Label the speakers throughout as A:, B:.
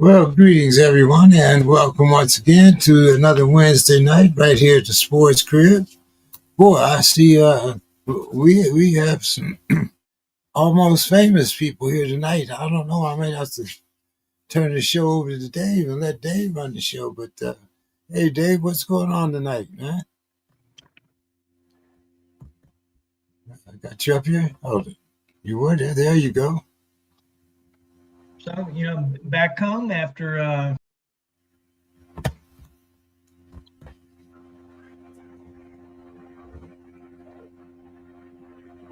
A: Well, greetings everyone, and welcome once again to another Wednesday night right here at the Sports Crib. Boy, I see we have some almost famous people here tonight. I don't know. I might have to turn the show over to Dave and let Dave run the show. But hey, Dave, what's going on tonight, man? I got you up here. Oh, you were there. There you go.
B: So, back home after
A: I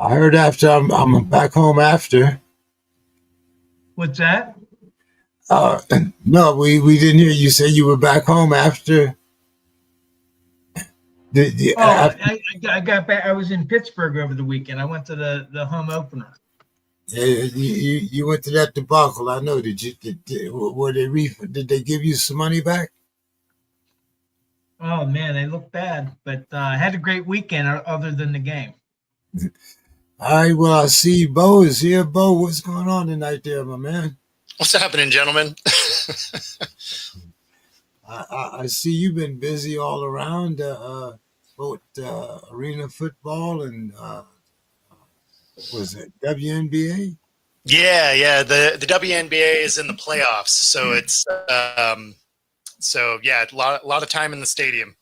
A: heard after I'm back home after.
B: what's that?
A: Uh, no, we didn't hear you say you were back home after.
B: I got back. I was in Pittsburgh over the weekend. I went to the home opener.
A: You went to that debacle. I know. Were they did they give you some money back?
B: Oh man, they look bad, but I had a great weekend other than the game.
A: All right. Well, I see Bo is here. Bo, what's going on tonight, there, my man?
C: What's happening, gentlemen?
A: I see you've been busy all around both arena football and was it WNBA?
C: Yeah. The WNBA is in the playoffs, so it's a lot of time in the stadium.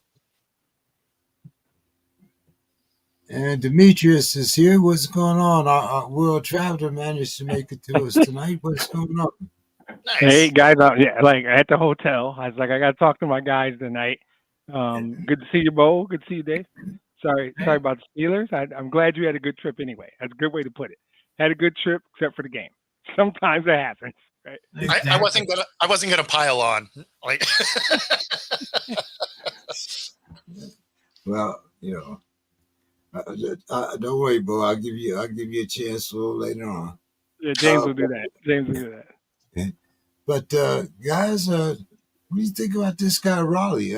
A: And Demetrius is here. What's going on? Our world traveler managed to make it to us tonight. What's going on?
C: Nice.
D: Hey guys, like at the hotel. I was like, I got to talk to my guys tonight. Good to see you, Bo. Good to see you, Dave. Sorry about the Steelers. I'm glad you had a good trip anyway. That's a good way to put it. Had a good trip except for the game. Sometimes that happens, right?
C: Exactly. I wasn't gonna pile on. Like,
A: well, don't worry, Bo. I'll give you a chance a little later on.
D: Yeah, James will do that.
A: But guys, what do you think about this guy Raleigh?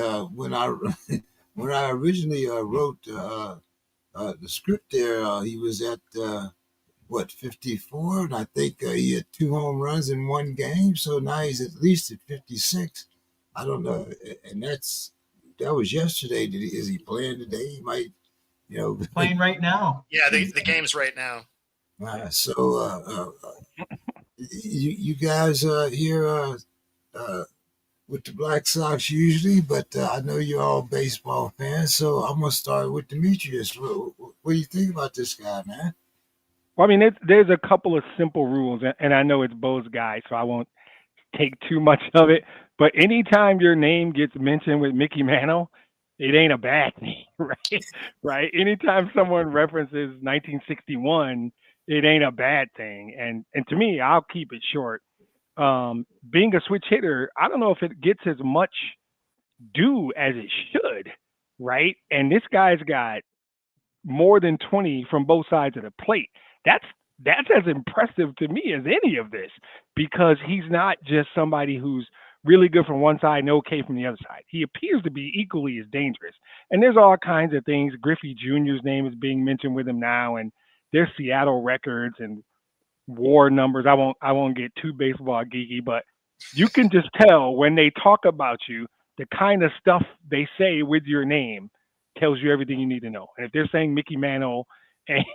A: When I originally wrote the script there, he was at 54, and I think he had 2 home runs in one game. So now he's at least at 56. I don't know, and that was yesterday. Is he playing today? He might,
B: Playing right now.
C: yeah, the game's right now.
A: You guys here with the Black Sox usually, but I know you're all baseball fans, so I'm gonna start with Demetrius. What do you think about this guy, man?
D: Well, I mean, there's a couple of simple rules, and I know it's Bo's guy, so I won't take too much of it. But anytime your name gets mentioned with Mickey Mantle, it ain't a bad thing, right? Right? Anytime someone references 1961, it ain't a bad thing. And to me, I'll keep it short. Being a switch hitter, I don't know if it gets as much due as it should, right? And this guy's got more than 20 from both sides of the plate. That's as impressive to me as any of this, because he's not just somebody who's really good from one side and okay from the other side. He appears to be equally as dangerous. And there's all kinds of things. Griffey Jr.'s name is being mentioned with him now, and there's Seattle records and WAR numbers. I won't get too baseball geeky, but you can just tell when they talk about you, the kind of stuff they say with your name tells you everything you need to know. And if they're saying Mickey Mantle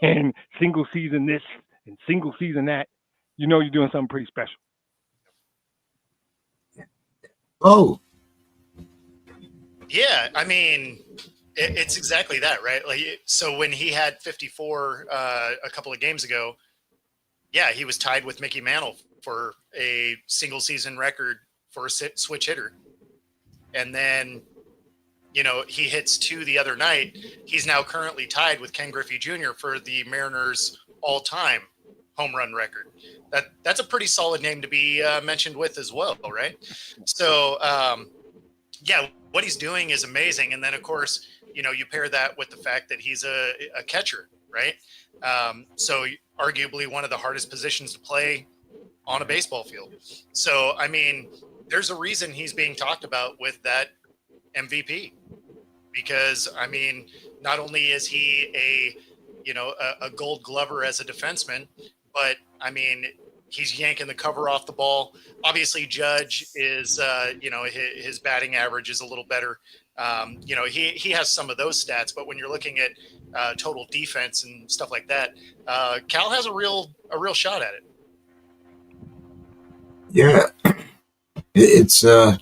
D: and single season this and single season that, you know you're doing something pretty special.
A: Oh,
C: Yeah, I mean, it's exactly that, right? Like, so when he had 54 a couple of games ago, yeah, he was tied with Mickey Mantle for a single season record for a switch hitter. And then, he hits 2 the other night. He's now currently tied with Ken Griffey Jr. for the Mariners all-time home run record. That's a pretty solid name to be mentioned with as well, right? So, yeah, what he's doing is amazing. And then, of course, you pair that with the fact that he's a catcher, right? So arguably one of the hardest positions to play on a baseball field. So, I mean, there's a reason he's being talked about with that MVP, because, I mean, not only is he a gold glover as a defenseman, but I mean, he's yanking the cover off the ball. Obviously, Judge is, his batting average is a little better. He has some of those stats, but when you're looking at total defense and stuff like that, Cal has a real shot at it.
A: Yeah, it's I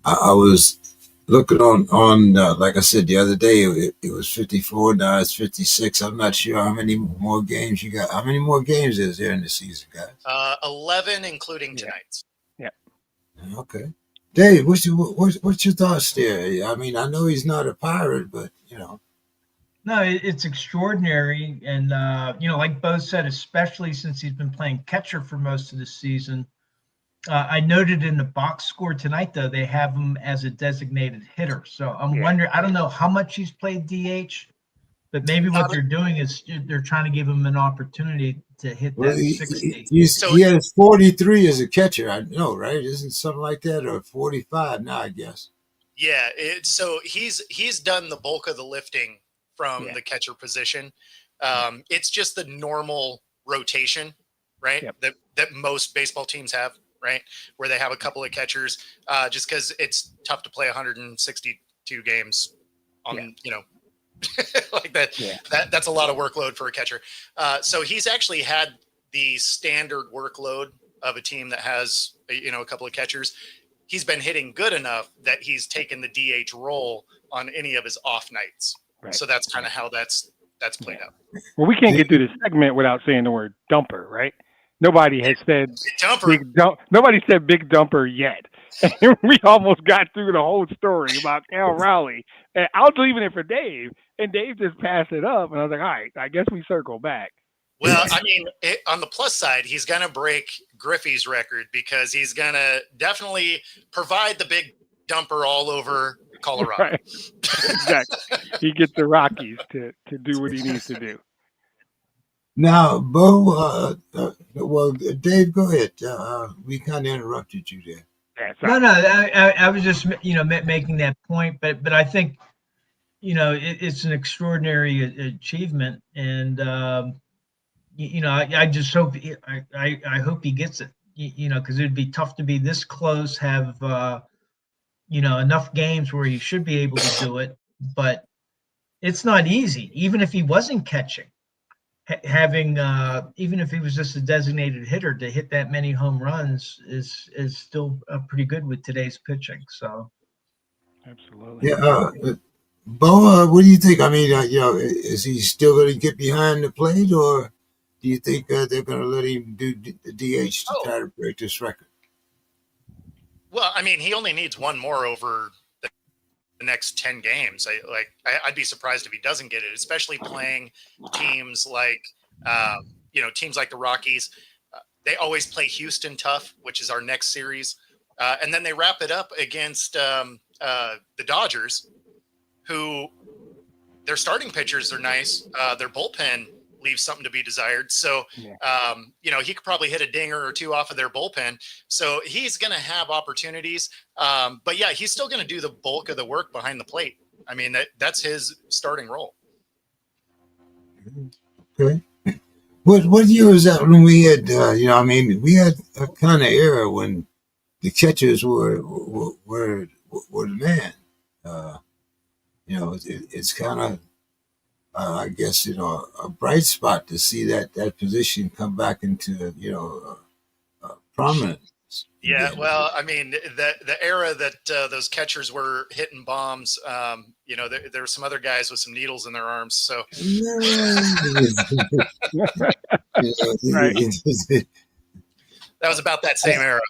A: was looking on like I said the other day, it was 54. Now it's 56. I'm not sure how many more games you got. How many more games is there in the season, guys?
C: 11, including tonight's.
D: Yeah.
A: Okay. Dave, what's your thoughts there? I mean, I know he's not a Pirate, but
B: No, it's extraordinary. And, like Bo said, especially since he's been playing catcher for most of the season. I noted in the box score tonight, though, they have him as a designated hitter. So I'm wondering, I don't know how much he's played DH, but maybe what they're doing is they're trying to give him an opportunity to hit that 60.
A: He has 43 as a catcher, I know, right? Isn't something like that, or 45 now, I guess.
C: Yeah, so he's done the bulk of the lifting from the catcher position. It's just the normal rotation, right?
D: Yep.
C: That most baseball teams have, right? Where they have a couple of catchers, just because it's tough to play 162 games on, like that.
D: Yeah.
C: That's a lot of workload for a catcher. So he's actually had the standard workload of a team that has, a couple of catchers. He's been hitting good enough that he's taken the DH role on any of his off nights. Right. So that's kind of how that's played out.
D: Well, we can't get through this segment without saying the word dumper, right? Nobody has said nobody said big dumper yet. And we almost got through the whole story about Cal Raleigh. And I was leaving it for Dave, and Dave just passed it up. And I was like, all right, I guess we circle back.
C: Well, I mean, on the plus side, he's going to break Griffey's record because he's going to definitely provide the big dumper all over Colorado.
D: Right. Exactly. He gets the Rockies to do what he needs to do.
A: Now, Bo, Dave, go ahead. We kind of interrupted you there.
D: Yeah,
B: no, I was just, making that point, but I think, it's an extraordinary achievement. And, I just hope, I hope he gets it, because it'd be tough to be this close, have, enough games where he should be able to do it, but it's not easy, even if he wasn't catching. Having even if he was just a designated hitter, to hit that many home runs is still pretty good with today's pitching. So,
D: absolutely.
A: Yeah, Bo, what do you think? I mean, is he still going to get behind the plate, or do you think they're going to let him do the DH to try to break this record?
C: Well, I mean, he only needs one more over the next 10 games. I'd be surprised if he doesn't get it, especially playing teams like the Rockies. They always play Houston tough, which is our next series. And then they wrap it up against the Dodgers, who their starting pitchers are nice. Their bullpen leaves something to be desired. So, he could probably hit a dinger or two off of their bullpen. So he's going to have opportunities. But yeah, he's still going to do the bulk of the work behind the plate. I mean, that's his starting role.
A: Okay. What year was that when we had, we had a kind of era when the catchers were the man. It's kind of, I guess, a bright spot to see that position come back into, prominence.
C: Yeah, well, I mean, the era that those catchers were hitting bombs, there were some other guys with some needles in their arms. So
D: Right.
C: That was about that same era.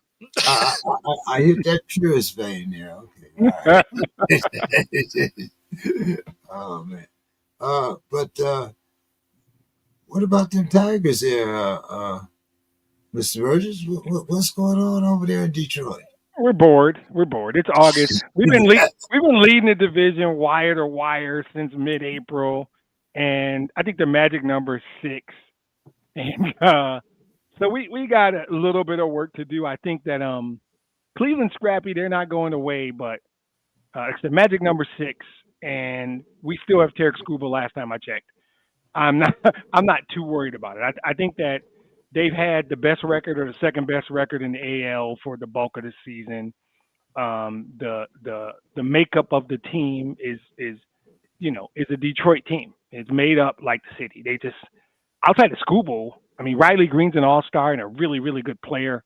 A: I hit that purist vein there. Okay. Oh man. But what about them Tigers there, Mr. Burgess? What's going on over there in Detroit?
D: We're bored. It's August. We've been leading the division wire to wire since mid-April, and I think the magic number is 6. And so we got a little bit of work to do. I think that Cleveland's scrappy. They're not going away, but it's the magic number 6, and we still have Tarek Scuba last time I checked. I'm not too worried about it. I think that they've had the best record or the second best record in the AL for the bulk of the season. The makeup of the team is a Detroit team. It's made up like the city. They just outside of Scooble, I mean, Riley Green's an all-star and a really, really good player.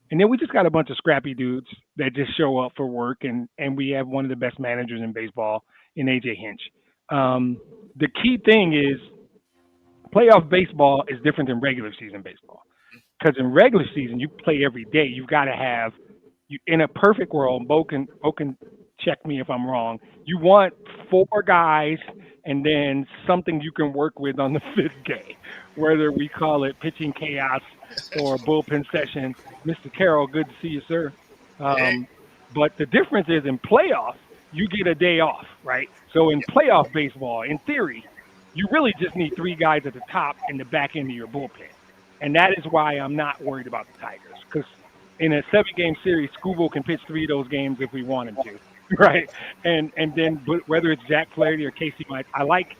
D: And then we just got a bunch of scrappy dudes that just show up for work, and we have one of the best managers in baseball in AJ Hinch. The key thing is playoff baseball is different than regular season baseball. Because in regular season, you play every day. You've got to have in a perfect world, Bo can check me if I'm wrong. You want 4 guys and then something you can work with on the 5th day, whether we call it pitching chaos or bullpen session. Mr. Carroll, good to see you, sir. But the difference is in playoffs, you get a day off, right? So in playoff baseball, in theory, you really just need 3 guys at the top and the back end of your bullpen. And that is why I'm not worried about the Tigers, because in a 7-game series, Scooble can pitch 3 of those games if we want him to, right? And then whether it's Jack Flaherty or Casey Mize, I like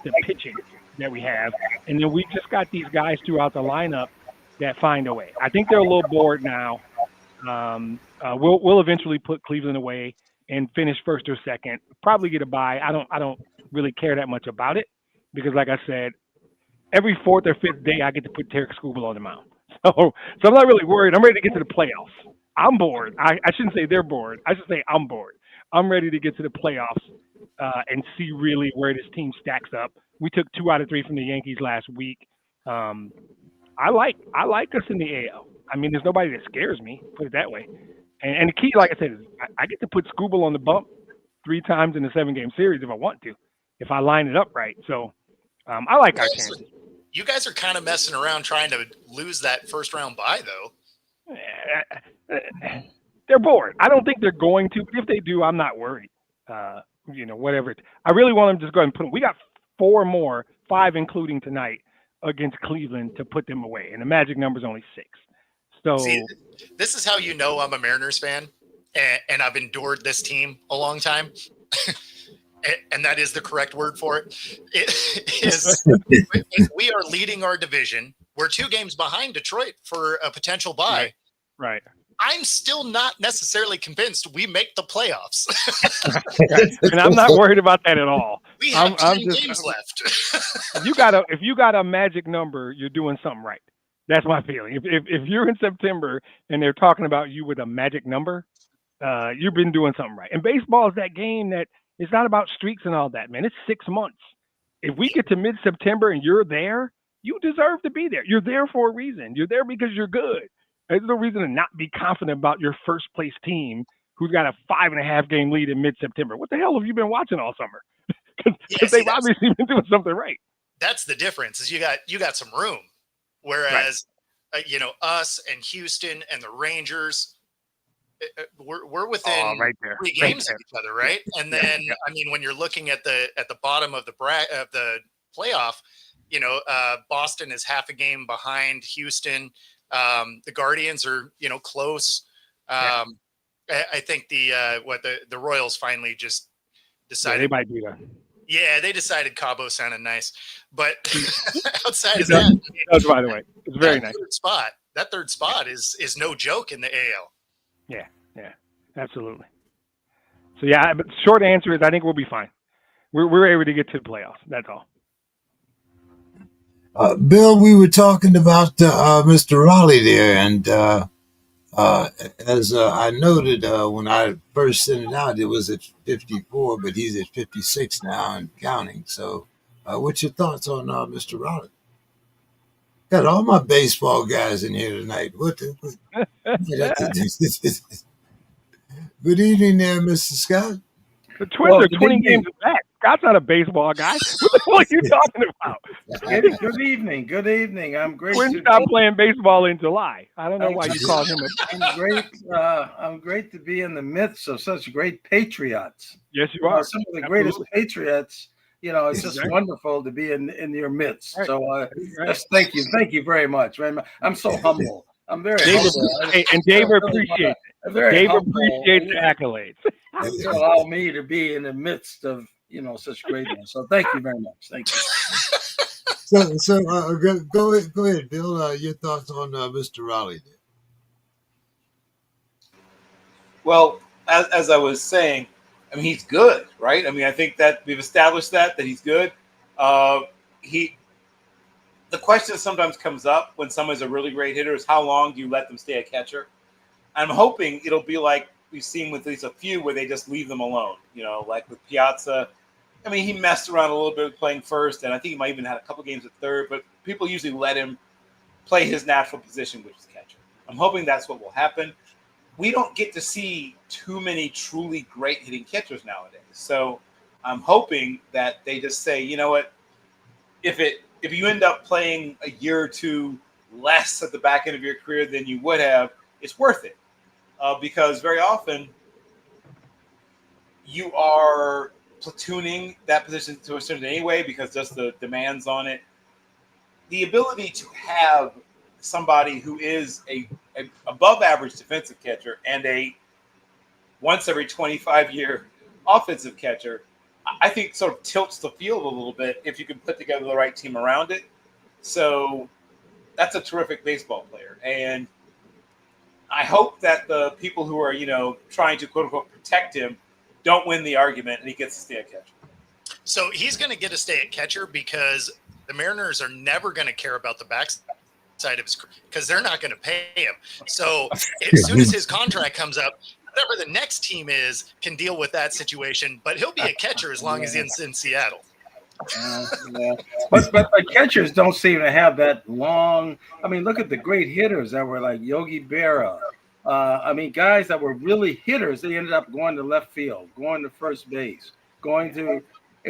D: the pitching that we have, and then we just got these guys throughout the lineup that find a way. I think they're a little bored now. We'll eventually put Cleveland away and finish first or second. Probably get a bye. I don't really care that much about it because, like I said, every 4th or 5th day I get to put Tarek Scooble on the mound. So I'm not really worried. I'm ready to get to the playoffs. I'm bored. I shouldn't say they're bored. I should say I'm bored. I'm ready to get to the playoffs and see really where this team stacks up. We took 2 out of 3 from the Yankees last week. I like us in the AL. I mean, there's nobody that scares me, put it that way. And the key, like I said, is I get to put Scooble on the bump 3 times in a 7-game series if I want to, if I line it up right. So I like our chances.
C: You guys are kind of messing around trying to lose that first round bye, though.
D: They're bored. I don't think they're going to. But if they do, I'm not worried. Whatever. I really want them to just go ahead and put them. We got 4 more, 5 including tonight, against Cleveland to put them away. And the magic number is only 6. So
C: see, this is how you know I'm a Mariners fan, and I've endured this team a long time. And that is the correct word for it. We are leading our division. We're 2 games behind Detroit for a potential bye.
D: Right.
C: I'm still not necessarily convinced we make the playoffs.
D: And I'm not worried about that at all.
C: We have 10 games left.
D: If you got a magic number, you're doing something right. That's my feeling. If you're in September and they're talking about you with a magic number, you've been doing something right. And baseball is that game that it's not about streaks and all that, man. It's 6 months. If we get to mid-September and you're there, you deserve to be there. You're there for a reason. You're there because you're good. There's no reason to not be confident about your first place team who's got a 5.5-game lead in mid-September. What the hell have you been watching all summer? Because they've obviously been doing something right.
C: That's the difference is you got some room. Whereas, us and Houston and the Rangers, we're within
D: right there.
C: 3 games of each other, right? And then, I mean, when you're looking at the bottom of the playoff, Boston is half a game behind Houston. The Guardians are, close. I think the Royals finally just decided
D: they might do that.
C: Yeah, they decided Cabo sounded nice, but outside of
D: that,
C: that,
D: by the way, it's very nice.
C: That third spot is no joke in the AL.
D: Yeah, absolutely. So but short answer is I think we'll be fine. We're able to get to the playoffs. That's all.
A: Bill, we were talking about Mr. Raleigh there, and as I noted when I first sent it out, it was at 54, but he's at 56 now and counting. So what's your thoughts on Mr. Raleigh? Got all my baseball guys in here tonight. Good evening there, Mr. Scott.
D: The Twins are 20 games back. Scott's not a baseball guy. What the hell are you talking about?
E: Good evening. Good evening. I'm great.
D: Twins stopped playing baseball in July. I don't know why you called him
E: I'm great to be in the midst of such great patriots.
D: Yes, you are.
E: Some of the greatest patriots. It's just wonderful to be in your midst. Right. So thank you. Thank you very much. I'm so humble. I'm very humble.
D: And Dave appreciates it. Dave appreciates the accolades.
E: To allow me to be in the midst of such greatness. So thank you very much. Thank you.
A: Go ahead, Bill. Your thoughts on Mr. Raleigh?
F: Well, as I was saying, I mean, he's good, right? I mean, I think that we've established that he's good. The question sometimes comes up when someone's a really great hitter is how long do you let them stay a catcher? I'm hoping it'll be like we've seen with at least a few where they just leave them alone, like with Piazza. I mean, he messed around a little bit with playing first, and I think he might even had a couple games at third, but people usually let him play his natural position, which is catcher. I'm hoping that's what will happen. We don't get to see too many truly great hitting catchers nowadays. So I'm hoping that they just say, you know what, if you end up playing a year or two less at the back end of your career than you would have, it's worth it. Because very often you are platooning that position to a certain anyway because just the demands on it. The ability to have somebody who is a above average defensive catcher and a once every 25-year offensive catcher, I think sort of tilts the field a little bit if you can put together the right team around it. So that's a terrific baseball player. And I hope that the people who are, trying to quote unquote protect him don't win the argument and he gets to stay at catcher.
C: So he's going to get to stay at catcher because the Mariners are never going to care about the backside of his, because they're not going to pay him. So as soon as his contract comes up, whatever the next team is can deal with that situation, but he'll be a catcher as long as he's in Seattle.
E: Yeah. But catchers don't seem to have that long. I mean, look at the great hitters that were like Yogi Berra. Guys that were really hitters, they ended up going to left field, going to first base, and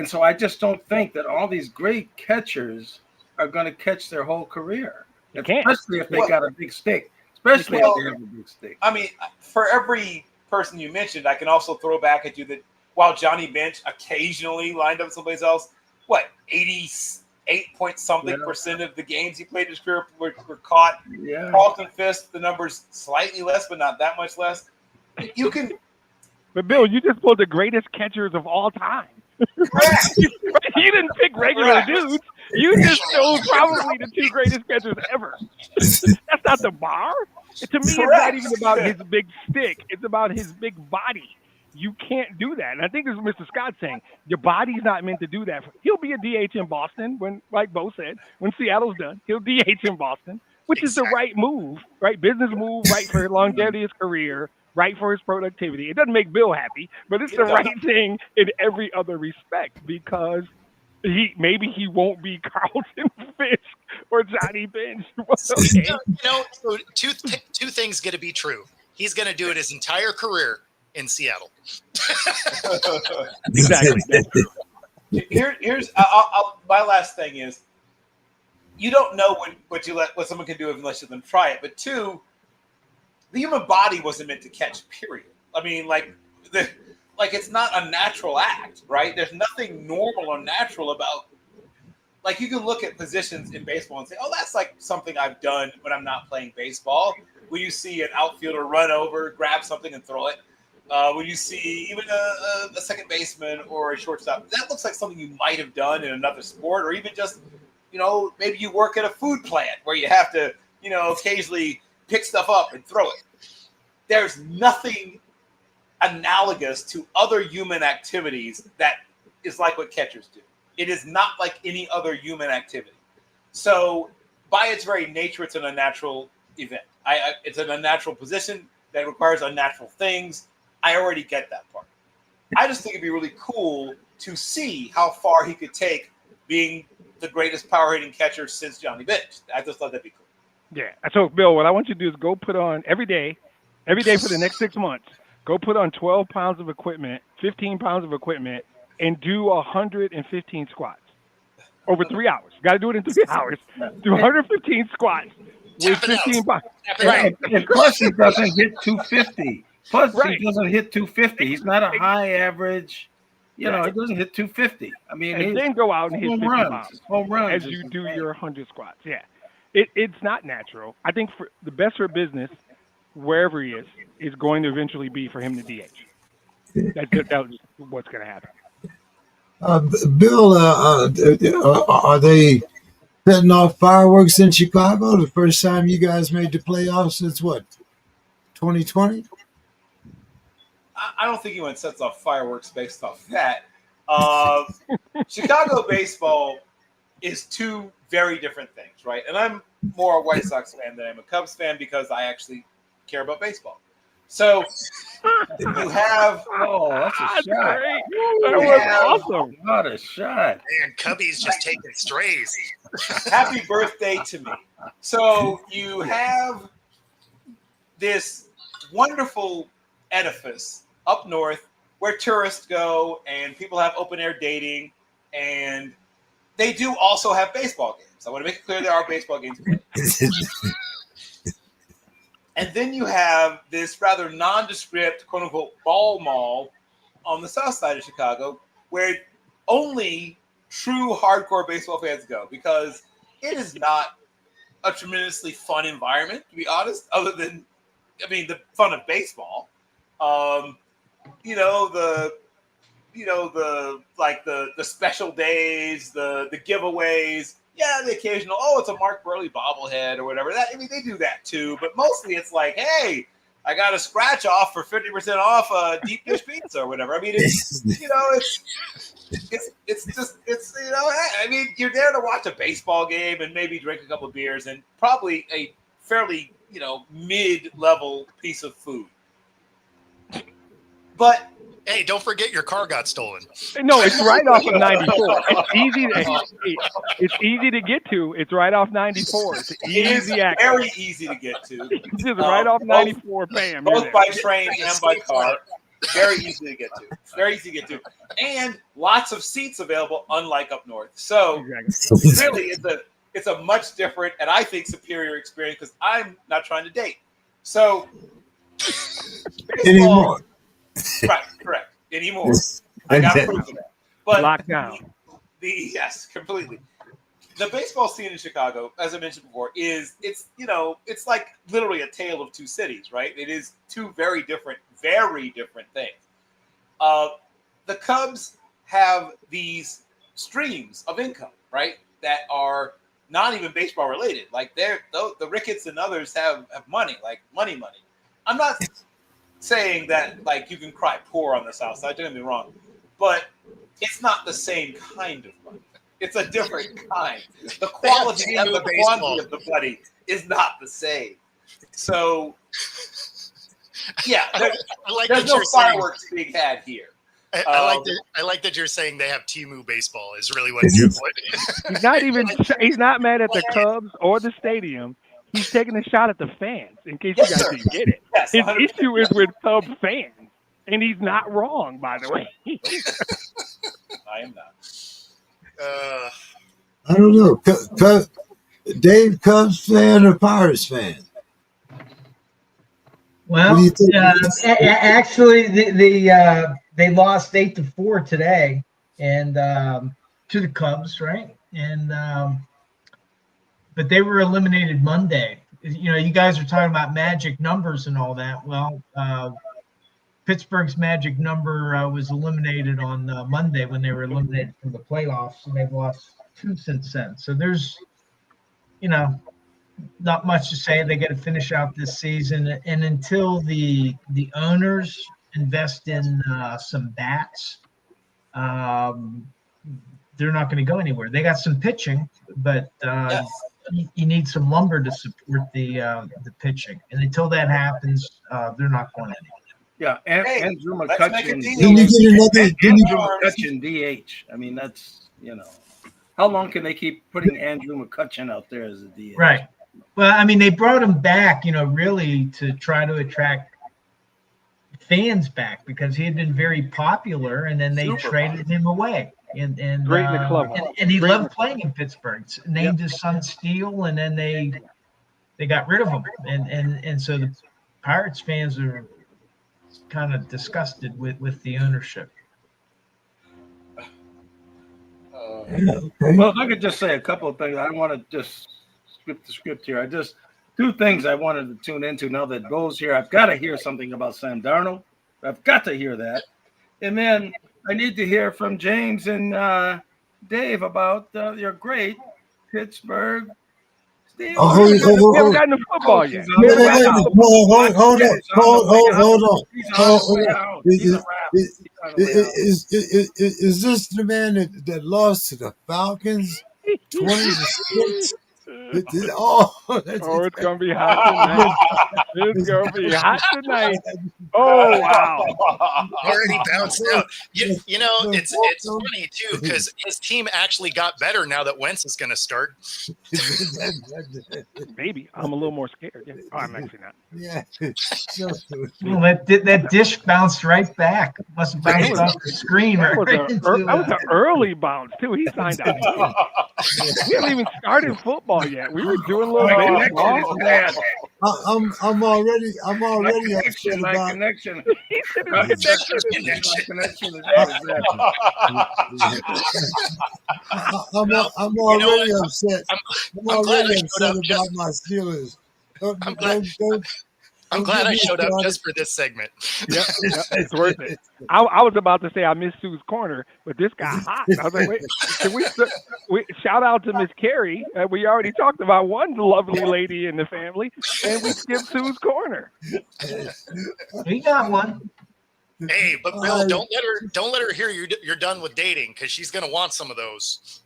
E: so I just don't think that all these great catchers are going to catch their whole career, especially if they got a big stick. Especially if they have a big stick.
F: I mean, for every person you mentioned, I can also throw back at you that while Johnny Bench occasionally lined up someplace else, 88-point-something% of the games he played in his career were caught.
E: Yeah.
F: Carlton Fisk, the number's slightly less, but not that much less. You can.
D: But Bill, you just pulled the greatest catchers of all time. You didn't pick regular dudes. You just chose probably the two greatest catchers ever. That's not the bar. To me, it's not even about his big stick. It's about his big body. You can't do that. And I think this is Mr. Scott saying, your body's not meant to do that. He'll be a DH in Boston when, like Bo said, when Seattle's done, he'll DH in Boston, which is the right move, right? Business move, right for longevity of his career, right for his productivity. It doesn't make Bill happy, but it's the right thing in every other respect because maybe he won't be Carlton Fisk or Johnny Bench. Okay.
C: So two things going to be true. He's going to do it his entire career in Seattle.
D: Exactly.
F: Here's my last thing is you don't know what someone can do unless you let them try it. But two, the human body wasn't meant to catch. Period. I mean, it's not a natural act, right? There's nothing normal or natural about. Like you can look at positions in baseball and say, "Oh, that's like something I've done when I'm not playing baseball." When you see an outfielder run over, grab something and throw it. When you see even a second baseman or a shortstop, that looks like something you might have done in another sport, or even just, maybe you work at a food plant where you have to, occasionally pick stuff up and throw it. There's nothing analogous to other human activities that is like what catchers do. It is not like any other human activity. So by its very nature, it's an unnatural event. It's an unnatural position that requires unnatural things. I already get that part. I just think it'd be really cool to see how far he could take being the greatest power hitting catcher since Johnny Bench. I just thought that'd be cool.
D: Yeah. So, Bill, what I want you to do is go put on every day for the next 6 months, go put on 12 pounds of equipment, 15 pounds of equipment, and do 115 squats over 3 hours. Got to do it in 3 hours. Do 115 squats with 15 pounds.
E: Right. And plus, he doesn't hit 250. He doesn't hit 250. He's not a high average. He doesn't hit 250. I mean,
D: and then go out and hit 50 pounds
E: home runs
D: as you do your 100 squats. Yeah. It's not natural. I think for the best for business, wherever he is going to eventually be for him to DH. That's what's going to happen.
A: Bill, are they setting off fireworks in Chicago? The first time you guys made the playoffs since what, 2020?
F: I don't think anyone sets off fireworks based off that. Chicago baseball is two very different things, right? And I'm more a White Sox fan than I'm a Cubs fan because I actually care about baseball. So you have
E: that's a shot.
D: Great. That was awesome.
E: What a shot.
C: Man, Cubby's just taking strays.
F: happy birthday to me. So you have this wonderful edifice up north where tourists go and people have open air dating, and they do also have baseball games. I want to make it clear there are baseball games played. And then you have this rather nondescript, quote unquote, ball mall on the south side of Chicago where only true hardcore baseball fans go, because it is not a tremendously fun environment, to be honest, other than, the fun of baseball. The special days, the giveaways. Yeah, the occasional, it's a Mark Burley bobblehead or whatever. They do that too, but mostly it's like, hey, I got a scratch off for 50% off a deep dish pizza or whatever. It's you're there to watch a baseball game and maybe drink a couple of beers and probably a fairly, mid-level piece of food. But
C: hey, don't forget your car got stolen.
D: No, it's right off of 94. It's easy to get to. It's right off 94. It's easy access.
F: Very easy to get to.
D: It's just right off 94. Bam.
F: Both by train and by car. Very easy to get to. Very easy to get to. And lots of seats available, unlike up north. So really, it's a much different and I think superior experience because I'm not trying to date. So
A: Anymore.
F: Right, correct. Anymore. I got proof of that. But
D: lockdown.
F: Yes, completely. The baseball scene in Chicago, as I mentioned before, it's like literally a tale of two cities, right? It is two very different things. The Cubs have these streams of income, right, that are not even baseball related. Like the Ricketts and others have money, like money. I'm not saying that like you can cry poor on the South Side, don't get me wrong, but it's not the same kind of money. It's a different kind. The quality and the quantity of the money is not the same. So, yeah, there's no fireworks being had here.
C: I like that you're saying they have Temu baseball is really what you're putting.
D: He's not mad at the Cubs or the stadium. He's taking a shot at the fans, in case you guys didn't get it.
F: Yes,
D: his issue is with Cubs fans, and he's not wrong, by the way.
F: I am not.
A: I don't know. Dave, Cubs fan or Pirates fan?
B: Well, actually, they lost 8-4 today, and to the Cubs, right? And but they were eliminated Monday. You guys are talking about magic numbers and all that. Well, Pittsburgh's magic number was eliminated on Monday when they were eliminated from the playoffs, and they've lost 2 since then. So there's, not much to say. They got to finish out this season, and until the owners invest in some bats, they're not going to go anywhere. They got some pitching, but you need some lumber to support the pitching, and until that happens, they're not going anywhere.
E: Yeah, Andrew McCutchen. DH. I mean, that's how long can they keep putting Andrew McCutchen out there as a DH?
B: Right. Well, they brought him back, really to try to attract fans back because he had been very popular, and then they traded him away. And
D: great in the club,
B: and he loved playing in Pittsburgh. Named his son Steele, and then they got rid of him, and so the Pirates fans are kind of disgusted with the ownership.
E: Well, if I could just say a couple of things, I want to just skip the script here. Two things I wanted to tune into now that Bo's here. I've got to hear something about Sam Darnold. I've got to hear that. And then I need to hear from James and Dave about your great Pittsburgh Steelers.
A: Oh,
D: We haven't gotten to football yet. We haven't gotten to football.
A: hold on.
E: He's on the way out. He's a wrap. He's on the way out.
A: Is this the man that lost to the Falcons 20-6?
D: It's gonna be hot tonight. It's gonna be hot tonight. Oh wow!
C: Already bounced out. You know, it's funny too because his team actually got better now that Wentz is going to start.
D: Maybe I'm a little more scared. Yeah. Oh, I'm actually not.
A: Yeah.
B: Well, that dish bounced right back. Must have bounced off the screen.
D: That was an early bounce too. He signed up. We haven't even started football yet. We were doing a little bit.
A: I'm already upset
E: My
A: about.
E: connection.
C: I'm
A: already upset. I'm already upset
C: glad I showed up
A: about my Steelers.
C: I'm glad I showed up just for this segment.
D: Yeah, it's worth it. I was about to say I missed Sue's corner, but this got hot. I was like, wait, can we shout out to Miss Carrie? We already talked about one lovely lady in the family, and we skipped Sue's corner.
B: We got one.
C: Hey, but Bill, don't let her hear you're done with dating because she's gonna want some of those.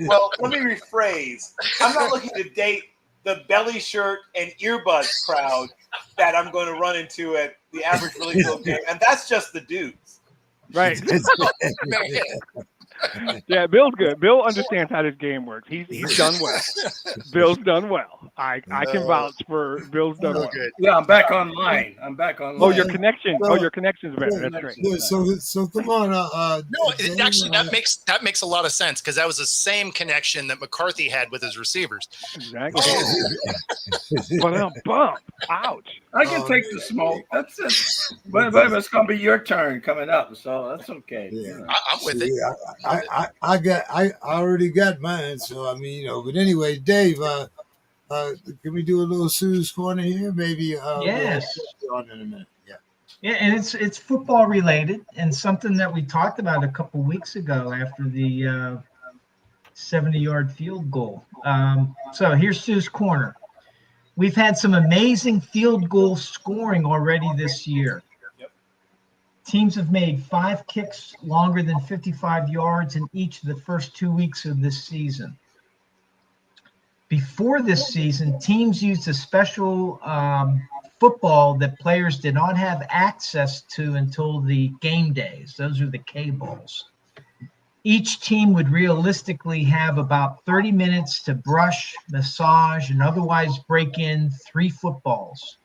F: Well, let me rephrase. I'm not looking to date the belly shirt and earbuds crowd that I'm going to run into at the average Really Field game, and that's just the dudes.
D: Right. Yeah, Bill's good. Bill understands how this game works. He's done well. Bill's done well. I can vouch for Bill's done well.
C: Good.
E: Yeah, I'm back online. Oh,
D: your connection. Your connection's better. That's great.
A: So come on.
C: No, actually, that makes a lot of sense because that was the same connection that McCarthy had with his receivers.
D: Exactly. But bump. Ouch.
E: I can take the smoke. That's it. But it's going to be your turn coming up, so that's okay.
A: Yeah.
C: I'm with it.
A: I already got mine. So I mean, But anyway, Dave, can we do a little Sue's Corner here? Maybe.
B: Yes.
A: We'll on in a minute. Yeah.
B: Yeah, and it's football related and something that we talked about a couple weeks ago after the 70-yard field goal. So here's Sue's Corner. We've had some amazing field goal scoring already this year. Teams have made 5 kicks longer than 55 yards in each of the first 2 weeks of this season. Before this season, teams used a special football that players did not have access to until the game days. Those are the K-balls. Each team would realistically have about 30 minutes to brush, massage, and otherwise break in 3 footballs.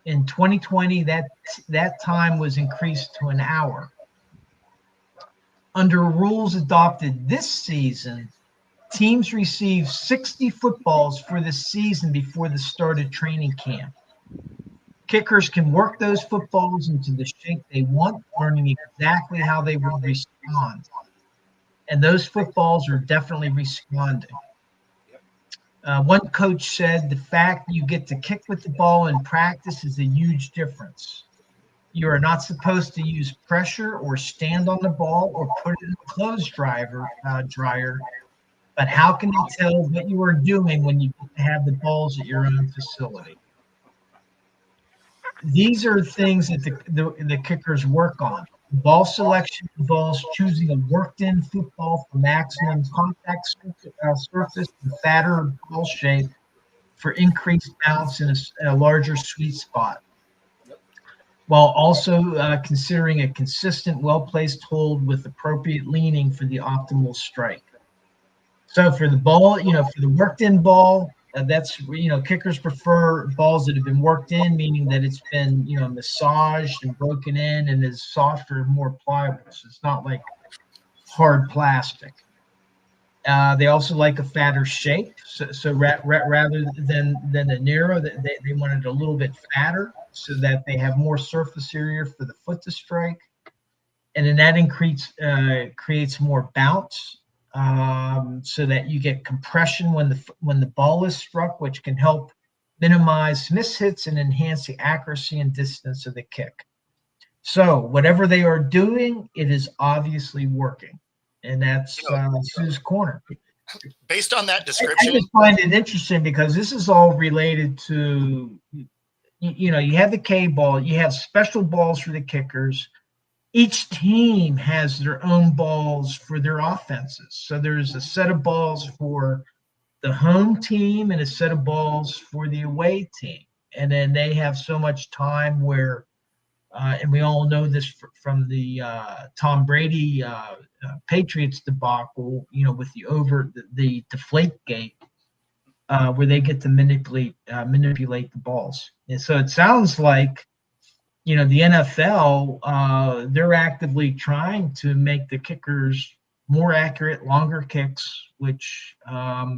B: In 2020, that time was increased to an hour. Under rules adopted this season, teams receive 60 footballs for the season before the start of training camp. Kickers can work those footballs into the shape they want, learning exactly how they will respond. And those footballs are definitely responding. One coach said the fact you get to kick with the ball in practice is a huge difference. You are not supposed to use pressure or stand on the ball or put it in a clothes dryer. But how can they tell what you are doing when you get to have the balls at your own facility? These are things that the kickers work on. Ball selection involves choosing a worked-in football for maximum contact surface and fatter ball shape for increased bounce in a larger sweet spot, while also considering a consistent, well-placed hold with appropriate leaning for the optimal strike. So for the ball, for the worked-in ball, that's, kickers prefer balls that have been worked in, meaning that it's been, massaged and broken in and is softer and more pliable. So it's not like hard plastic. They also like a fatter shape. So rather than a narrow, they want it a little bit fatter so that they have more surface area for the foot to strike. And then that creates more bounce. So that you get compression when the ball is struck, which can help minimize miss hits and enhance the accuracy and distance of the kick. So whatever they are doing, it is obviously working, and that's Sue's Corner.
C: Based on that
B: I
C: description,
B: just find it interesting because this is all related to, you have the K ball, you have special balls for the kickers. Each team has their own balls for their offenses. So there's a set of balls for the home team and a set of balls for the away team. And then they have so much time where, and we all know this from the Tom Brady Patriots debacle, with the deflate gate, where they get to manipulate the balls. And so it sounds like, the NFL, they're actively trying to make the kickers more accurate, longer kicks, which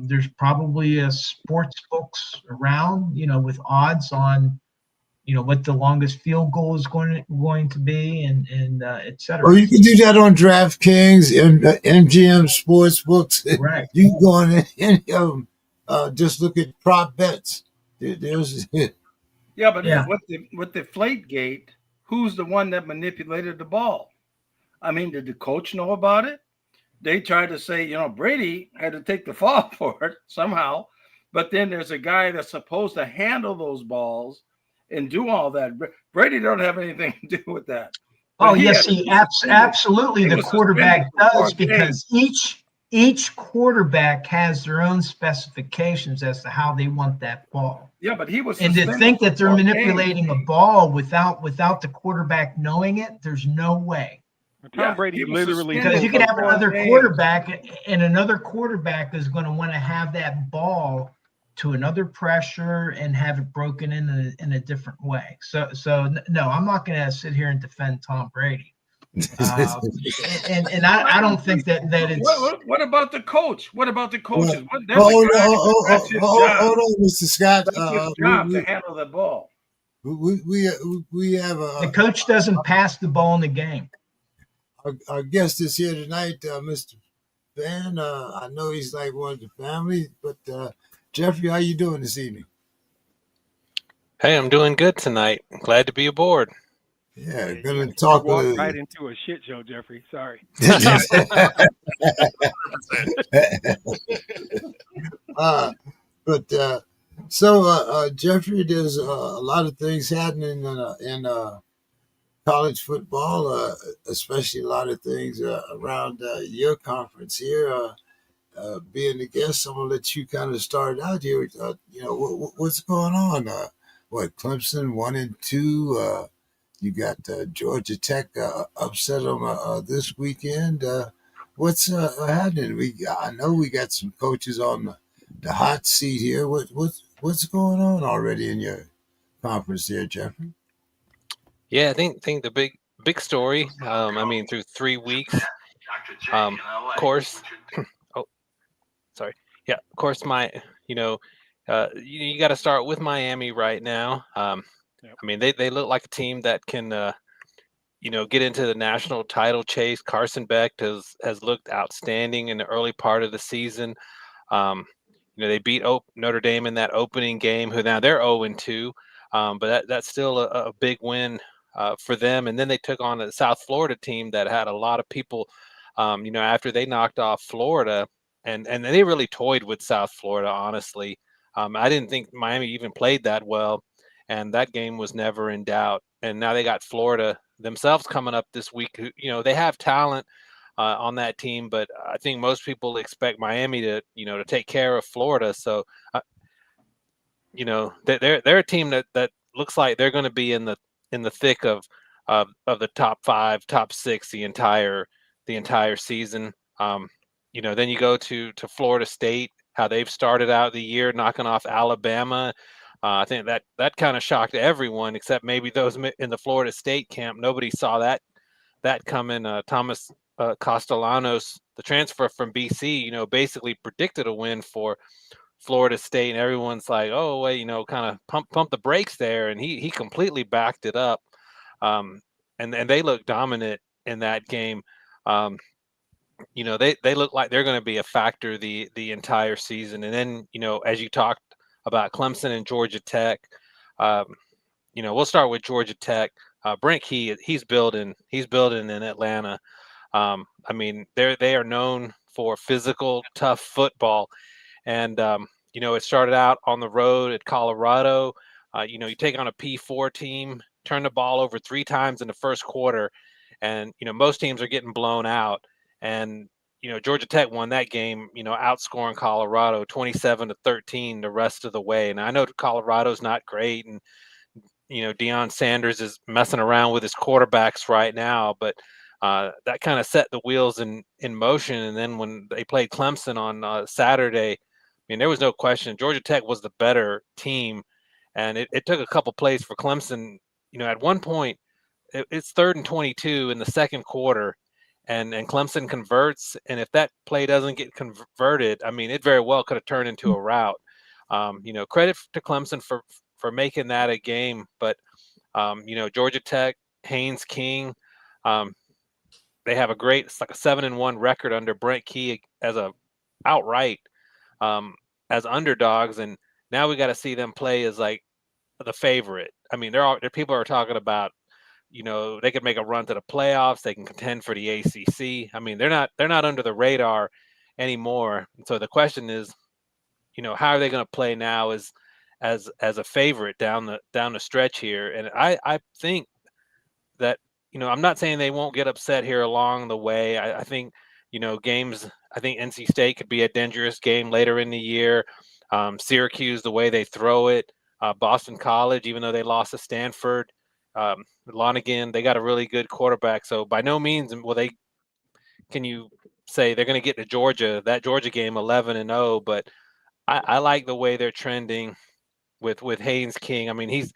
B: there's probably a sports books around, with odds on, what the longest field goal is going to be, and et cetera.
A: Or you can do that on DraftKings and MGM Sportsbooks.
B: Right.
A: You can go on any of them. Just look at prop bets. There's
E: Yeah, but
B: Yeah.
E: with the Deflategate, who's the one that manipulated the ball? I mean, did the coach know about it? They tried to say, Brady had to take the fall for it somehow. But then there's a guy that's supposed to handle those balls and do all that. Brady don't have anything to do with that. But
B: Oh, yes, absolutely.
E: he
B: The
E: was
B: quarterback
E: suspended for
B: does,
E: 4 games.
B: because each quarterback has their own specifications as to how they want that ball.
E: Yeah, but he was
B: And to
E: suspended
B: think
E: for
B: that they're
E: 4 games.
B: manipulating a ball without the quarterback knowing it, there's no way.
D: Tom Brady
E: he was
D: literally
B: Because you
E: suspended
B: can
E: for
B: have
E: 4
B: another
E: games.
B: quarterback, and another quarterback is going to want to have that ball to another pressure and have it broken in a different way. So no, I'm not going to sit here and defend Tom Brady. And I don't think that it's.
E: What about the coach? What about the coaches?
A: Hold
E: That's his job.
A: on, Mr. Scott.
E: That's his job to handle the ball.
A: We have
B: The coach doesn't pass the ball in the game.
A: our guest is here tonight, Mr. Fann. I know he's like one of the family, but Jeffrey, how you doing this evening?
G: Hey, I'm doing good tonight. Glad to be aboard.
A: Yeah,
D: You
A: gonna talk
D: walked right into a shit show, Jeffrey. Sorry.
A: So Jeffrey, there's a lot of things happening in college football, especially a lot of things around your conference here. Being the guest, I'm gonna let you kind of start out here. What's going on? Clemson 1-2. You got Georgia Tech upset them this weekend. What's happening? I know we got some coaches on the hot seat here. What's going on already in your conference there, Jeffrey?
G: Yeah, I think the big story. I mean, through 3 weeks. Of course. Oh, sorry. Yeah, of course. You got to start with Miami right now.
D: Yep.
G: I mean, they look like a team that can, get into the national title chase. Carson Beck has looked outstanding in the early part of the season. They beat Notre Dame in that opening game, who now they're 0-2, but that's still a big win for them. And then they took on a South Florida team that had a lot of people, after they knocked off Florida, and they really toyed with South Florida, honestly. I didn't think Miami even played that well, and that game was never in doubt. And now they got Florida themselves coming up this week. They have talent on that team, but I think most people expect Miami to take care of Florida. So, they're a team that looks like they're going to be in the thick of the top 5, top 6 the entire season. Then you go to Florida State, how they've started out the year knocking off Alabama. I think that kind of shocked everyone except maybe those in the Florida State camp. Nobody saw that coming. Thomas Castellanos, the transfer from BC, basically predicted a win for Florida State, and everyone's like, oh, wait, kind of pump the brakes there, and he completely backed it up. And they look dominant in that game. They look like they're going to be a factor the entire season. And then, as you talked about Clemson and Georgia Tech, we'll start with Georgia Tech. Brent Key, he's building in Atlanta. I mean, they are known for physical, tough football, and it started out on the road at Colorado. You take on a P4 team, turn the ball over 3 times in the first quarter, and most teams are getting blown out. And Georgia Tech won that game, outscoring Colorado 27-13 the rest of the way. And I know Colorado's not great, and Deion Sanders is messing around with his quarterbacks right now, but that kind of set the wheels in motion. And then when they played Clemson on Saturday, I mean, there was no question Georgia Tech was the better team, and it took a couple plays for Clemson. At one point, it's 3rd and 22 in the second quarter, and Clemson converts. And if that play doesn't get converted, I mean, it very well could have turned into a rout. Credit to Clemson for making that a game, but Georgia Tech, Haynes King, they have it's like a 7-1 record under Brent Key as a outright as underdogs, and now we got to see them play as like the favorite. I mean, there people are talking about, they could make a run to the playoffs. They can contend for the ACC. I mean, they're not under the radar anymore. And so the question is, how are they going to play now as a favorite down the stretch here? And I think that, I'm not saying they won't get upset here along the way. I think, games, I think NC State could be a dangerous game later in the year. Syracuse, the way they throw it, Boston College, even though they lost to Stanford, Lonigan, they got a really good quarterback. So by no means can you say they're going to get to Georgia, that Georgia game 11-0, but I like the way they're trending with Haynes King. I mean,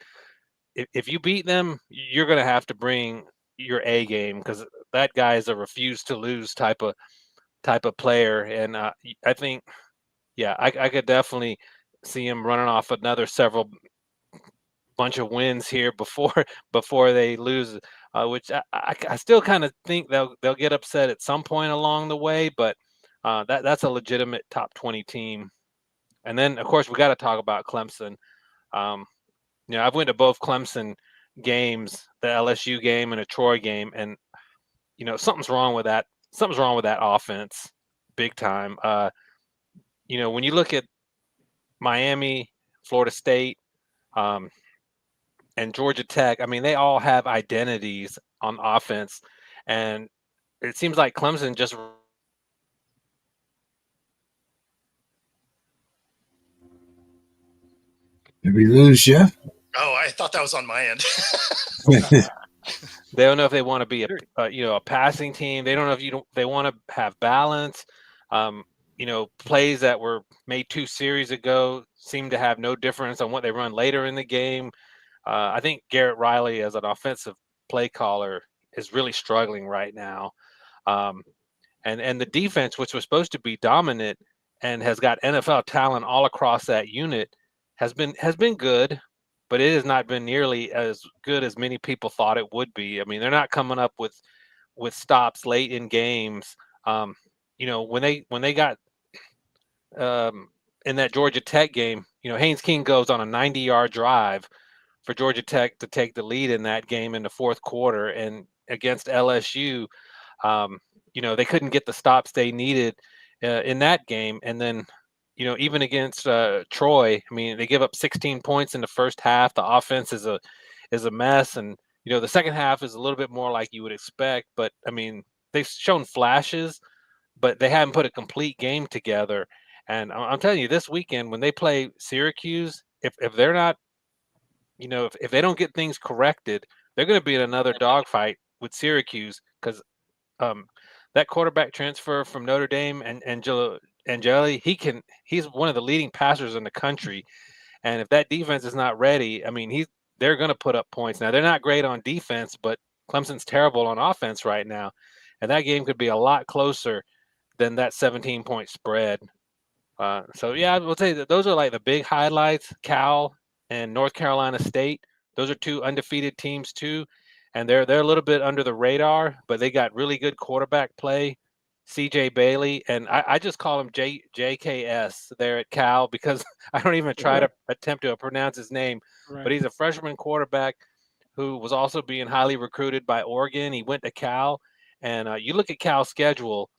G: if you beat them, you're going to have to bring your A game, because that guy is a refuse to lose type of player. And I think, yeah, I could definitely see him running off another several bunch of wins here before they lose, which I still kind of think they'll get upset at some point along the way, but that's a legitimate top 20 team. And then, of course, we got to talk about Clemson. I've went to both Clemson games, the LSU game and a Troy game, and something's wrong with that. Something's wrong with that offense, big time. When you look at Miami, Florida State, and Georgia Tech, I mean, they all have identities on offense, and it seems like Clemson just.
A: Did we lose Jeff?
C: Oh, I thought that was on my end.
G: They don't know if they want to be a passing team. They don't know if they want to have balance. Plays that were made 2 series ago seem to have no difference on what they run later in the game. I think Garrett Riley, as an offensive play caller, is really struggling right now. And the defense, which was supposed to be dominant and has got NFL talent all across that unit, has been good, but it has not been nearly as good as many people thought it would be. I mean, they're not coming up with stops late in games. When they got in that Georgia Tech game, Haynes King goes on a 90-yard drive for Georgia Tech to take the lead in that game in the fourth quarter. And against LSU, they couldn't get the stops they needed in that game. And then, even against Troy, I mean, they give up 16 points in the first half. The offense is a mess. And, the second half is a little bit more like you would expect. But, I mean, they've shown flashes, but they haven't put a complete game together. And I'm telling you, this weekend, when they play Syracuse, if they're not, if they don't get things corrected, they're going to be in another dogfight with Syracuse, because that quarterback transfer from Notre Dame, and Angeli, he's one of the leading passers in the country. And if that defense is not ready, I mean, they're going to put up points. Now, they're not great on defense, but Clemson's terrible on offense right now. And that game could be a lot closer than that 17-point spread. So, yeah, I will tell you that those are like the big highlights. Cal and North Carolina State, those are 2 undefeated teams too. And they're a little bit under the radar, but they got really good quarterback play. CJ Bailey, and I just call him JKS there at Cal, because I don't even try to attempt to pronounce his name, but he's a freshman quarterback. who was also being highly recruited by Oregon. He went to Cal, and you look at Cal's schedule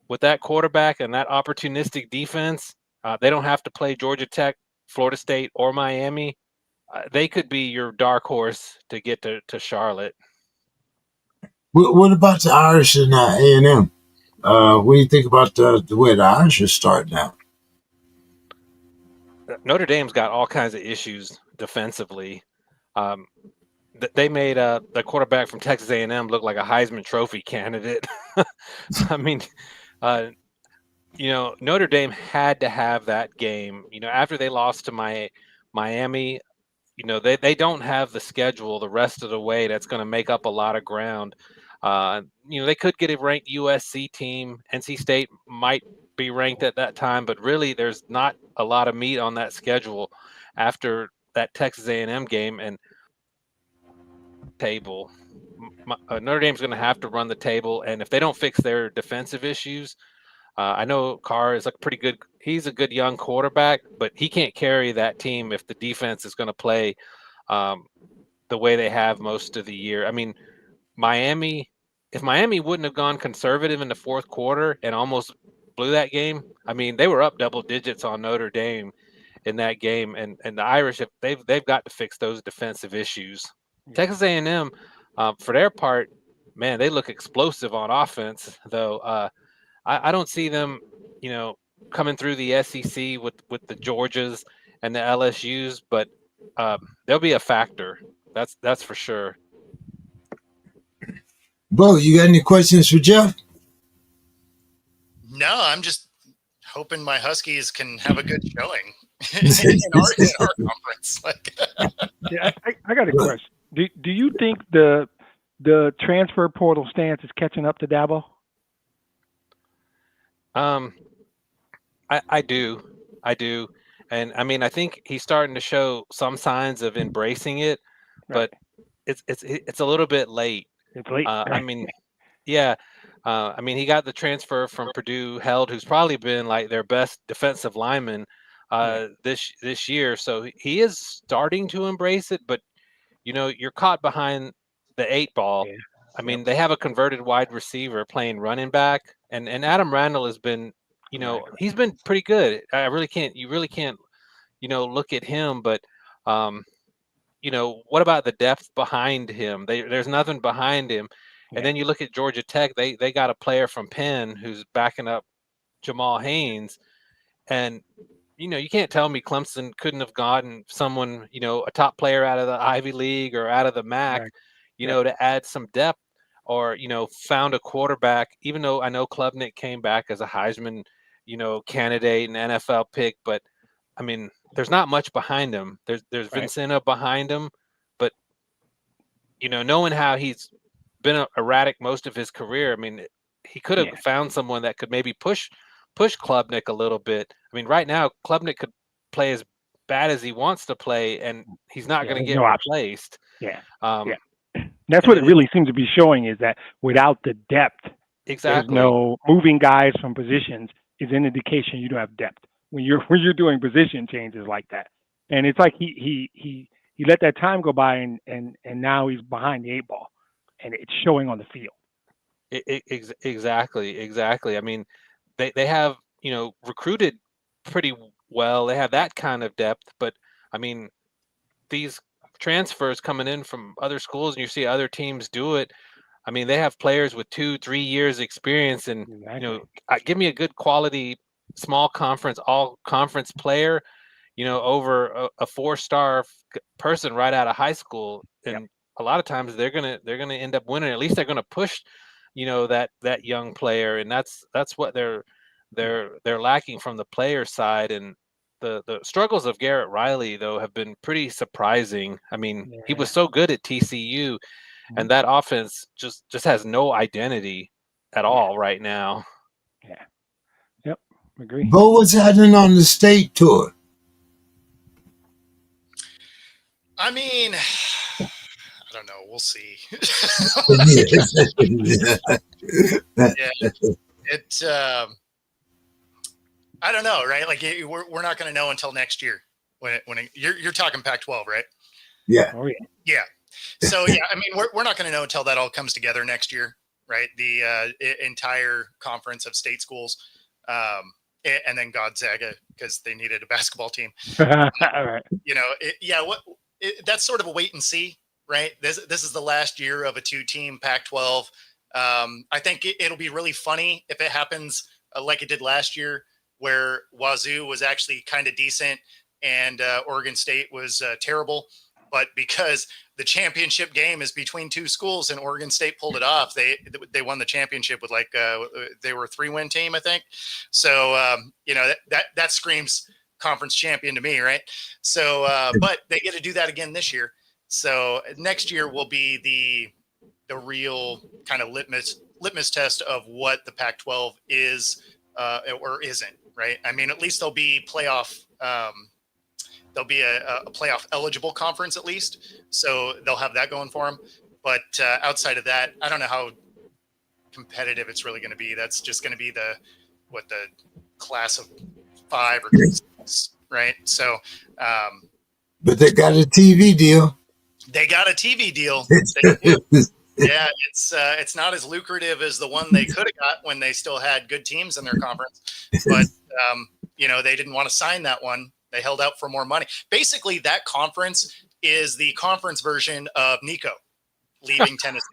G: with that quarterback and that opportunistic defense. They don't have to play Georgia Tech, Florida State, or Miami. They could be your dark horse to get to Charlotte.
A: What about the Irish and A&M? What do you think about the way the Irish are starting out?
G: Notre Dame's got all kinds of issues defensively. They made the quarterback from Texas A&M look like a Heisman Trophy candidate. I mean, Notre Dame had to have that game. After they lost to Miami, they don't have the schedule the rest of the way that's going to make up a lot of ground. They could get a ranked USC team. NC State might be ranked at that time, but really there's not a lot of meat on that schedule after that Texas A&M game. And table, Notre Dame's going to have to run the table, and if they don't fix their defensive issues, I know Carr is he's a good young quarterback, but he can't carry that team if the defense is going to play the way they have most of the year. I mean, if Miami wouldn't have gone conservative in the fourth quarter and almost blew that game, I mean, they were up double digits on Notre Dame in that game, and the Irish, they've got to fix those defensive issues. Yeah. Texas A&M, for their part, man, they look explosive on offense, though. I don't see them, coming through the SEC with the Georgias and the LSUs, but they'll be a factor. That's for sure.
A: Bo, you got any questions for Jeff?
C: No, I'm just hoping my Huskies can have a good showing in our conference.
D: Yeah, I got a question. Do you think the transfer portal stance is catching up to Dabo?
G: I do, and I mean, I think he's starting to show some signs of embracing it, right. But it's a little bit late.
D: It's late.
G: I mean, yeah. I mean, he got the transfer from Purdue, Held, who's probably been like their best defensive lineman this year. So he is starting to embrace it, but you're caught behind the 8 ball. Yeah. I mean, they have a converted wide receiver playing running back, and Adam Randall has been, he's been pretty good. You really can't, look at him, but what about the depth behind him? There's nothing behind him. And then you look at Georgia Tech, they got a player from Penn who's backing up Jamal Haynes. And, you can't tell me Clemson couldn't have gotten someone, a top player out of the Ivy League or out of the MAC, to add some depth, or, found a quarterback, even though I know Klubnik came back as a Heisman, candidate and NFL pick. But, I mean, there's not much behind him. There's Vincenta behind him. But, knowing how he's been erratic most of his career, I mean, he could have found someone that could maybe push Klubnik a little bit. I mean, right now Klubnik could play as bad as he wants to play, and he's not going to get replaced.
D: That's what it really seems to be showing, is that without the depth, there's no moving guys from positions is an indication you don't have depth when you're doing position changes like that. And it's like he let that time go by, and now he's behind the 8 ball. And it's showing on the field.
G: Exactly. I mean, they have, recruited pretty well. They have that kind of depth. But, I mean, these transfers coming in from other schools, and you see other teams do it. I mean, they have players with 2-3 years experience. And, give me a good quality small conference, all conference player, over a 4-star person right out of high school. And a lot of times they're gonna end up winning. At least they're gonna push, that young player, and that's what they're lacking from the player side. And the struggles of Garrett Riley, though, have been pretty surprising. I mean, he was so good at TCU, and that offense just has no identity at all right now.
D: Yeah. Yep. Agree.
A: Bo, what's happening on the state tour?
C: I mean, I don't know. We'll see. I don't know, right? Like we're not going to know until next year when you're talking Pac-12, right?
A: Yeah.
D: Oh yeah.
C: Yeah. So yeah, I mean, we're not going to know until that all comes together next year, right? The entire conference of state schools, and then Gonzaga because they needed a basketball team.
D: All right.
C: You know, that's sort of a wait and see, right? This is the last year of a 2-team Pac-12. I think it'll be really funny if it happens like it did last year, where Wazoo was actually kind of decent and Oregon State was terrible. But because the championship game is between two schools and Oregon State pulled it off, they won the championship with they were a 3-win team, I think. So you know, that screams conference champion to me, right? So but they get to do that again this year. So next year will be the real kind of litmus test of what the Pac-12 is or isn't, right? I mean, at least there'll be playoff. There'll be a playoff eligible conference at least, so they'll have that going for them. But outside of that, I don't know how competitive it's really going to be. That's just going to be the class of 5 or 6, right? So,
A: but they got a TV deal.
C: They got a TV deal. Yeah, it's not as lucrative as the one they could have got when they still had good teams in their conference, but you know, they didn't want to sign that one. They held out for more money. Basically, that conference is the conference version of Nico leaving Tennessee.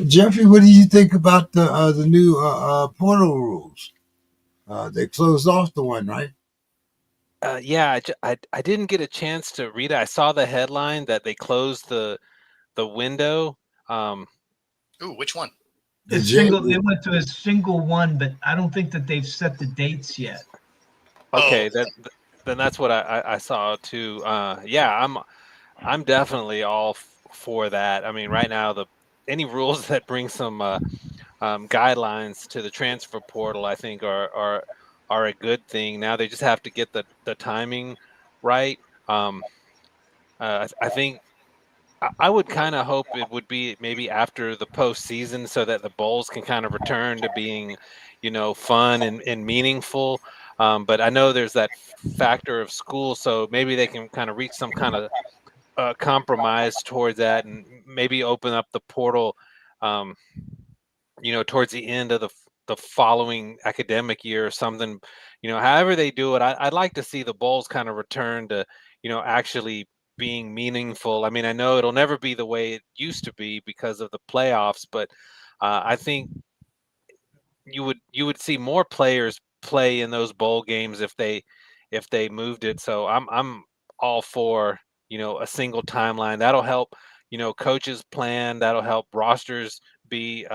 A: Jeffrey, what do you think about the new portal rules? They closed off the one, right?
G: Yeah, I didn't get a chance to read it. I saw the headline that they closed the window.
C: Ooh, which one?
B: They went to a single one, but I don't think that they've set the dates yet.
G: Okay, then that's what I saw too. Yeah, I'm definitely all for that. I mean, right now any rules that bring some guidelines to the transfer portal, I think are a good thing. Now they just have to get the timing right. I think I would kind of hope it would be maybe after the postseason, so that the bowls can kind of return to being, you know, fun and meaningful. But I know there's that factor of school, so maybe they can kind of reach some kind of compromise towards that, and maybe open up the portal, you know, towards the end of the following academic year or something. You know, however they do it, I'd like to see the bowls kind of return to, you know, actually being meaningful. I mean, I know it'll never be the way it used to be because of the playoffs, but I think you would see more players play in those bowl games if they moved it. So I'm all for, you know, a single timeline. That'll help, you know, coaches plan. That'll help rosters be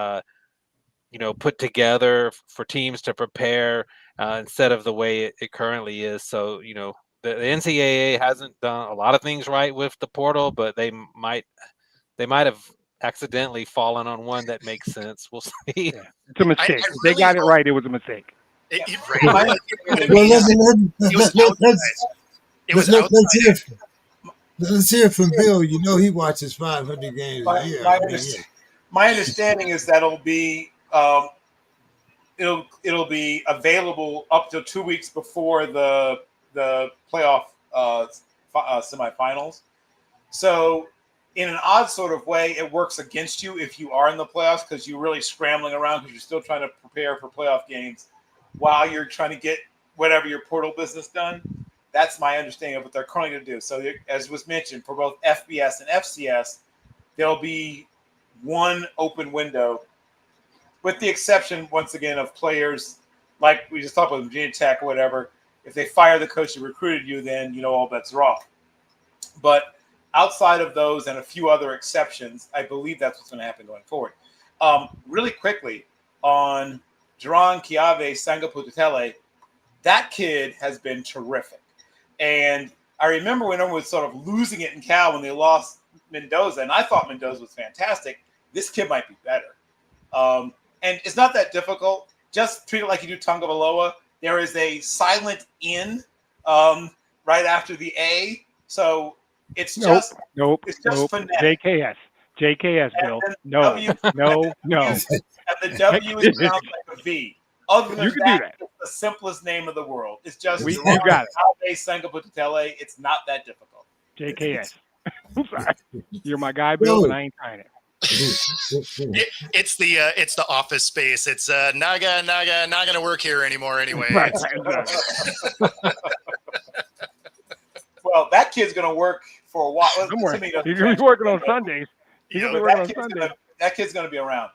G: you know, put together for teams to prepare instead of the way it currently is. So, you know, the NCAA hasn't done a lot of things right with the portal, but they might have accidentally fallen on one that makes sense. We'll see.
D: Yeah. It's a mistake.
C: I
D: They
C: really
D: got it
C: hope-
D: right. It was a mistake.
C: Right.
A: Well, let's hear from Bill. You know, he watches 500 games a year.
F: My understanding is that it'll be available up to 2 weeks before the playoff semifinals. So in an odd sort of way, it works against you if you are in the playoffs, because you're really scrambling around because you're still trying to prepare for playoff games while you're trying to get whatever your portal business done. That's my understanding of what they're currently going to do. So as was mentioned, for both FBS and FCS, there'll be one open window, with the exception, once again, of players like we just talked about, Virginia Tech or whatever. If they fire the coach who recruited you, then, you know, all bets are off. But outside of those and a few other exceptions, I believe that's what's going to happen going forward. Really quickly, on Jaron Kiave Sangapututele, that kid has been terrific. And I remember when everyone was sort of losing it in Cal when they lost Mendoza, and I thought Mendoza was fantastic. This kid might be better. And it's not that difficult. Just treat it like you do Tagovailoa. There is a silent N right after the A. So it's just
D: finesse. JKS, Bill. No.
F: And the W is pronounced like a V. Other than
D: You can do that.
F: it's the simplest name of the world. It's just
D: You got it.
F: Sangapututele. It's not that difficult.
D: JKS. I'm sorry. You're my guy, Bill, but I ain't trying it.
C: It's the Office Space. It's Naga not gonna work here anymore anyway.
D: Right,
F: Well, that kid's gonna work for a while.
D: He's gonna be working on Sundays. He's gonna be working on Sundays.
F: That kid's gonna be around.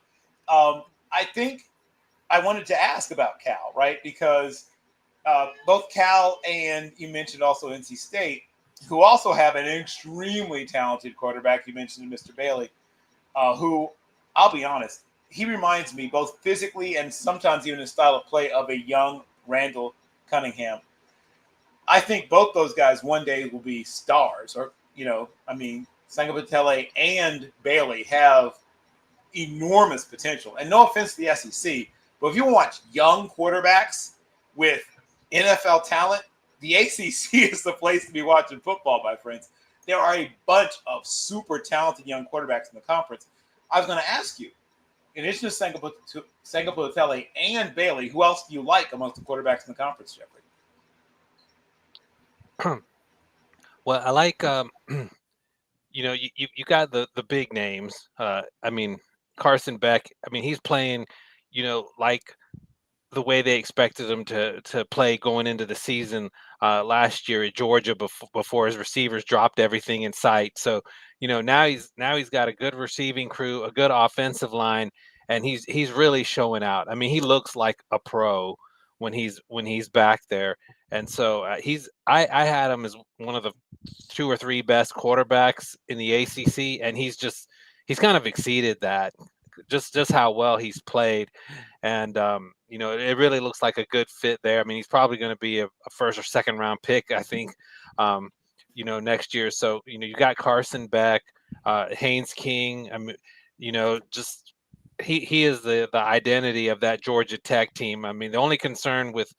F: I think I wanted to ask about Cal, right? Because both Cal and you mentioned also NC State, who also have an extremely talented quarterback. You mentioned Mr. Bailey, who, I'll be honest, he reminds me both physically and sometimes even in style of play of a young Randall Cunningham. I think both those guys one day will be stars. Or, Sangapututele and Bailey have enormous potential. And no offense to the SEC, but if you watch young quarterbacks with NFL talent, the ACC is the place to be watching football, my friends. There are a bunch of super talented young quarterbacks in the conference. I was going to ask you, in addition to Sangapututele and Bailey, who else do you like amongst the quarterbacks in the conference, Jeffrey?
G: Well, I like, you got the big names. Carson Beck. He's playing, like the way they expected him to play going into the season last year at Georgia before his receivers dropped everything in sight. So, now he's got a good receiving crew, a good offensive line, and he's really showing out. He looks like a pro when he's back there. And so I had him as one of the 2 or 3 best quarterbacks in the ACC, and he's kind of exceeded that, just how well he's played. And it really looks like a good fit there. He's probably going to be a first or second round pick, I think, next year. So you got Carson Beck, Haynes King. He is the identity of that Georgia Tech team. The only concern with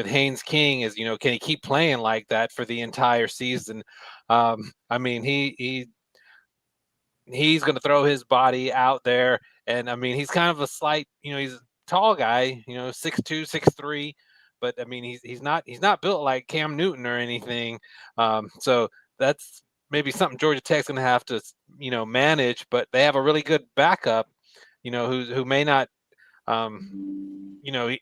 G: Haynes King is, can he keep playing like that for the entire season? He's going to throw his body out there, and he's kind of a slight, he's a tall guy, 6'2", 6'3", but he's not built like Cam Newton or anything. So that's maybe something Georgia Tech's going to have to, manage. But they have a really good backup, who may not.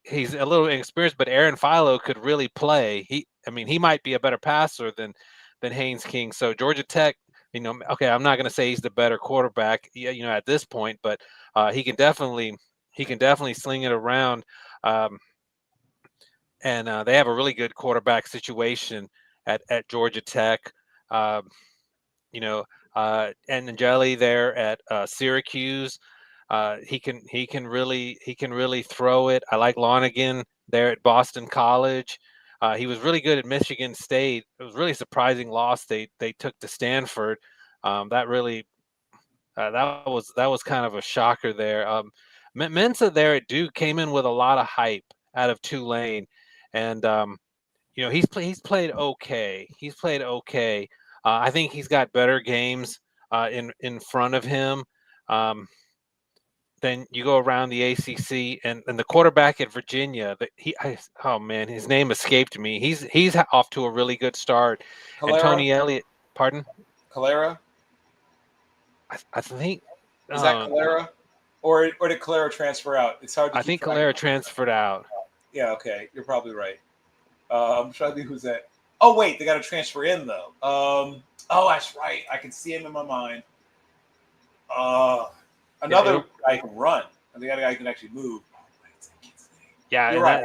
G: He's a little inexperienced, but Aaron Philo could really play. He might be a better passer than Haynes King. So Georgia Tech, okay, I'm not going to say he's the better quarterback, at this point, but he can definitely sling it around. And they have a really good quarterback situation at Georgia Tech. And Angeli there at Syracuse. He can really throw it. I like Lonigan there at Boston College. He was really good at Michigan State. It was really a surprising loss they took to Stanford. That was kind of a shocker there. Mensah there at Duke came in with a lot of hype out of Tulane, and he's played okay. He's played okay. I think he's got better games in front of him. Then you go around the ACC and the quarterback at Virginia. His name escaped me. He's off to a really good start.
F: Calera?
G: And Tony Elliott, pardon?
F: Calera?
G: I think
F: is that Calera, or did Calera transfer out? It's hard to.
G: I think Calera transferred out.
F: Yeah, okay, you're probably right. I'm trying to think who's that. Oh wait, they got to transfer in though. Oh, that's right. I can see him in my mind. Another guy can run, and the other guy can actually move.
G: Yeah,
F: you're right.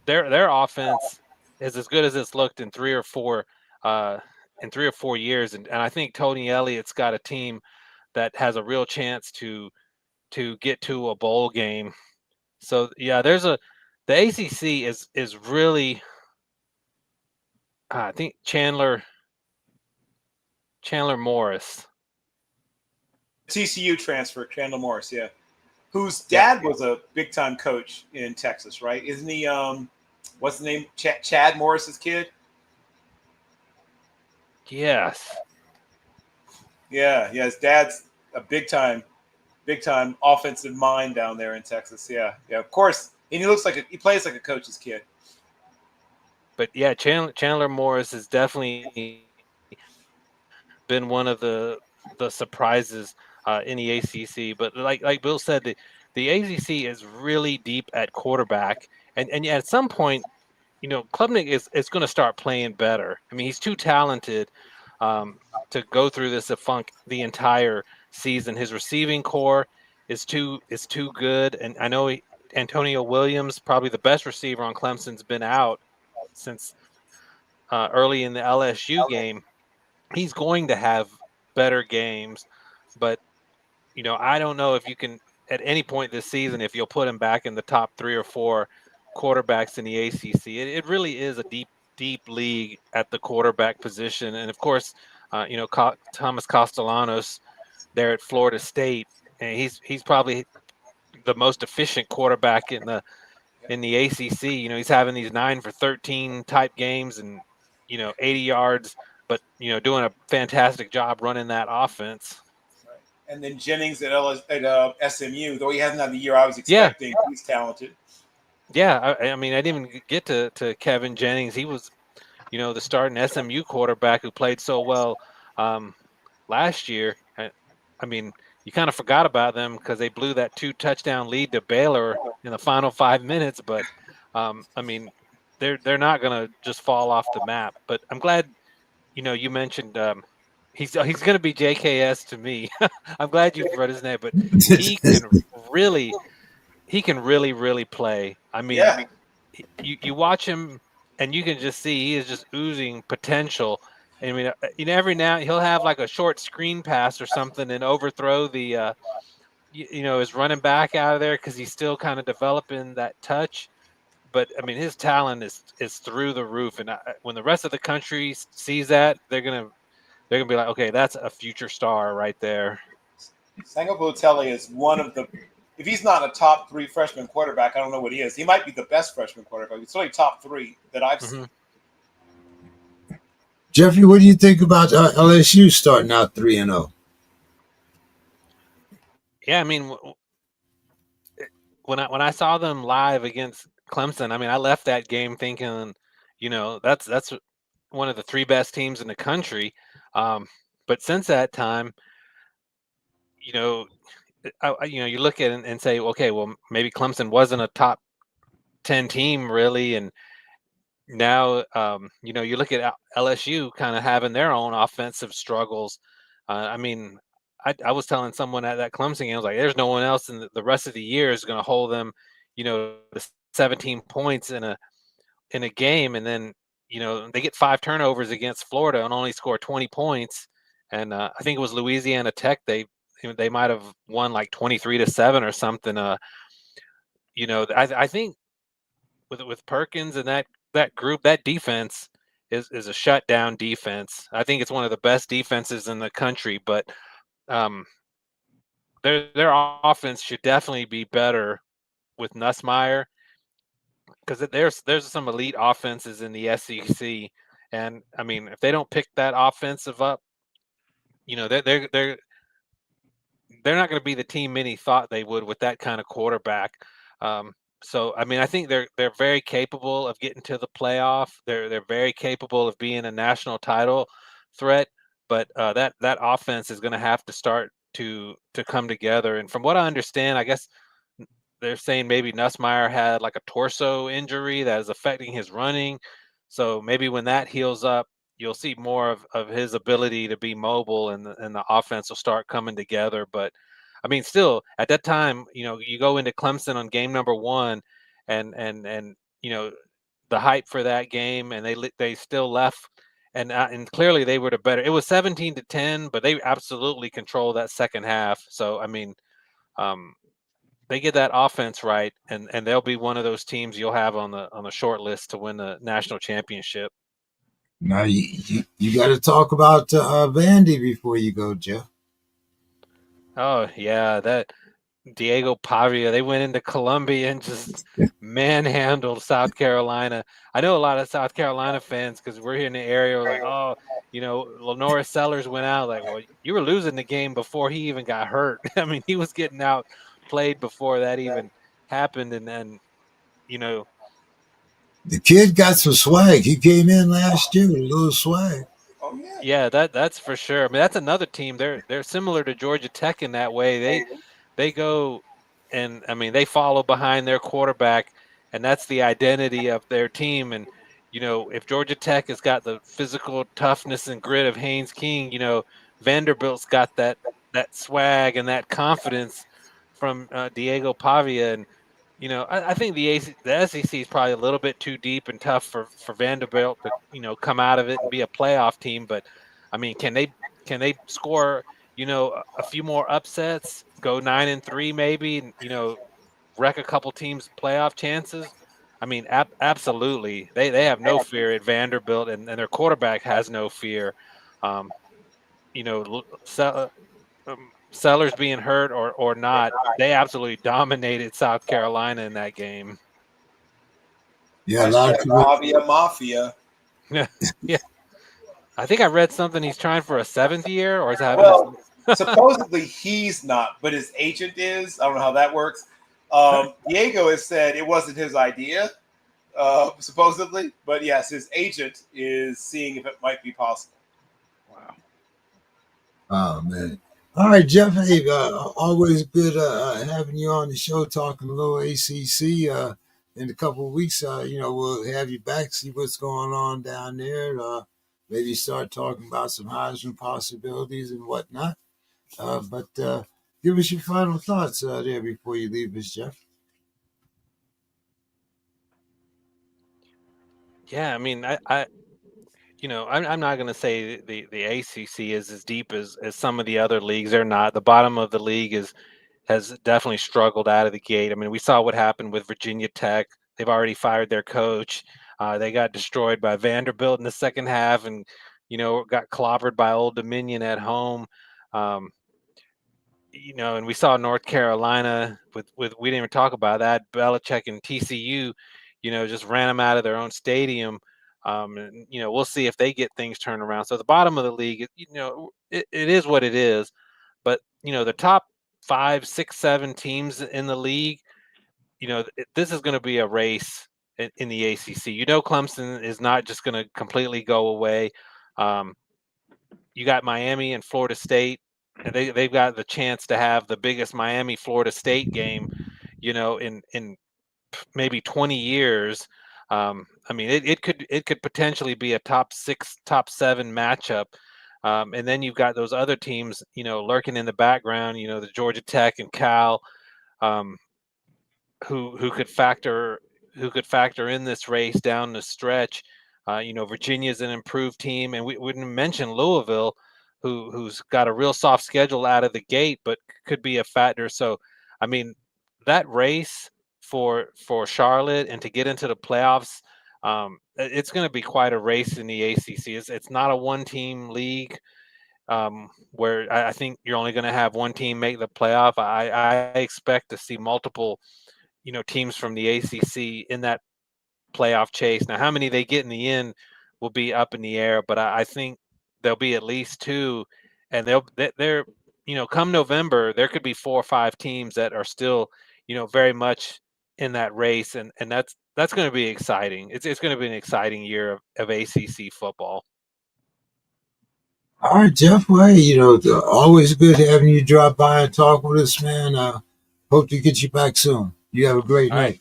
G: Their offense is as good as it's looked in 3 or 4 years, and I think Tony Elliott's got a team that has a real chance to get to a bowl game. So yeah, the ACC is really. I think Chandler Morris.
F: TCU transfer, Chandler Morris, yeah. Whose dad was a big-time coach in Texas, right? Isn't he, what's the name? Chad Morris's kid?
G: Yes.
F: Yeah, his dad's a big-time offensive mind down there in Texas, yeah. Of course, and he plays like a coach's kid.
G: but yeah, Chandler Morris has definitely been one of the surprises in the ACC. But like Bill said, the ACC is really deep at quarterback, and at some point, Klubnik is going to start playing better. I mean, he's too talented to go through this funk the entire season. His receiving core is too good, and I know Antonio Williams, probably the best receiver on Clemson's, been out since early in the LSU game. He's going to have better games, but I don't know if you can at any point this season if you'll put him back in the top 3 or 4 quarterbacks in the ACC. It really is a deep league at the quarterback position, and of course, Thomas Castellanos there at Florida State, and he's probably the most efficient quarterback in the ACC. He's having these 9 for 13 type games and 80 yards, but doing a fantastic job running that offense.
F: And then Jennings at SMU, though he hasn't had the year I was expecting, he's talented.
G: Yeah, I mean, I didn't even get to Kevin Jennings. He was, the starting SMU quarterback who played so well last year. I mean, you kind of forgot about them because they blew that 2-touchdown lead to Baylor in the final 5 minutes. But I mean, they're not going to just fall off the map. But I'm glad, you mentioned he's going to be JKS to me. I'm glad you brought his name, but he can really play. I mean, you watch him and you can just see he is just oozing potential. I mean, every now he'll have like a short screen pass or something and overthrow the, his running back out of there because he's still kind of developing that touch. But I mean, his talent is through the roof, and when the rest of the country sees that, they're gonna be like, okay, that's a future star right there.
F: Sango Botelli is one of the. If he's not a top 3 freshman quarterback, I don't know what he is. He might be the best freshman quarterback. He's certainly top 3 that I've seen.
A: Jeffrey, what do you think about LSU starting out 3-0?
G: Yeah, I mean, when I saw them live against Clemson, I mean, I left that game thinking, that's one of the 3 best teams in the country. But since that time, you look at it and say, okay, well, maybe Clemson wasn't a top 10 team really, and now you look at LSU kind of having their own offensive struggles. I mean, I was telling someone at that Clemson game, I was like, there's no one else in the rest of the year is going to hold them, to 17 points in a game, and then they get 5 turnovers against Florida and only score 20 points. And I think it was Louisiana Tech. They might have won like 23-7 or something. I think with Perkins and that group, that defense is a shutdown defense. I think it's one of the best defenses in the country, but their offense should definitely be better with Nussmeier, because there's some elite offenses in the SEC, and I mean, if they don't pick that offensive up, they're not going to be the team many thought they would with that kind of quarterback. So I mean, I think they're very capable of getting to the playoff. They're very capable of being a national title threat, but that offense is going to have to start to come together. And from what I understand, I guess they're saying maybe Nussmeier had like a torso injury that is affecting his running. So maybe when that heals up, you'll see more of his ability to be mobile, and the offense will start coming together. But I mean, still at that time, you go into Clemson on game number 1, and the hype for that game, and they still left, and clearly they were the better. It was 17-10, but they absolutely controlled that second half. So I mean, they get that offense right, and they'll be one of those teams you'll have on the short list to win the national championship.
A: Now you got to talk about Vandy before you go, Jeff.
G: Oh yeah, that Diego Pavia. They went into Columbia and just manhandled South Carolina. I know a lot of South Carolina fans, because we're here in the area, we're like, oh, Lenora Sellers went out. Like, well, you were losing the game before he even got hurt. I mean, he was getting out played before that even happened, and then
A: The kid got some swag. He came in last year with a little swag.
F: Oh yeah.
G: Yeah, that's for sure. I mean, that's another team. They're similar to Georgia Tech in that way. They go and I mean they follow behind their quarterback, and that's the identity of their team. And if Georgia Tech has got the physical toughness and grit of Haynes King, Vanderbilt's got that swag and that confidence from Diego Pavia. And I think the SEC is probably a little bit too deep and tough for Vanderbilt to come out of it and be a playoff team. But I mean, can they score a few more upsets, go 9-3 maybe, and wreck a couple teams' playoff chances? I mean, absolutely. They have no fear at Vanderbilt, and their quarterback has no fear. Um, Sellers being hurt or not, they absolutely dominated South Carolina in that game.
A: Yeah, a lot of people.
F: Pavia Mafia.
G: Yeah. I think I read something he's trying for a 7th year, or is that
F: Well, supposedly he's not, but his agent is. I don't know how that works. Diego has said it wasn't his idea, supposedly, but yes, his agent is seeing if it might be possible.
D: Wow.
A: Oh man. All right, Jeff. Hey, always good having you on the show, talking a little ACC. In a couple of weeks, we'll have you back, see what's going on down there. Maybe start talking about some Heisman possibilities and whatnot. But give us your final thoughts there before you leave us, Jeff.
G: Yeah, I mean, I'm not going to say the ACC is as deep as some of the other leagues. They're not. The bottom of the league has definitely struggled out of the gate. I mean, we saw what happened with Virginia Tech. They've already fired their coach. They got destroyed by Vanderbilt in the second half, and got clobbered by Old Dominion at home. And we saw North Carolina with we didn't even talk about that. Belichick and TCU, just ran them out of their own stadium. And we'll see if they get things turned around. So the bottom of the league, it is what it is. But the top 5, 6, 7 teams in the league, this is going to be a race in the ACC. Clemson is not just going to completely go away. You got Miami and Florida State, and they've got the chance to have the biggest Miami Florida State game, in maybe 20 years. I mean, it could potentially be a top 6, top 7 matchup. And then you've got those other teams, lurking in the background, the Georgia Tech and Cal, who could factor in this race down the stretch. Virginia's an improved team, and we wouldn't mention Louisville, who's got a real soft schedule out of the gate, but could be a factor. So, I mean, that race for Charlotte and to get into the playoffs, it's going to be quite a race in the ACC. It's not a one-team league, where I think you're only going to have one team make the playoff. I expect to see multiple, teams from the ACC in that playoff chase. Now, how many they get in the end will be up in the air, but I think there'll be at least 2, and they're come November, there could be 4 or 5 teams that are still, very much in that race, and that's going to be exciting. It's going to be an exciting year of ACC football.
A: All right, Jeff. Well, always good having you drop by and talk with us, man. Hope to get you back soon. You have a great
G: All
A: night.
G: right.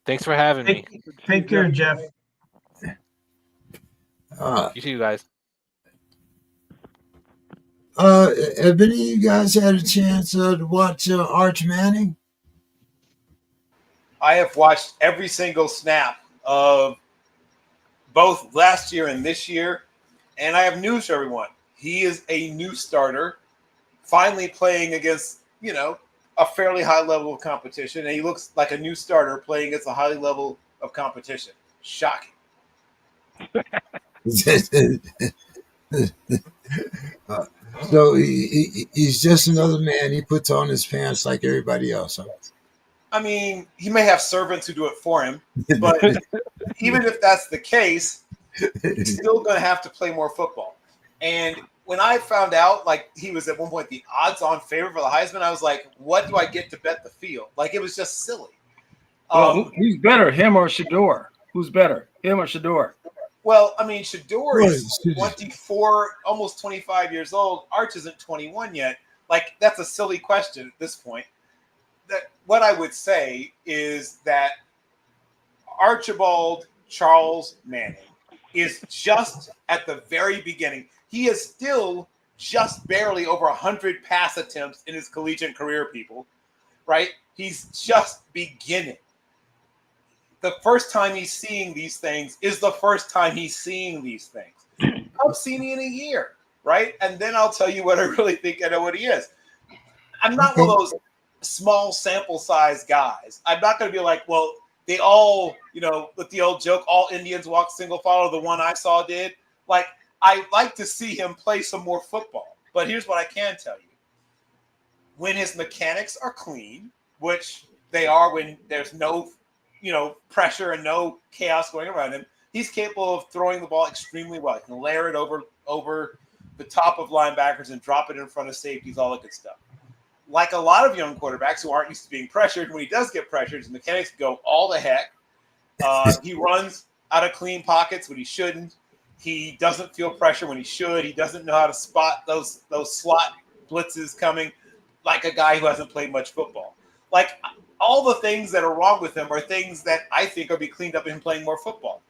G: Thanks for having me.
B: Take care, Jeff.
G: You too, guys.
A: Have any of you guys had a chance to watch Arch Manning?
F: I have watched every single snap of both last year and this year, and I have news for everyone. He is a new starter, finally playing against, a fairly high level of competition, and he looks like a new starter playing against a high level of competition. Shocking.
A: So he's just another man. He puts on his pants like everybody else. Huh?
F: I mean, he may have servants who do it for him, but even if that's the case, he's still going to have to play more football. And when I found out, like, he was at one point the odds-on favorite for the Heisman, I was like, what do I get to bet the field? Like, it was just silly.
E: Well, who's better, him or Shador? Who's better, him or Shador?
F: Well, I mean, Shador
A: Well,
F: is 24, almost 25 years old. Arch isn't 21 yet. Like, that's a silly question at this point. That what I would say is that Archibald Charles Manning is just at the very beginning. He is still just barely over 100 pass attempts in his collegiate career, people, right? He's just beginning. The first time he's seeing these things is the first time he's seeing these things. I've seen me in a year, right? And then I'll tell you what I really think I know what he is. I'm not one of those small sample size guys. I'm not going to be like, well, they all, with the old joke, all Indians walk single file, the one I saw did. Like, I like to see him play some more football. But here's what I can tell you. When his mechanics are clean, which they are when there's no, pressure and no chaos going around him, he's capable of throwing the ball extremely well. He can layer it over the top of linebackers and drop it in front of safeties, all that good stuff. Like a lot of young quarterbacks who aren't used to being pressured, when he does get pressured, his mechanics go all the heck. He runs out of clean pockets when he shouldn't. He doesn't feel pressure when he should. He doesn't know how to spot those slot blitzes coming like a guy who hasn't played much football. Like, all the things that are wrong with him are things that I think will be cleaned up in him playing more football.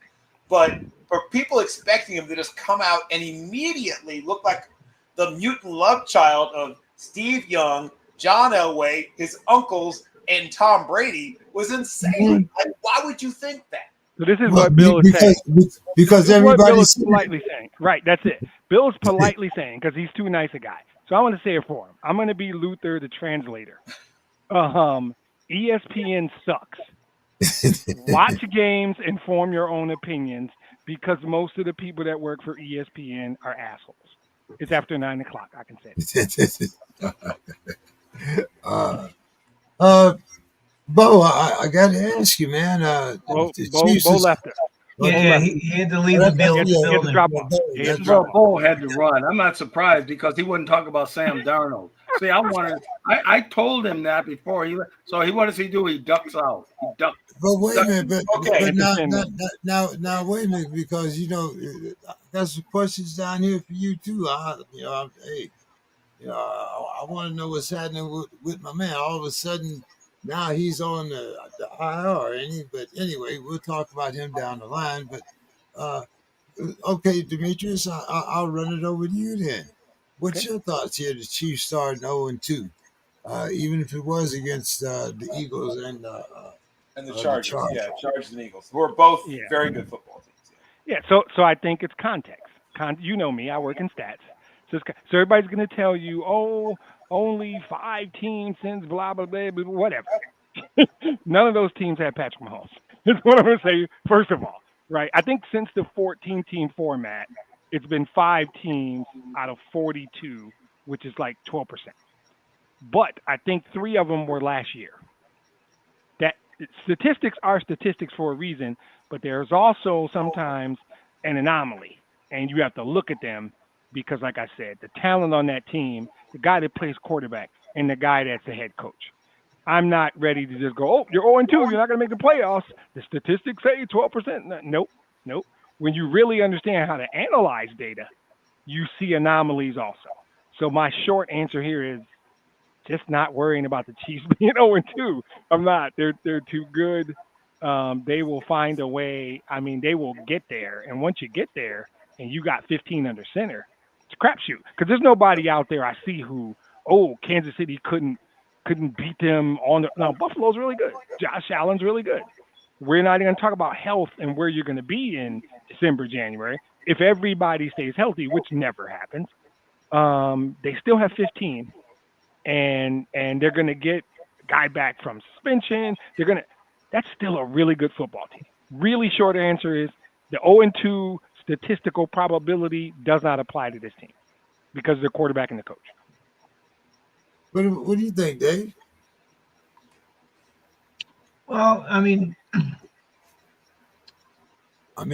F: But for people expecting him to just come out and immediately look like the mutant love child of Steve Young, John Elway, his uncles, and Tom Brady was insane. Like, why would you think that?
D: So this is what Bill is saying.
A: Because everybody's
D: politely saying. Right, that's it. Bill's politely saying, because he's too nice a guy. So I'm going to say it for him. I'm going to be Luther, the translator. ESPN sucks. Watch games and form your own opinions, because most of the people that work for ESPN are assholes. It's after 9 o'clock. I can say
A: it. Bo, I got to ask you, man.
D: Bo left us.
B: Yeah, he had to leave the building.
D: He had to drop off.
E: Bo had to run. I'm not surprised because he wouldn't talk about Sam Darnold. See, I told him that before he left. So he what does he do? He ducks out. He ducks.
A: But wait a minute, but now wait a minute, because got some questions down here for you too. I want to know what's happening with my man. All of a sudden, now he's on the IR, ain't he? But anyway, we'll talk about him down the line. But okay, Demetrius, I'll run it over to you then. What's your thoughts here? The Chiefs starting 0-2, even if it was against the Eagles and
F: the Chargers. Yeah, Chargers and Eagles. We're both very good football teams.
D: Yeah, so I think it's context. You know me, I work in stats. So everybody's going to tell you, only 5 teams since blah, blah, blah, blah, whatever. None of those teams had Patrick Mahomes. That's what I'm going to say, first of all, right? I think since the 14-team format, it's been 5 teams out of 42, which is like 12%. But I think 3 of them were last year. That statistics are statistics for a reason, but there's also sometimes an anomaly, and you have to look at them because, like I said, the talent on that team, the guy that plays quarterback, and the guy that's the head coach. I'm not ready to just go, you're 0-2, you're not going to make the playoffs. The statistics say 12%. Nope. When you really understand how to analyze data, you see anomalies also. So my short answer here is just not worrying about the Chiefs being 0-2. I'm not. They're too good. They will find a way. I mean, they will get there. And once you get there and you got 15 under center, it's a crapshoot. Because there's nobody out there I see who, Kansas City couldn't beat them on the – no, Buffalo's really good. Josh Allen's really good. We're not even going to talk about health and where you're going to be in December, January. If everybody stays healthy, which never happens, they still have 15. And they're going to get a guy back from suspension. That's still a really good football team. Really short answer is the 0-2 statistical probability does not apply to this team because of the quarterback and the coach.
A: What do you think, Dave?
B: Well, I mean, one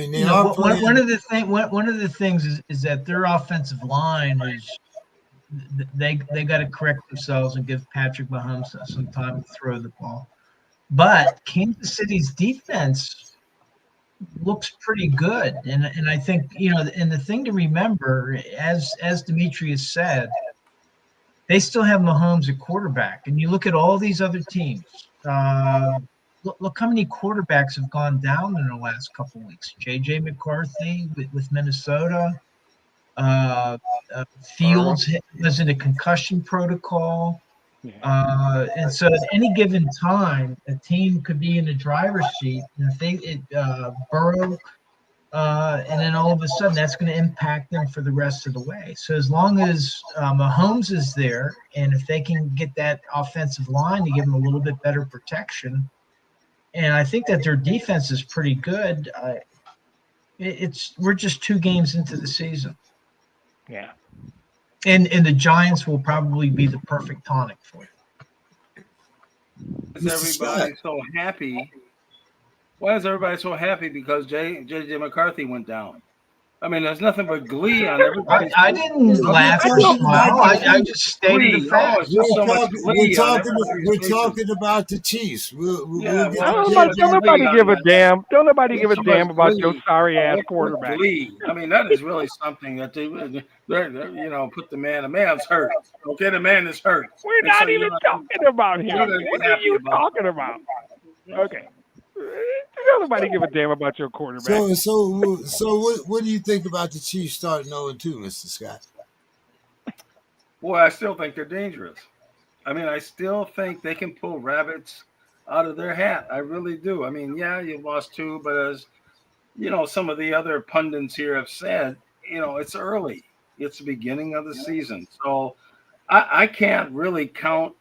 B: of the things is that their offensive line is they got to correct themselves and give Patrick Mahomes some time to throw the ball. But Kansas City's defense looks pretty good. And I think, and the thing to remember, as Demetrius said, they still have Mahomes at quarterback. And you look at all these other teams. Look how many quarterbacks have gone down in the last couple of weeks. J.J. McCarthy with Minnesota. Uh, Fields was in a concussion protocol. And so at any given time, a team could be in the driver's seat. And if they Burrow, and then all of a sudden that's going to impact them for the rest of the way. So as long as Mahomes is there, and if they can get that offensive line to give them a little bit better protection, and I think that their defense is pretty good. We're just 2 games into the season.
D: Yeah.
B: And the Giants will probably be the perfect tonic for you.
E: Is everybody so happy? Why is everybody so happy because J.J. McCarthy went down? I mean, there's nothing but glee on everybody's.
B: I didn't laugh or smile. I just stated the fact.
A: We're talking about the Chiefs.
D: Don't nobody give a damn. Don't nobody give a damn about your sorry ass quarterback.
E: I mean, that is really something that they put the man. The man's hurt. Okay, the man is hurt.
D: We're not even talking about him. What are you talking about? Okay. Nobody give a damn about your quarterback.
A: So what do you think about the Chiefs starting 0-2, Mr. Scott?
E: Boy, I still think they're dangerous. I mean, I still think they can pull rabbits out of their hat. I really do. I mean, yeah, you lost 2, but as some of the other pundits here have said, it's early. It's the beginning of the season. So I can't really count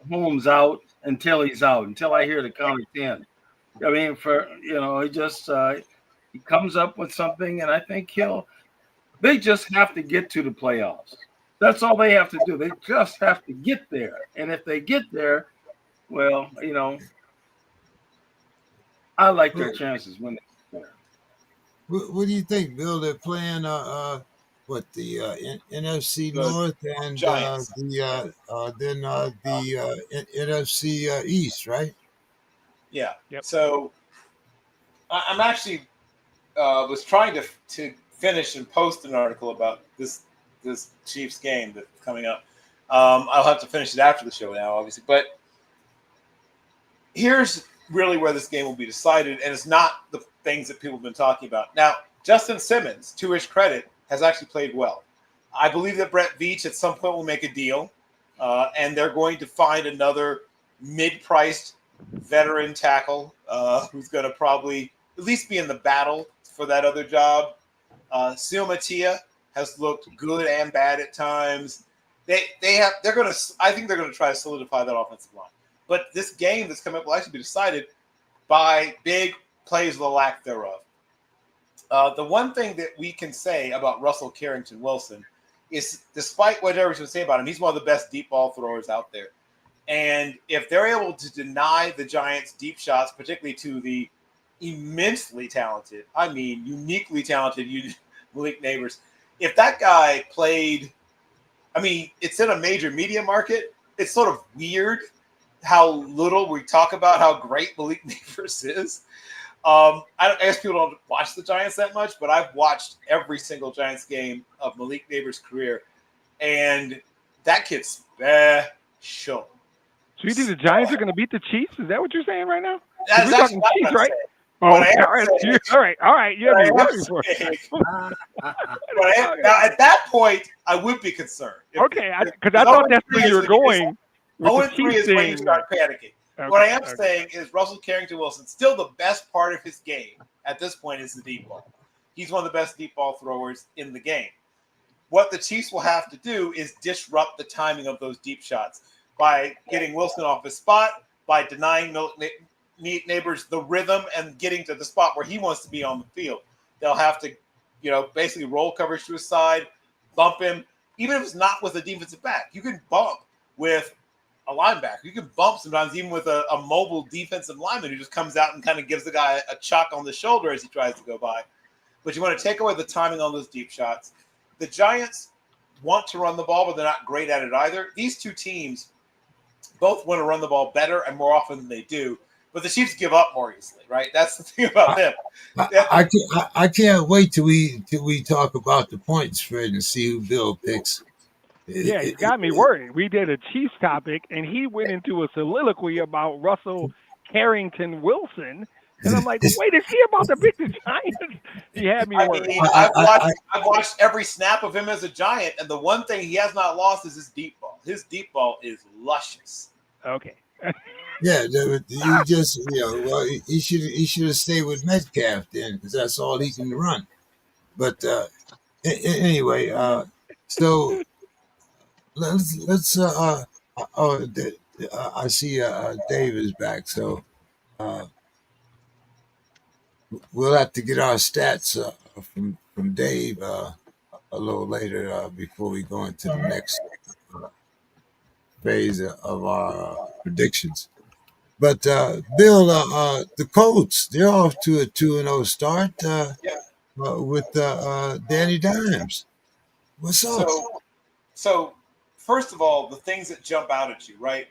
E: Holmes out until he's out, until I hear the count of 10. I mean, he just he comes up with something, and I think they just have to get to the playoffs. That's all they have to do. They just have to get there. And if they get there, well, I like their chances when they get there.
A: What do you think, Bill? They're playing the NFC North and then the NFC East, right?
F: Yeah.
D: Yep.
F: So I'm actually was trying to finish and post an article about this Chiefs game that's coming up. I'll have to finish it after the show now, obviously. But here's really where this game will be decided, and it's not the things that people have been talking about. Now, Justin Simmons, to his credit, has actually played well. I believe that Brett Veach at some point will make a deal, and they're going to find another mid-priced veteran tackle who's going to probably at least be in the battle for that other job. Seal Matia has looked good and bad at times. I think they're going to try to solidify that offensive line. But this game that's coming up will actually be decided by big plays, the lack thereof. The one thing that we can say about Russell Carrington Wilson is, despite whatever you say about him, he's one of the best deep ball throwers out there. And if they're able to deny the Giants deep shots, particularly to the immensely talented, uniquely talented Malik Neighbors, if that guy played, it's in a major media market. It's sort of weird how little we talk about how great Malik Neighbors is. I guess people don't watch the Giants that much, but I've watched every single Giants game of Malik Neighbors' career, and that kid's special.
D: So you think the Giants are going to beat the Chiefs? Is that what you're saying right now?
F: That's
D: we're talking Chiefs, right? Oh, all right. You have me worried for it.
F: Now, at that point, I would be concerned.
D: Okay, because I thought that's where you were going.
F: 0-3 is when you start panicking. Okay, what I am saying is Russell Carrington Wilson, still the best part of his game at this point is the deep ball. He's one of the best deep ball throwers in the game. What the Chiefs will have to do is disrupt the timing of those deep shots by getting Wilson off his spot, by denying Neighbors the rhythm and getting to the spot where he wants to be on the field. They'll have to, basically roll coverage to his side, bump him. Even if it's not with a defensive back, you can bump with a linebacker. You can bump sometimes even with a mobile defensive lineman who just comes out and kind of gives the guy a chuck on the shoulder as he tries to go by. But you want to take away the timing on those deep shots. The Giants want to run the ball, but they're not great at it either. These two teams both want to run the ball better and more often than they do. but the Chiefs give up more easily, right? That's the thing about them.
A: I can't wait till we talk about the point spread and see who Bill picks.
D: Yeah, you got me worried. We did a Chiefs topic, and he went into a soliloquy about Russell Carrington Wilson, and I'm like, wait, is he about to pick the Giants? He had me
F: I
D: worried.
F: mean, I've watched every snap of him as a Giant, and the one thing he has not lost is his deep ball. His deep ball is luscious.
D: Okay.
A: Yeah, you just well, he should have stayed with Metcalf then, because that's all he can run. But anyway, so let's I see Dave is back, so uh, we'll have to get our stats from Dave a little later before we go into the next phase of our predictions. But Bill, the Colts, they're off to a 2-0 start
F: Yeah.
A: with Danny Dimes. What's up?
F: So first of all, the things that jump out at you, right?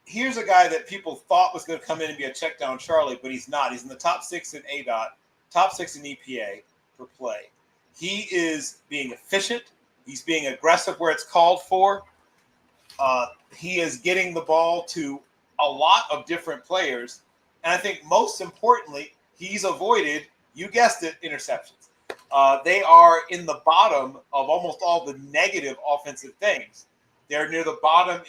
F: Here's a guy that people thought was going to come in and be a check down Charlie, but he's not. He's in the top 6 in ADOT, top 6 in EPA per play. He is being efficient. He's being aggressive where it's called for. He is getting the ball to a lot of different players. And I think most importantly, he's avoided, you guessed it, interceptions. They are in the bottom of almost all the negative offensive things. They're near the bottom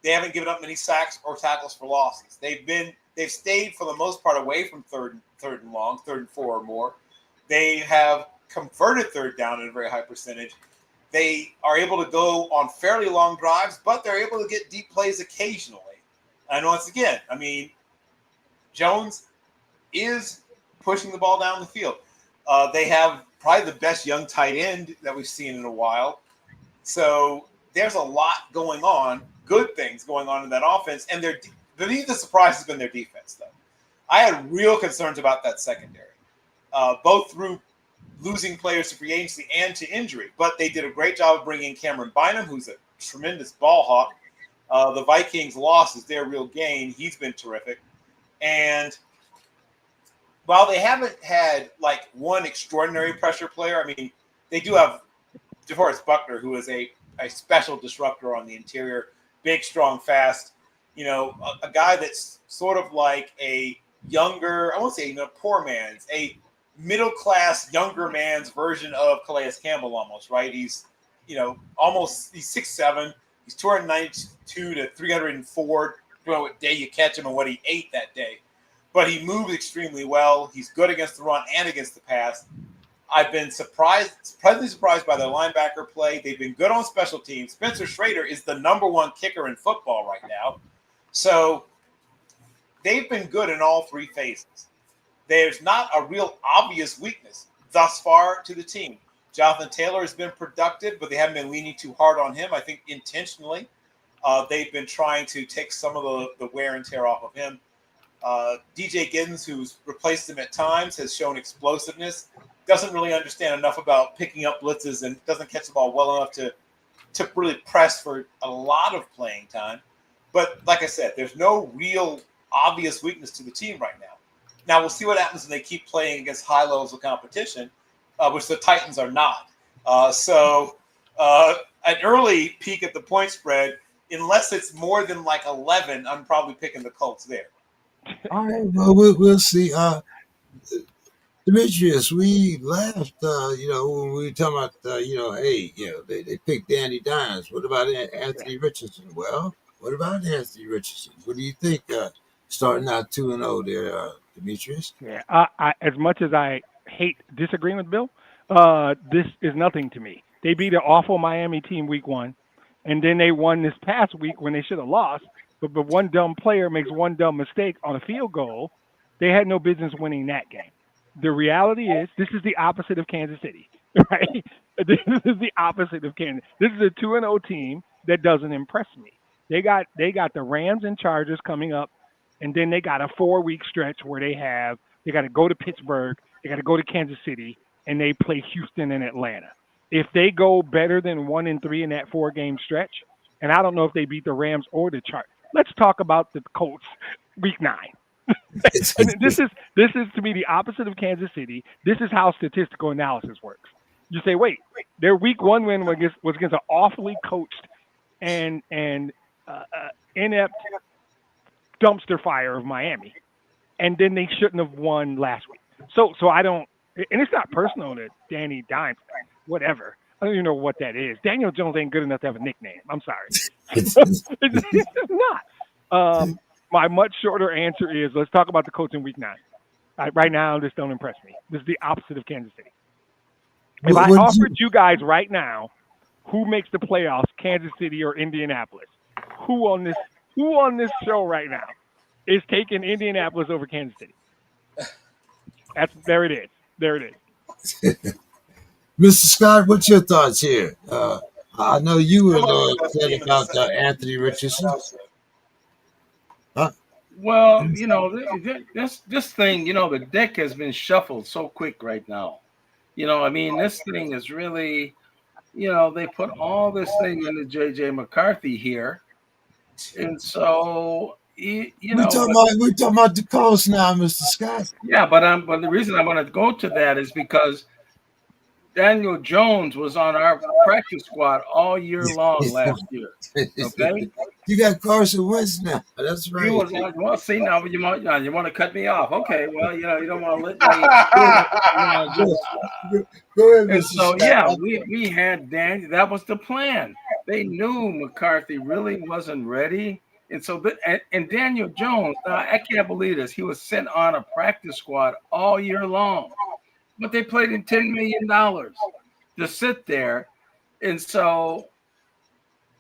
F: they haven't given up many sacks or tackles for losses. They've stayed for the most part away from third and long, 3rd and 4 or more. They have converted third down in a very high percentage. They are able to go on fairly long drives, but they're able to get deep plays occasionally. And once again, I mean, Jones is pushing the ball down the field. They have probably the best young tight end that we've seen in a while. So there's a lot going on, good things going on in that offense. And the surprise has been their defense, though. I had real concerns about that secondary, both through losing players to free agency and to injury. But they did a great job of bringing Cameron Bynum, who's a tremendous ball hawk. The Vikings' loss is their real gain. He's been terrific. And while they haven't had like one extraordinary pressure player, I mean, they do have DeForest Buckner, who is a special disruptor on the interior, big, strong, fast. A guy that's sort of like a younger, I won't say poor man's, a middle-class younger man's version of Calais Campbell almost, right? He's 6'7". He's 292 to 304, depending on what day you catch him and what he ate that day. But he moves extremely well. He's good against the run and against the pass. I've been pleasantly surprised by their linebacker play. They've been good on special teams. Spencer Schrader is the #1 kicker in football right now. So they've been good in all 3 phases. There's not a real obvious weakness thus far to the team. Jonathan Taylor has been productive, but they haven't been leaning too hard on him, I think intentionally. They've been trying to take some of the wear and tear off of him. DJ Giddens, who's replaced him at times, has shown explosiveness. Doesn't really understand enough about picking up blitzes and doesn't catch the ball well enough to really press for a lot of playing time. But like I said, there's no real obvious weakness to the team right now. Now, we'll see what happens when they keep playing against high levels of competition, which the Titans are not. So an early peek at the point spread, unless it's more than like 11, I'm probably picking the Colts there.
A: All right, well, we'll see. Demetrius, we laughed, when we were talking about, they picked Danny Dimes. What about Anthony Richardson? Well, what about Anthony Richardson? What do you think starting out 2-0 there, Demetrius?
D: Yeah, as much as I hate disagreeing with Bill, this is nothing to me. They beat an awful Miami team week 1, and then they won this past week when they should have lost. But one dumb player makes one dumb mistake on a field goal. They had no business winning that game. The reality is this is the opposite of Kansas City, right? This is the opposite of Kansas. This is a 2-0 team that doesn't impress me. They got the Rams and Chargers coming up, and then they got a 4-week stretch where they got to go to Pittsburgh, they got to go to Kansas City, and they play Houston and Atlanta. If they go better than 1-3 in that 4-game stretch, and I don't know if they beat the Rams or the Chargers. let's talk about the Colts week 9. And this is to me the opposite of Kansas City. This is how statistical analysis works. You say, wait, their week 1 win was against an awfully coached and inept dumpster fire of Miami, and then they shouldn't have won last week. So I don't, and it's not personal to Danny Dimes, whatever. I don't even know what that is. Daniel Jones ain't good enough to have a nickname. I'm sorry. It's not. My much shorter answer is, let's talk about the Colts in week 9. Right now, this don't impress me. This is the opposite of Kansas City. If I offered you guys right now, who makes the playoffs, Kansas City or Indianapolis? Who on this show right now is taking Indianapolis over Kansas City? There it is. There it is.
A: Mr. Scott, what's your thoughts here? I know you were a little upset about Anthony Richardson.
E: Well, you know, this thing, you know, the deck has been shuffled so quick right now. You know, I mean, this thing is really, you know, they put all this thing into J.J. McCarthy here. And so, you know.
A: We're talking about the Colts now, Mr. Scott.
E: Yeah, but the reason I want to go to that is because Daniel Jones was on our practice squad all year long last year. Okay,
A: you got Carson Wentz now. That's right.
E: He was like, well, see now you want to cut me off. Okay, well, you know, you don't want to let me.
A: Go ahead,
E: and
A: Mr.
E: so
A: Scott.
E: yeah, we had Daniel. That was the plan. They knew McCarthy really wasn't ready, and so and Daniel Jones. Now I can't believe this. He was sent on a practice squad all year long. But they paid him $10 million to sit there. And so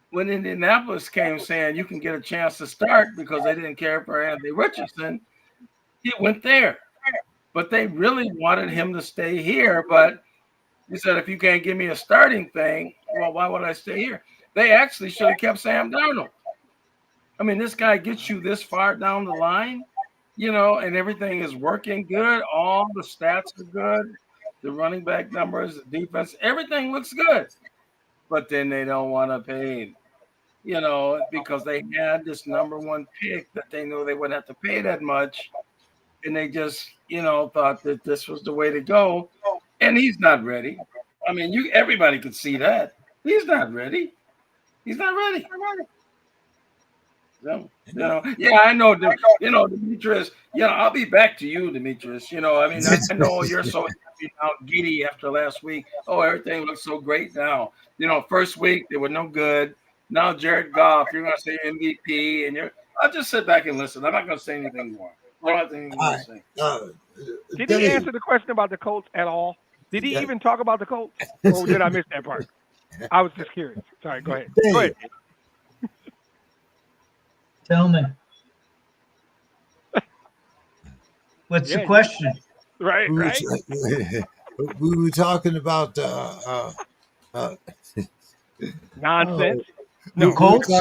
E: when Indianapolis came saying you can get a chance to start because they didn't care for Anthony Richardson, he went there. But they really wanted him to stay here. But he said, if you can't give me a starting thing, well, why would I stay here? They actually should have kept Sam Darnold. I mean, this guy gets you this far down the line. You know, and everything is working good. All the stats are good. The running back numbers, the defense, everything looks good. But then they don't want to pay, you know, because they had this number 1 pick that they knew they wouldn't have to pay that much. And they just, you know, thought that this was the way to go. And he's not ready. I mean, everybody could see that. He's not ready. He's not ready. You know, yeah, I know. You know, Demetrius. You know, I'll be back to you, Demetrius. You know, I mean, I know you're so giddy after last week. Oh, everything looks so great now. You know, first week they were no good. Now Jared Goff, you're gonna say MVP, and I'll just sit back and listen. I'm not gonna say anything more. I don't have anything more to say.
D: Did he answer the question about the Colts at all? Did he even talk about the Colts, or did I miss that part? I was just curious. Sorry, go ahead. Go ahead.
B: Tell me. What's the question?
D: Right.
A: We were talking about
D: nonsense.
B: The Colts?
A: We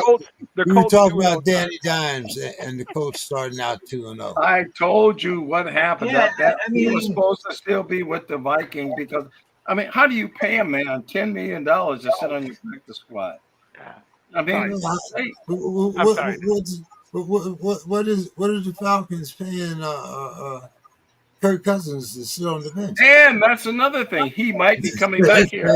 A: were talking about Danny Dimes and the Colts starting out 2-0.
E: I told you what happened.
B: Yeah,
E: he was supposed to still be with the Vikings because, I mean, how do you pay a man $10 million to sit on your practice squad? I mean,
A: what are the Falcons paying Kirk Cousins to sit on the bench?
E: And that's another thing. He might be coming back here.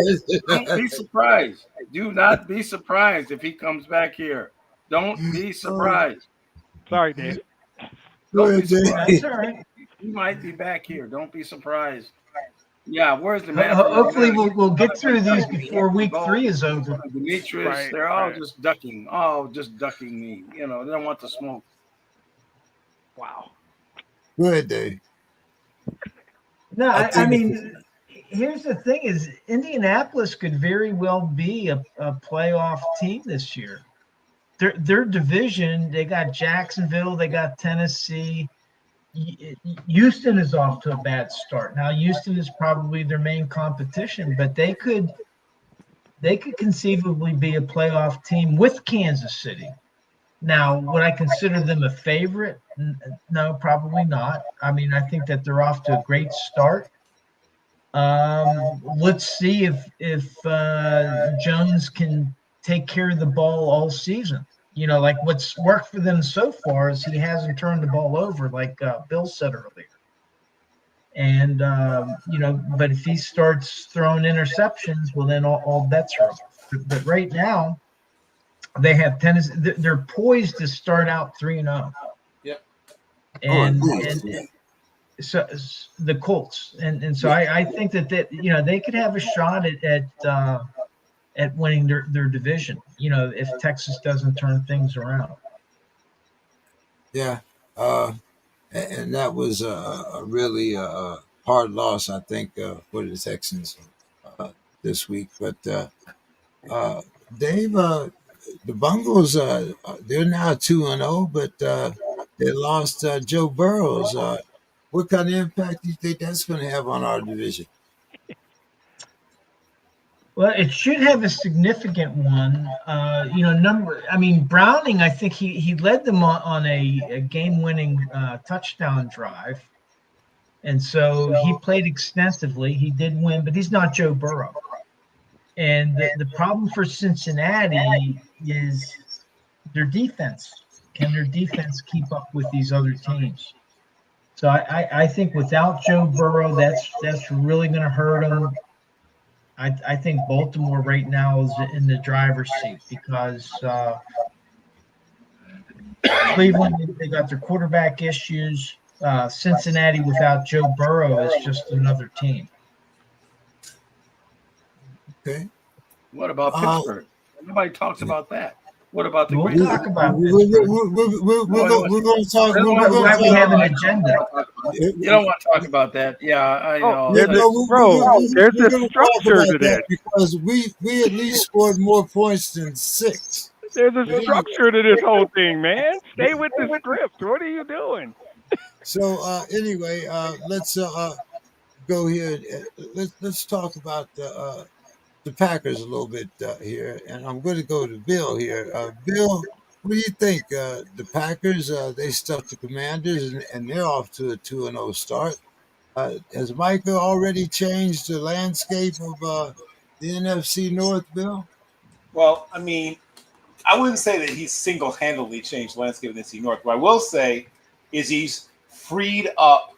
E: Don't be surprised. Do not be surprised if he comes back here. Don't be surprised.
D: Sorry, Dave.
E: Don't be surprised.
B: That's all right.
E: He might be back here. Don't be surprised. Yeah, where's the man?
B: Hopefully we'll get through these before week 3 is over.
E: Demetrius, they're all just ducking. Oh, just ducking me. You know, they don't want the smoke.
D: Wow.
A: Go ahead, Dave.
B: No, I mean, here's the thing: is Indianapolis could very well be a playoff team this year. Their division, they got Jacksonville, they got Tennessee. Houston is off to a bad start. Now, Houston is probably their main competition, but they could conceivably be a playoff team with Kansas City. Now, would I consider them a favorite? No, probably not. I mean, I think that they're off to a great start. Let's see if Jones can take care of the ball all season. Like what's worked for them so far is he hasn't turned the ball over, like Bill said earlier. And but if he starts throwing interceptions, well, then all bets are off. But right now, they have tennis. They're poised to start out 3-0.
F: Yep.
B: And
A: indeed.
B: so the Colts, and so I think that they could have a shot at winning their division. If Texas doesn't turn things around.
A: Yeah. And that was a really hard loss, I think, for the Texans this week. But Dave, the Bungles, they're now 2-0, but they lost Joe Burrows. What kind of impact do you think that's going to have on our division?
B: Well, it should have a significant one. Browning, I think he led them on a game-winning touchdown drive. And so he played extensively. He did win, but he's not Joe Burrow. And the problem for Cincinnati is their defense. Can their defense keep up with these other teams? So I think without Joe Burrow, that's really going to hurt them. I think Baltimore right now is in the driver's seat because Cleveland, they got their quarterback issues. Cincinnati without Joe Burrow is just another team.
A: Okay.
E: What about Pittsburgh? Nobody talks about that. What about the
B: We'll
E: Green
B: talk
E: Bay?
B: about
A: We're going to talk.
B: We have an agenda.
E: You don't want to talk about that. Yeah, I know.
D: There's a structure to this.
A: Because we at least scored more points than 6.
D: There's a structure to this whole thing, man. Stay with the script. What are you doing?
A: So anyway, let's go here. Let's talk about the Packers a little bit here, and I'm going to go to Bill here. Bill, what do you think? The Packers, they stuffed the Commanders, and they're off to a 2-0 start. Has Micah already changed the landscape of the NFC North, Bill?
F: Well, I wouldn't say that he's single-handedly changed the landscape of the NFC North. What I will say is he's freed up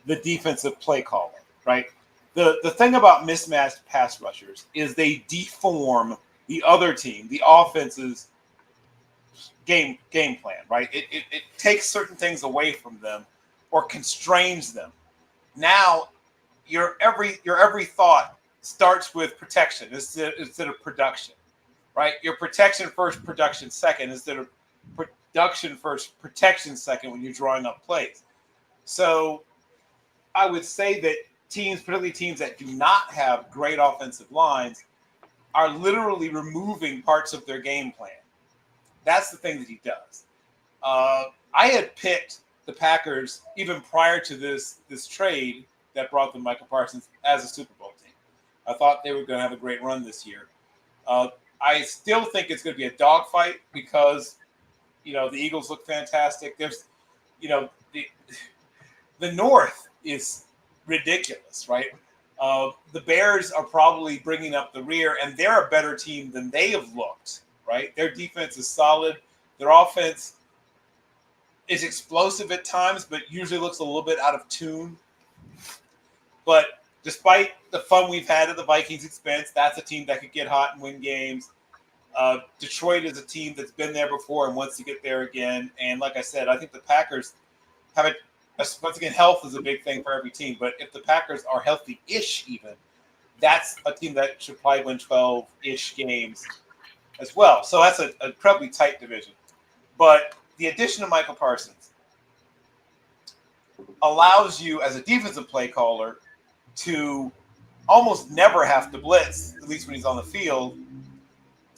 F: the defensive play calling, right? The thing about mismatched pass rushers is they deform the other team, the offense's game plan, right? It takes certain things away from them or constrains them. Now, your every thought starts with protection instead of production, right? Your protection first, production second, instead of production first, protection second when you're drawing up plays. So I would say that teams, particularly teams that do not have great offensive lines, are literally removing parts of their game plan. That's the thing that he does. I had picked the Packers even prior to this trade that brought them Michael Parsons as a Super Bowl team. I thought they were going to have a great run this year. I still think it's going to be a dogfight because, the Eagles look fantastic. There's, the North is ridiculous, right? The Bears are probably bringing up the rear, and they're a better team than they have looked, right? Their defense is solid. Their offense is explosive at times, but usually looks a little bit out of tune. But despite the fun we've had at the Vikings' expense, that's a team that could get hot and win games. Detroit is a team that's been there before and wants to get there again. And like I said, I think the Packers have once again, health is a big thing for every team. But if the Packers are healthy-ish even, that's a team that should probably win 12-ish games as well. So that's a incredibly tight division. But the addition of Michael Parsons allows you, as a defensive play caller, to almost never have to blitz, at least when he's on the field.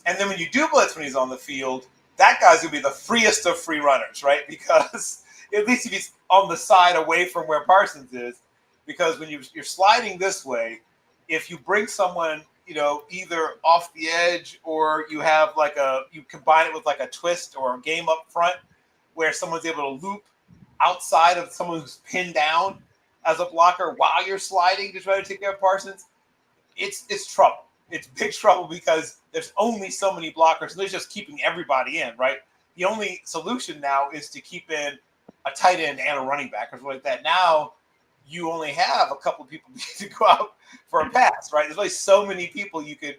F: And then when you do blitz when he's on the field, that guy's going to be the freest of free runners, right? Because at least if he's on the side away from where Parsons is, because when you're sliding this way, if you bring someone, either off the edge or you have you combine it with like a twist or a game up front where someone's able to loop outside of someone who's pinned down as a blocker while you're sliding to try to take care of Parsons, it's trouble. It's big trouble because there's only so many blockers. So they're just keeping everybody in, right? the only solution now is to keep in a tight end and a running back or something like that. Now you only have a couple of people to go out for a pass, right? There's only so many people you can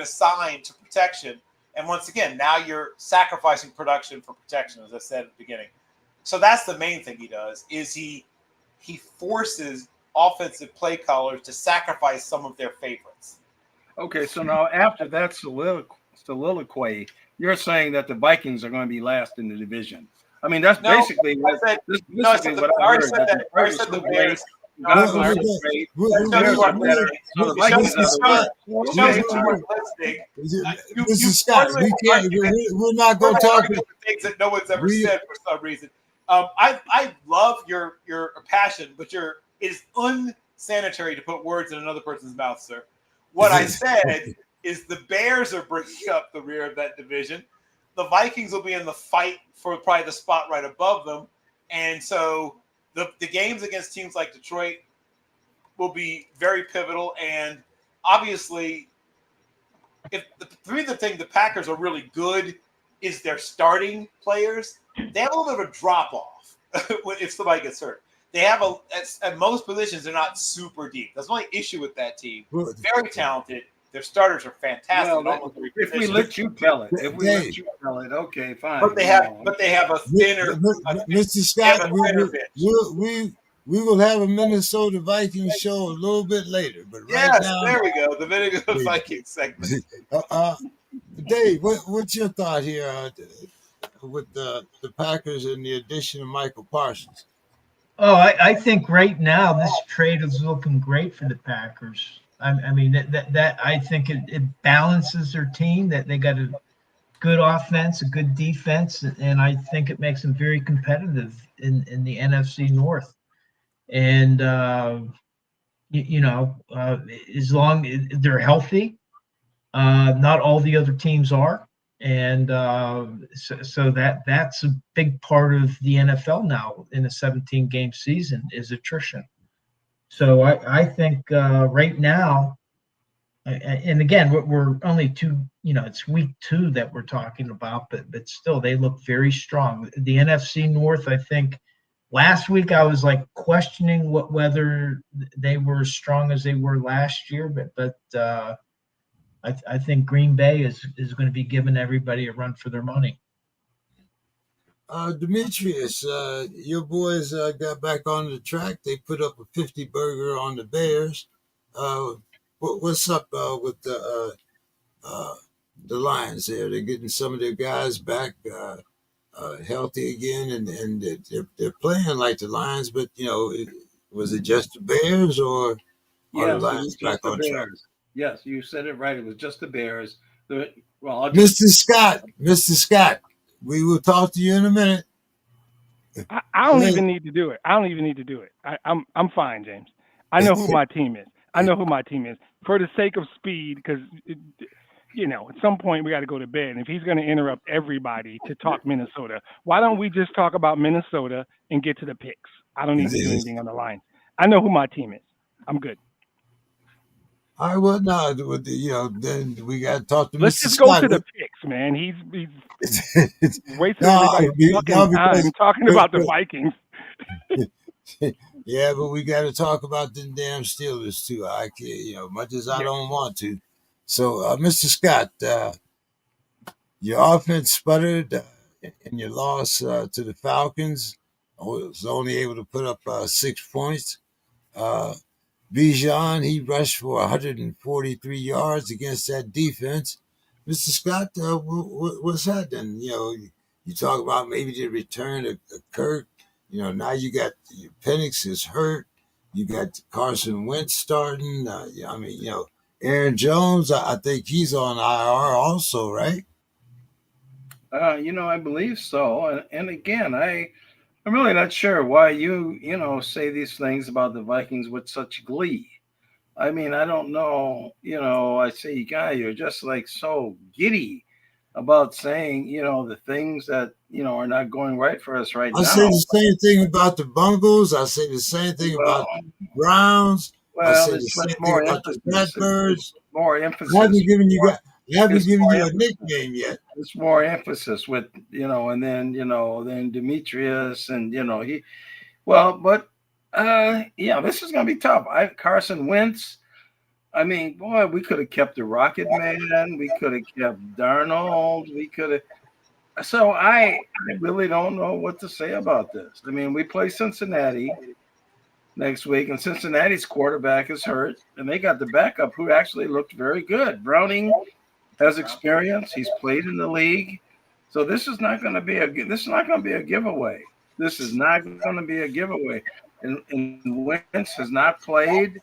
F: assign to protection. And once again, now you're sacrificing production for protection, as I said at the beginning. So that's the main thing he does, is he forces offensive play callers to sacrifice some of their favorites.
E: Okay, so now after that soliloquy, you're saying that the Vikings are going to be last in the division. I mean, that's basically what I heard.
F: I said the Bears.
A: Mr. Scott, we're not going to talk
F: things that no one's ever said for some reason. I love your passion, but it is unsanitary to put words in another person's mouth, sir. What I said is the Bears are bringing up the rear of that division. The Vikings will be in the fight for probably the spot right above them, and so the games against teams like Detroit will be very pivotal. And obviously, if the Packers are really good is their starting players. They have a little bit of a drop off if somebody gets hurt. They have at most positions they're not super deep. That's the only issue with that team. Very talented. Their starters are fantastic.
E: Well, if we let you tell it, okay, fine.
F: But they have a thinner.
A: Mr. Scott, we will have a Minnesota Vikings show a little bit later. But right now,
F: there we go. The Minnesota Vikings segment.
A: Dave, what's your thought here with the Packers and the addition of Michael Parsons?
B: Oh, I think right now this trade is looking great for the Packers. I mean that I think it balances their team. That they got a good offense, a good defense, and I think it makes them very competitive in the NFC North. And as long as they're healthy, not all the other teams are, and so that's a big part of the NFL now in a 17-game season is attrition. So I think right now, and again, we're only it's week 2 that we're talking about, but still they look very strong. The NFC North, I think last week I was like questioning whether they were as strong as they were last year, but I think Green Bay is going to be giving everybody a run for their money.
A: Demetrius, your boys got back on the track. They put up a 50-burger on the Bears. What's up with the Lions there? They're getting some of their guys back healthy again, and they're playing like the Lions. But was it just the Bears or the Lions back on track?
E: Yes, you said it right. It was just the Bears.
A: Mr. Scott. We will talk to you in a minute.
D: I don't even need to do it. I'm fine, James. I know who my team is. For the sake of speed, because at some point we got to go to bed. And if he's going to interrupt everybody to talk Minnesota, why don't we just talk about Minnesota and get to the picks? I don't need to do anything on the line. I know who my team is. I'm good.
A: All right, well, no, then we got to talk to Mr.
D: Let's just
A: Scott.
D: go to the picks, man. He's wasting everybody's fucking time talking about the Vikings.
A: Yeah, but we got to talk about the damn Steelers too. I can't, much as I don't want to. So, Mr. Scott, your offense sputtered in your loss to the Falcons. I was only able to put up 6 points. Bijan, he rushed for 143 yards against that defense. Mr. Scott, what's happening? You talk about maybe the return of Kirk. Now you got Penix is hurt. You got Carson Wentz starting. Aaron Jones, I think he's on IR also, right?
E: I believe so. And again, I'm really not sure why you say these things about the Vikings with such glee. I mean, I don't know. I say, guy, you're just like so giddy about saying, the things that, are not going right for us right now.
A: I say the same thing about the Bungles. I say the same thing about the Browns.
E: Well,
A: I say the same thing about the Blackbirds.
E: More emphasis.
A: haven't
E: it's
A: given
E: more
A: you a
E: emphasis.
A: nickname yet.
E: It's more emphasis with, and then Demetrius, and but yeah, this is gonna be tough. Carson Wentz. I mean, boy, we could have kept the Rocket Man. We could have kept Darnold. We could have. So I really don't know what to say about this. I mean, we play Cincinnati next week, and Cincinnati's quarterback is hurt, and they got the backup who actually looked very good. Browning has experience. He's played in the league. So this is not going to be a giveaway. This is not going to be a giveaway. And Wentz has not played,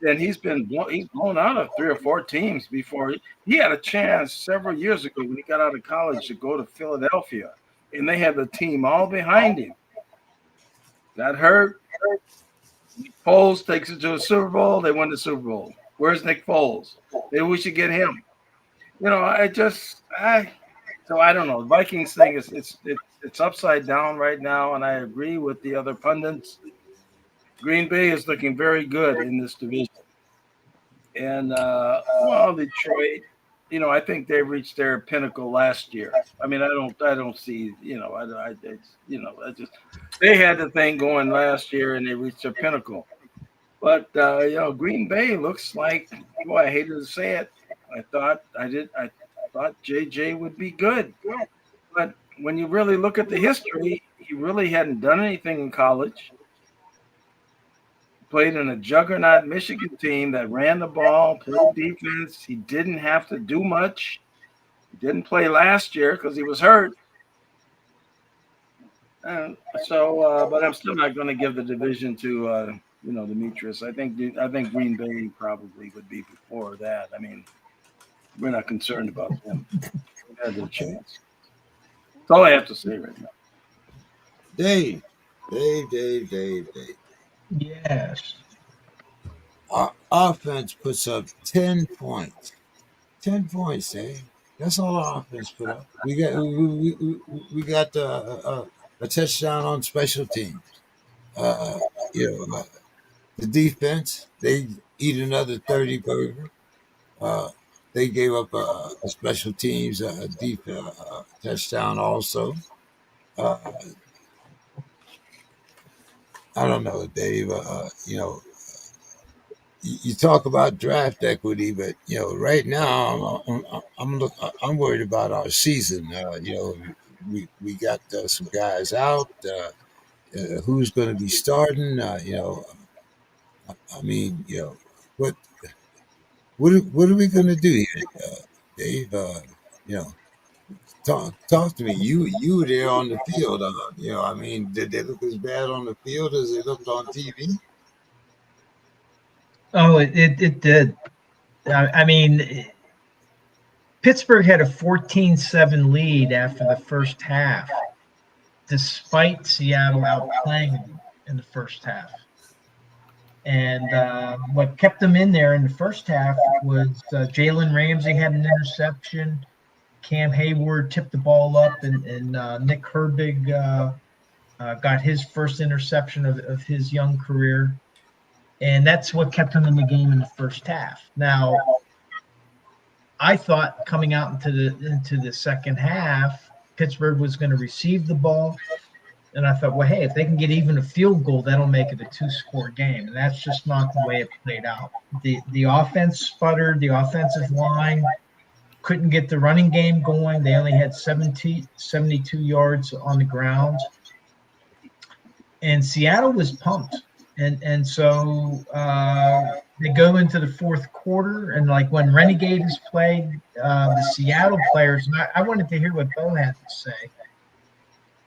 E: and he's blown out of 3 or 4 teams before. He had a chance several years ago when he got out of college to go to Philadelphia, and they had the team all behind him. Got hurt. Nick Foles takes it to a Super Bowl. They won the Super Bowl. Where's Nick Foles? Maybe we should get him. So I don't know. The Vikings thing is it's upside down right now, and I agree with the other pundits. Green Bay is looking very good in this division, and Detroit. I think they reached their pinnacle last year. I mean, I don't see. They had the thing going last year, and they reached their pinnacle. But Green Bay looks like. Boy, I hated to say it. I thought JJ would be good, but when you really look at the history, he really hadn't done anything in college. Played in a juggernaut Michigan team that ran the ball, played defense. He didn't have to do much. He didn't play last year because he was hurt. But I'm still not going to give the division to Demetrius. I think Green Bay probably would be before that. I mean, we're not concerned about them. They had their chance. That's all I have to say right now.
A: Dave.
B: Yes.
A: Our offense puts up 10 points. 10 points, Dave. That's all our offense put up. We got a touchdown on special teams. The defense, they eat another 30 burger. They gave up a special teams touchdown also. I don't know, Dave. You talk about draft equity, but right now I'm worried about our season. We got some guys out. Who's going to be starting? I mean, what what are we going to do here, Dave? Talk to me. You were there on the field. I mean, did they look as bad on the field as they looked on TV?
B: Oh, it did. I mean, Pittsburgh had a 14-7 lead after the first half, despite Seattle outplaying them in the first half. And what kept them in there in the first half was Jalen Ramsey had an interception. Cam Hayward tipped the ball up, and Nick Herbig got his first interception of his young career. And that's what kept him in the game in the first half. Now, I thought coming out into the second half, Pittsburgh was going to receive the ball. And I thought, well, hey, if they can get even a field goal, that'll make it a 2-score game. And that's just not the way it played out. The offense sputtered. The offensive line couldn't get the running game going. They only had 72 yards on the ground. And Seattle was pumped. And so they go into the fourth quarter, and like when Renegade has played, the Seattle players, and I wanted to hear what Bo had to say,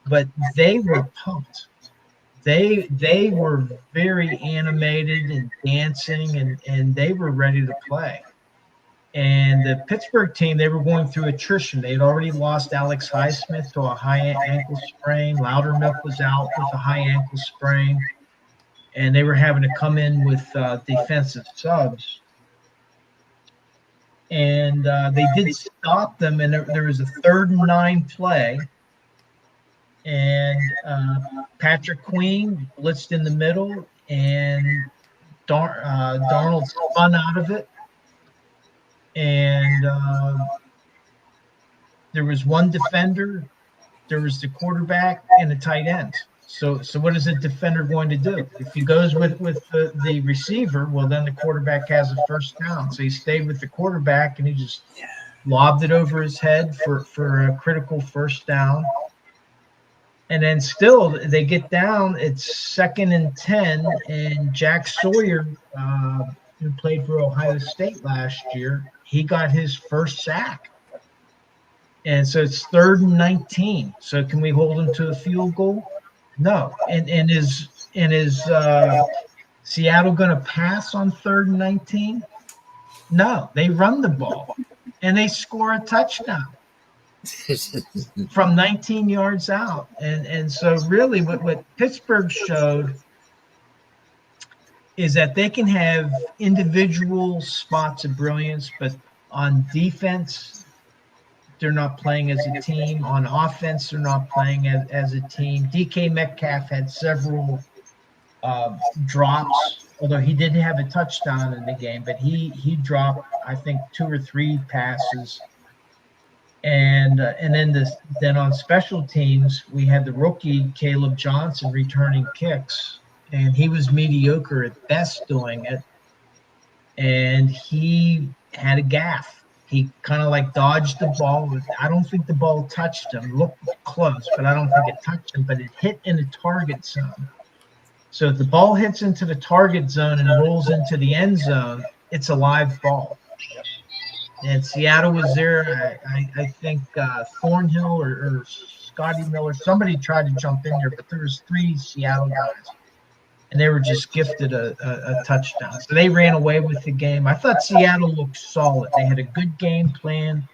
B: but they were pumped. They were very animated and dancing, and they were ready to play. And the Pittsburgh team, they were going through attrition. They had already lost Alex Highsmith to a high ankle sprain. Loudermilk was out with a high ankle sprain. And they were having to come in with defensive subs. And they did stop them, and there was a 3rd and 9 play. And Patrick Queen blitzed in the middle, and Darnold spun out of it. and there was one defender, there was the quarterback, and the tight end. So what is a defender going to do? If he goes with the receiver, well, then the quarterback has a first down. So he stayed with the quarterback, and he just lobbed it over his head for a critical first down. And then still they get down. It's 2nd and 10, and Jack Sawyer, who played for Ohio State last year, he got his first sack. And so it's 3rd and 19. So can we hold him to a field goal? No. And is Seattle going to pass on 3rd and 19? No. They run the ball, and they score a touchdown from 19 yards out. And so really what Pittsburgh showed is that they can have individual spots of brilliance, but on defense, they're not playing as a team. On offense, they're not playing as a team. DK Metcalf had several drops, although he didn't have a touchdown in the game, but he dropped, I think, 2 or 3 passes. And then on special teams, we had the rookie Caleb Johnson returning kicks, and he was mediocre at best doing it. And he had a gaffe. He kind of like dodged the ball. I don't think the ball touched him. Looked close, but I don't think it touched him. But it hit in the target zone. So if the ball hits into the target zone and rolls into the end zone, it's a live ball. And Seattle was there. I think Thornhill or Scotty Miller, somebody tried to jump in there, but there was 3 Seattle guys, and they were just gifted a touchdown. So they ran away with the game. I thought Seattle looked solid. They had a good game plan,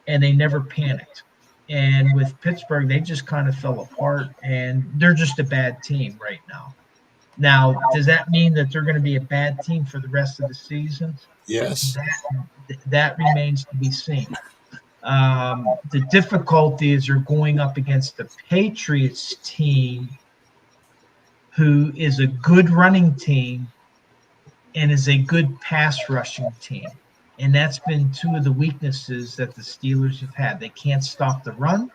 B: and they never panicked. And with Pittsburgh, they just kind of fell apart, and they're just a bad team right now. Now, does that mean that they're going to be a bad team for the rest of the season?
A: Yes.
B: That remains to be seen. The difficulties are going up against the Patriots team, who is a good running team and is a good pass rushing team. And that's been 2 of the weaknesses that the Steelers have had. They can't stop the run,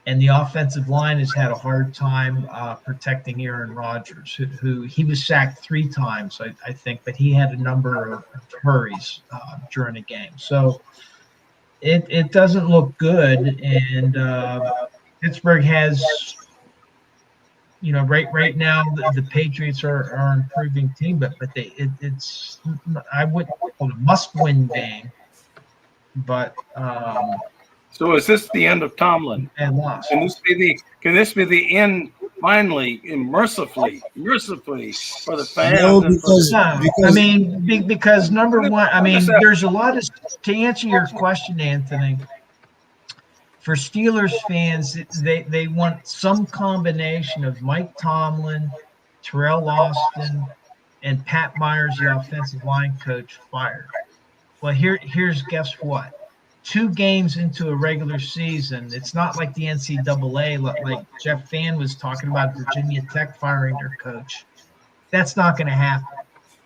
B: and the offensive line has had a hard time protecting Aaron Rodgers, who he was sacked 3 times, I think, but he had a number of hurries during the game. So it doesn't look good, and Pittsburgh has, right now the Patriots are an improving team, but it's I wouldn't call it a must-win game, but
E: So is this the end of Tomlin?
B: and loss.
E: Can this be the end finally and mercifully for the fans?
A: No,
E: and for
B: Because number one, there's a lot of, to answer your question, Anthony, for Steelers fans, they want some combination of Mike Tomlin, Terrell Austin, and Pat Myers, the offensive line coach, fired. Well, here's guess what? 2 games into a regular season, it's not like the NCAA, like Jeff Fann was talking about Virginia Tech firing their coach. That's not going to happen.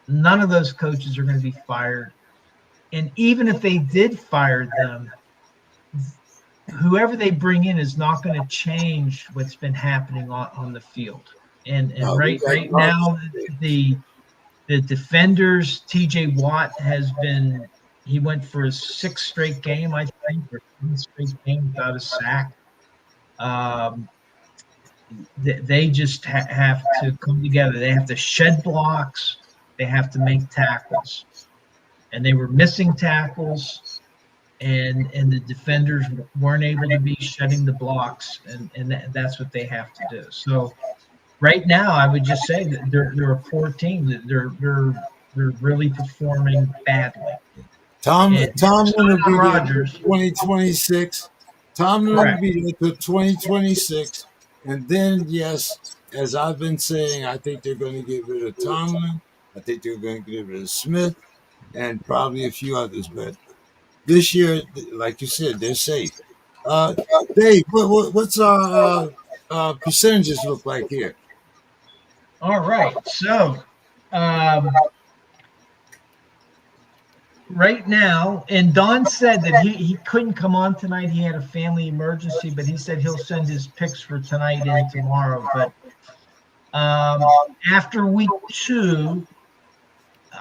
B: None of those coaches are going to be fired. And even if they did fire them, whoever they bring in is not going to change what's been happening on the field. And right now, the defenders, TJ Watt he went for his 6th straight game, I think, or 7th straight game without a sack. They just have to come together. They have to shed blocks. They have to make tackles. And they were missing tackles, and the defenders weren't able to be shedding the blocks, and that's what they have to do. So right now, I would just say that they're a poor team. They're really performing badly.
A: Tomlin will be
B: Rodgers.
A: 2026. Tomlin will be there till 2026. And then, yes, as I've been saying, I think they're going to get rid of Tomlin. I think they're going to get rid of Smith and probably a few others. But this year, like you said, they're safe. Dave, what's our percentages look like here?
B: All right. So right now, and Don said that he couldn't come on tonight. He had a family emergency, but he said he'll send his picks for tonight and tomorrow. But after week 2,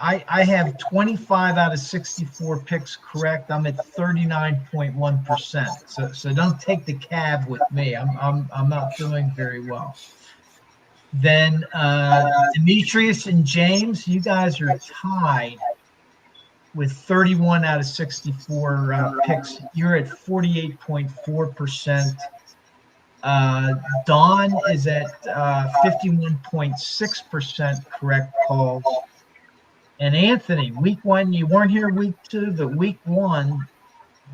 B: I have 25 out of 64 picks correct. I'm at 39.1%. So don't take the cab with me. I'm not doing very well. Then Demetrius and James, you guys are tied with 31 out of 64 picks. You're at 48.4%. Don is at 51.6% correct calls. And Anthony, week 1, you weren't here week 2, but week 1,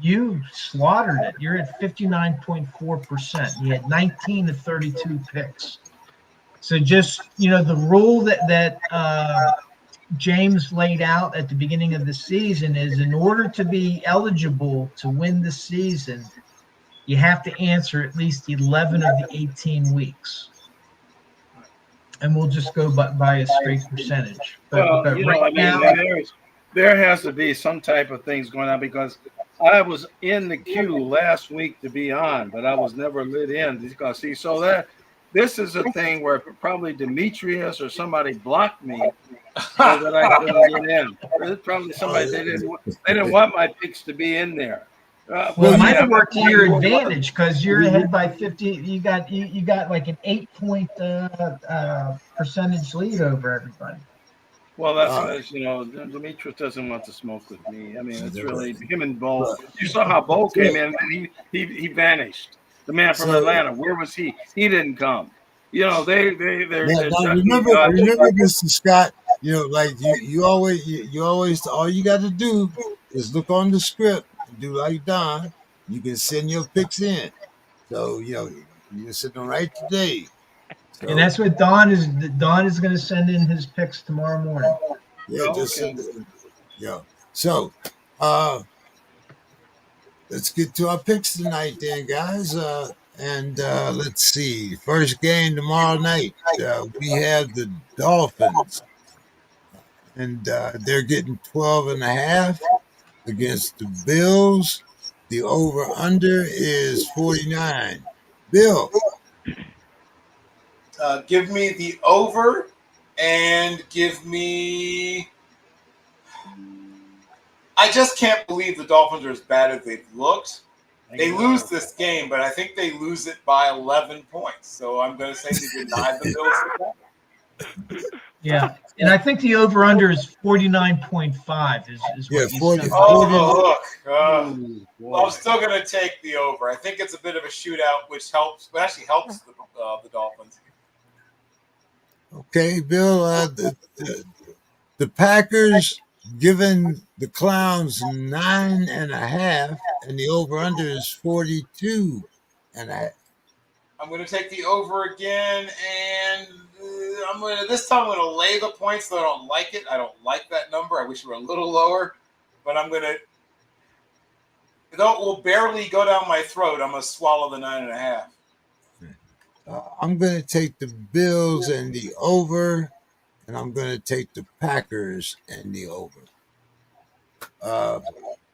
B: you slaughtered it. You're at 59.4%. You had 19 to 32 picks. So just, the rule that James laid out at the beginning of the season is, in order to be eligible to win the season, you have to answer at least 11 of the 18 weeks. And we'll just go by a straight percentage. But right now,
E: there has to be some type of things going on, because I was in the queue last week to be on, but I was never lit in. Because this is a thing where probably Demetrius or somebody blocked me so that I couldn't get in. There's probably somebody they didn't want my picks to be in there.
B: Well, it might have worked to your advantage, because you're ahead by 50. You got like an 8-point percentage lead over everybody.
E: Well, that's Demetrius doesn't want to smoke with me. I mean, it's really him and Bo. You saw how Bo came in and he vanished. The man from Atlanta, where was he? He didn't come. They're
A: remember, Mr. Scott. Like you always all you got to do is look on the script and do like Don. You can send your picks in. So you're sitting right today. So,
B: and that's what Don is. Don is going to send in his picks tomorrow morning.
A: Yeah, So, let's get to our picks tonight, then, guys. And let's see. First game tomorrow night. We have the Dolphins, and they're getting 12.5 against the Bills. The over/under is 49. Bill.
F: Give me the over, and give me. I just can't believe the Dolphins are as bad as they've looked. They lose this game, but I think they lose it by 11 points. So I'm going to say they deny the Bills.
B: Yeah, and I think the over/under is 49.5. Is what you
A: 40.
B: said.
F: Oh, look. I'm still going to take the over. I think it's a bit of a shootout, which actually helps the Dolphins.
A: Okay, Bill. The Packers giving the Clowns 9.5, and the over/under is 42.5.
F: I'm going to take the over again, and this time I'm going to lay the points, though I don't like it. I don't like that number. I wish it were a little lower, but I'm going to. Though it will barely go down my throat, I'm going to swallow the 9.5.
A: I'm going to take the Bills and the over, and I'm going to take the Packers and the over.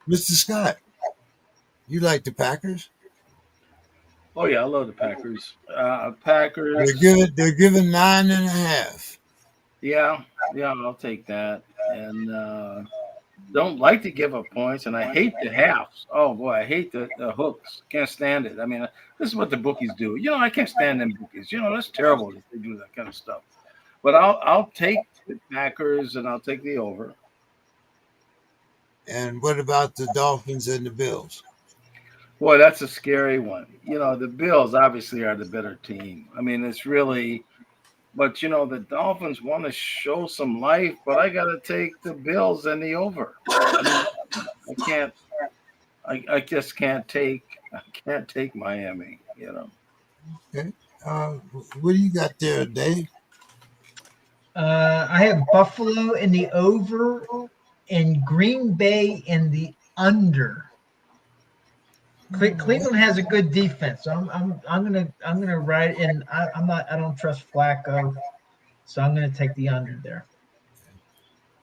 A: Mr. Scott, you like the Packers?
E: Oh yeah, I love the Packers. Packers.
A: They're giving 9.5.
E: Yeah, I'll take that. And don't like to give up points, and I hate the halves. Oh boy, I hate the hooks. Can't stand it. I mean, this is what the bookies do. I can't stand them bookies. That's terrible that they do that kind of stuff. But I'll take the Packers, and I'll take the over.
A: And what about the Dolphins and the Bills?
E: Boy, that's a scary one. The Bills obviously are the better team. I mean, it's really, but the Dolphins want to show some life, but I got to take the Bills and the over. I just can't take Miami,
A: Okay. What do you got there, Dave?
B: I have Buffalo in the over and Green Bay in the under. Cleveland has a good defense. I'm gonna ride, and I don't trust Flacco, so I'm gonna take the under there.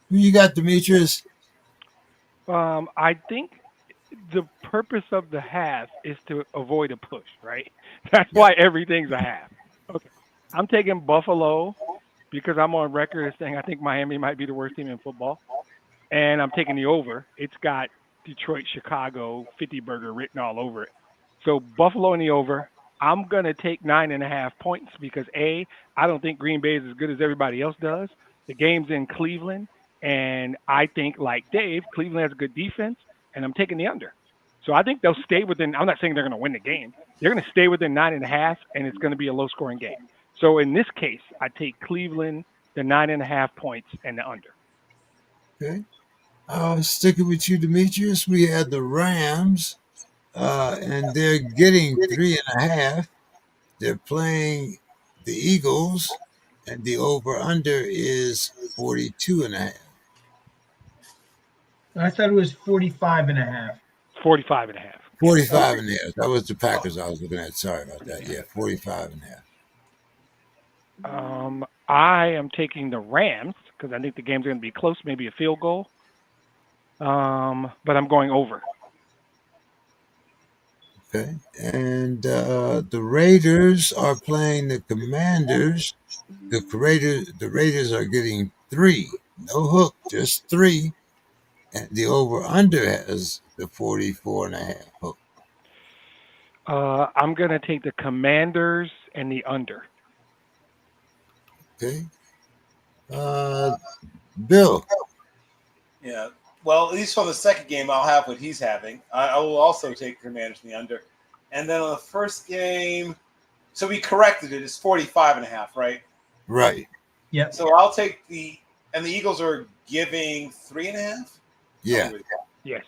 A: Who you got, Demetrius?
D: I think the purpose of the half is to avoid a push, right? That's
A: Yeah.
D: why everything's a half. Okay. I'm taking Buffalo because I'm on record as saying I think Miami might be the worst team in football. And I'm taking the over. It's got Detroit, Chicago, 50 burger written all over it. So Buffalo in the over. I'm going to take 9.5 points because I don't think Green Bay is as good as everybody else does. The game's in Cleveland. And I think, like Dave, Cleveland has a good defense, and I'm taking the under. So I think they'll stay within. I'm not saying they're going to win the game. They're going to stay within 9.5, and it's going to be a low-scoring game. So in this case, I take Cleveland, the 9.5 points, and the under.
A: Okay. Sticking with you, Demetrius, we had the Rams, and they're getting 3.5. They're playing the Eagles, and the over/under is 42.5.
B: I thought it was 45.5.
D: 45.5.
A: 45.5. That was the Packers I was looking at. Sorry about that. Yeah, 45.5.
D: I am taking the Rams because I think the game's going to be close, maybe a field goal. But I'm going over.
A: Okay. And the Raiders are playing the Commanders. The Raiders are getting 3. No hook, just 3. And the over/under has the 44.5 hook.
D: I'm going to take the Commanders and the under.
A: Okay. Bill.
F: Yeah. Well, at least on the second game, I'll have what he's having. I will also take Commanders in the under. And then on the first game, so we corrected it. It's 45.5, right?
A: Right.
B: Yep.
F: So I'll take the Eagles are giving 3.5.
A: Yeah.
D: Yes.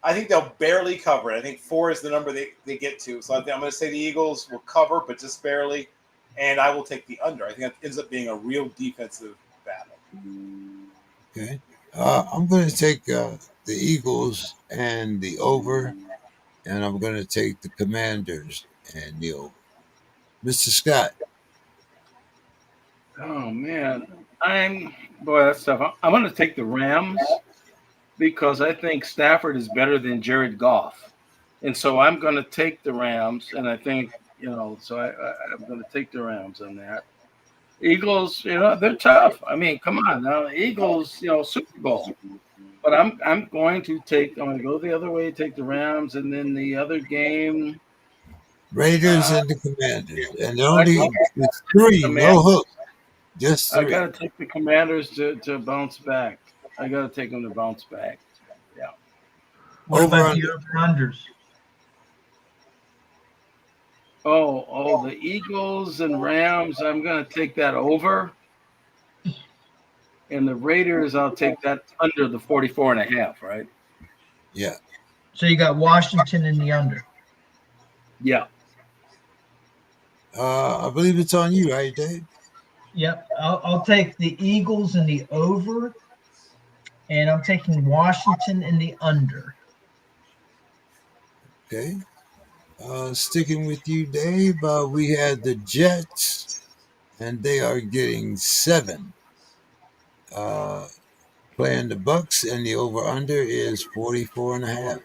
F: I think they'll barely cover it. I think 4 is the number they get to. So I'm going to say the Eagles will cover, but just barely. And I will take the under. I think that ends up being a real defensive battle.
A: Okay. I'm going to take the Eagles and the over, and I'm going to take the Commanders and the over. Mr. Scott.
E: Oh man, that's tough. I'm going to take the Rams because I think Stafford is better than Jared Goff, and so I'm going to take the Rams. And I think so I'm going to take the Rams on that. Eagles, they're tough. I mean, come on now, Eagles, Super Bowl. But I'm going to go the other way, take the Rams, and then the other game,
A: Raiders and the Commanders, and only it's 3, no hook, just 3.
E: I got to take the Commanders to bounce back. I got to take them to bounce back. Yeah.
B: What about the over-unders?
E: Oh, the Eagles and Rams, I'm going to take that over. And the Raiders, I'll take that under the 44.5, right?
A: Yeah.
B: So you got Washington in the under.
E: Yeah.
A: I believe it's on you, right, Dave?
B: Yep. I'll take the Eagles in the over, and I'm taking Washington in the under.
A: Okay. Sticking with you, Dave, we had the Jets, and they are getting 7. Playing the Bucks, and the over/under is 44.5.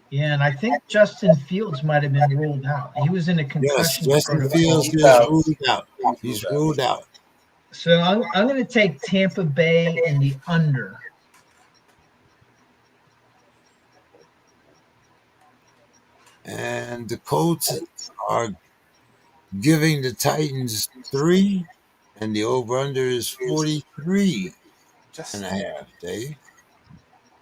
B: Yeah, and I think Justin Fields might have been ruled out. He was in a concussion
A: Justin
B: protocol.
A: Fields is ruled out. He's ruled out.
B: So I'm going to take Tampa Bay in the under.
A: And the Colts are giving the Titans 3, and the over/under is 43.5. Dave.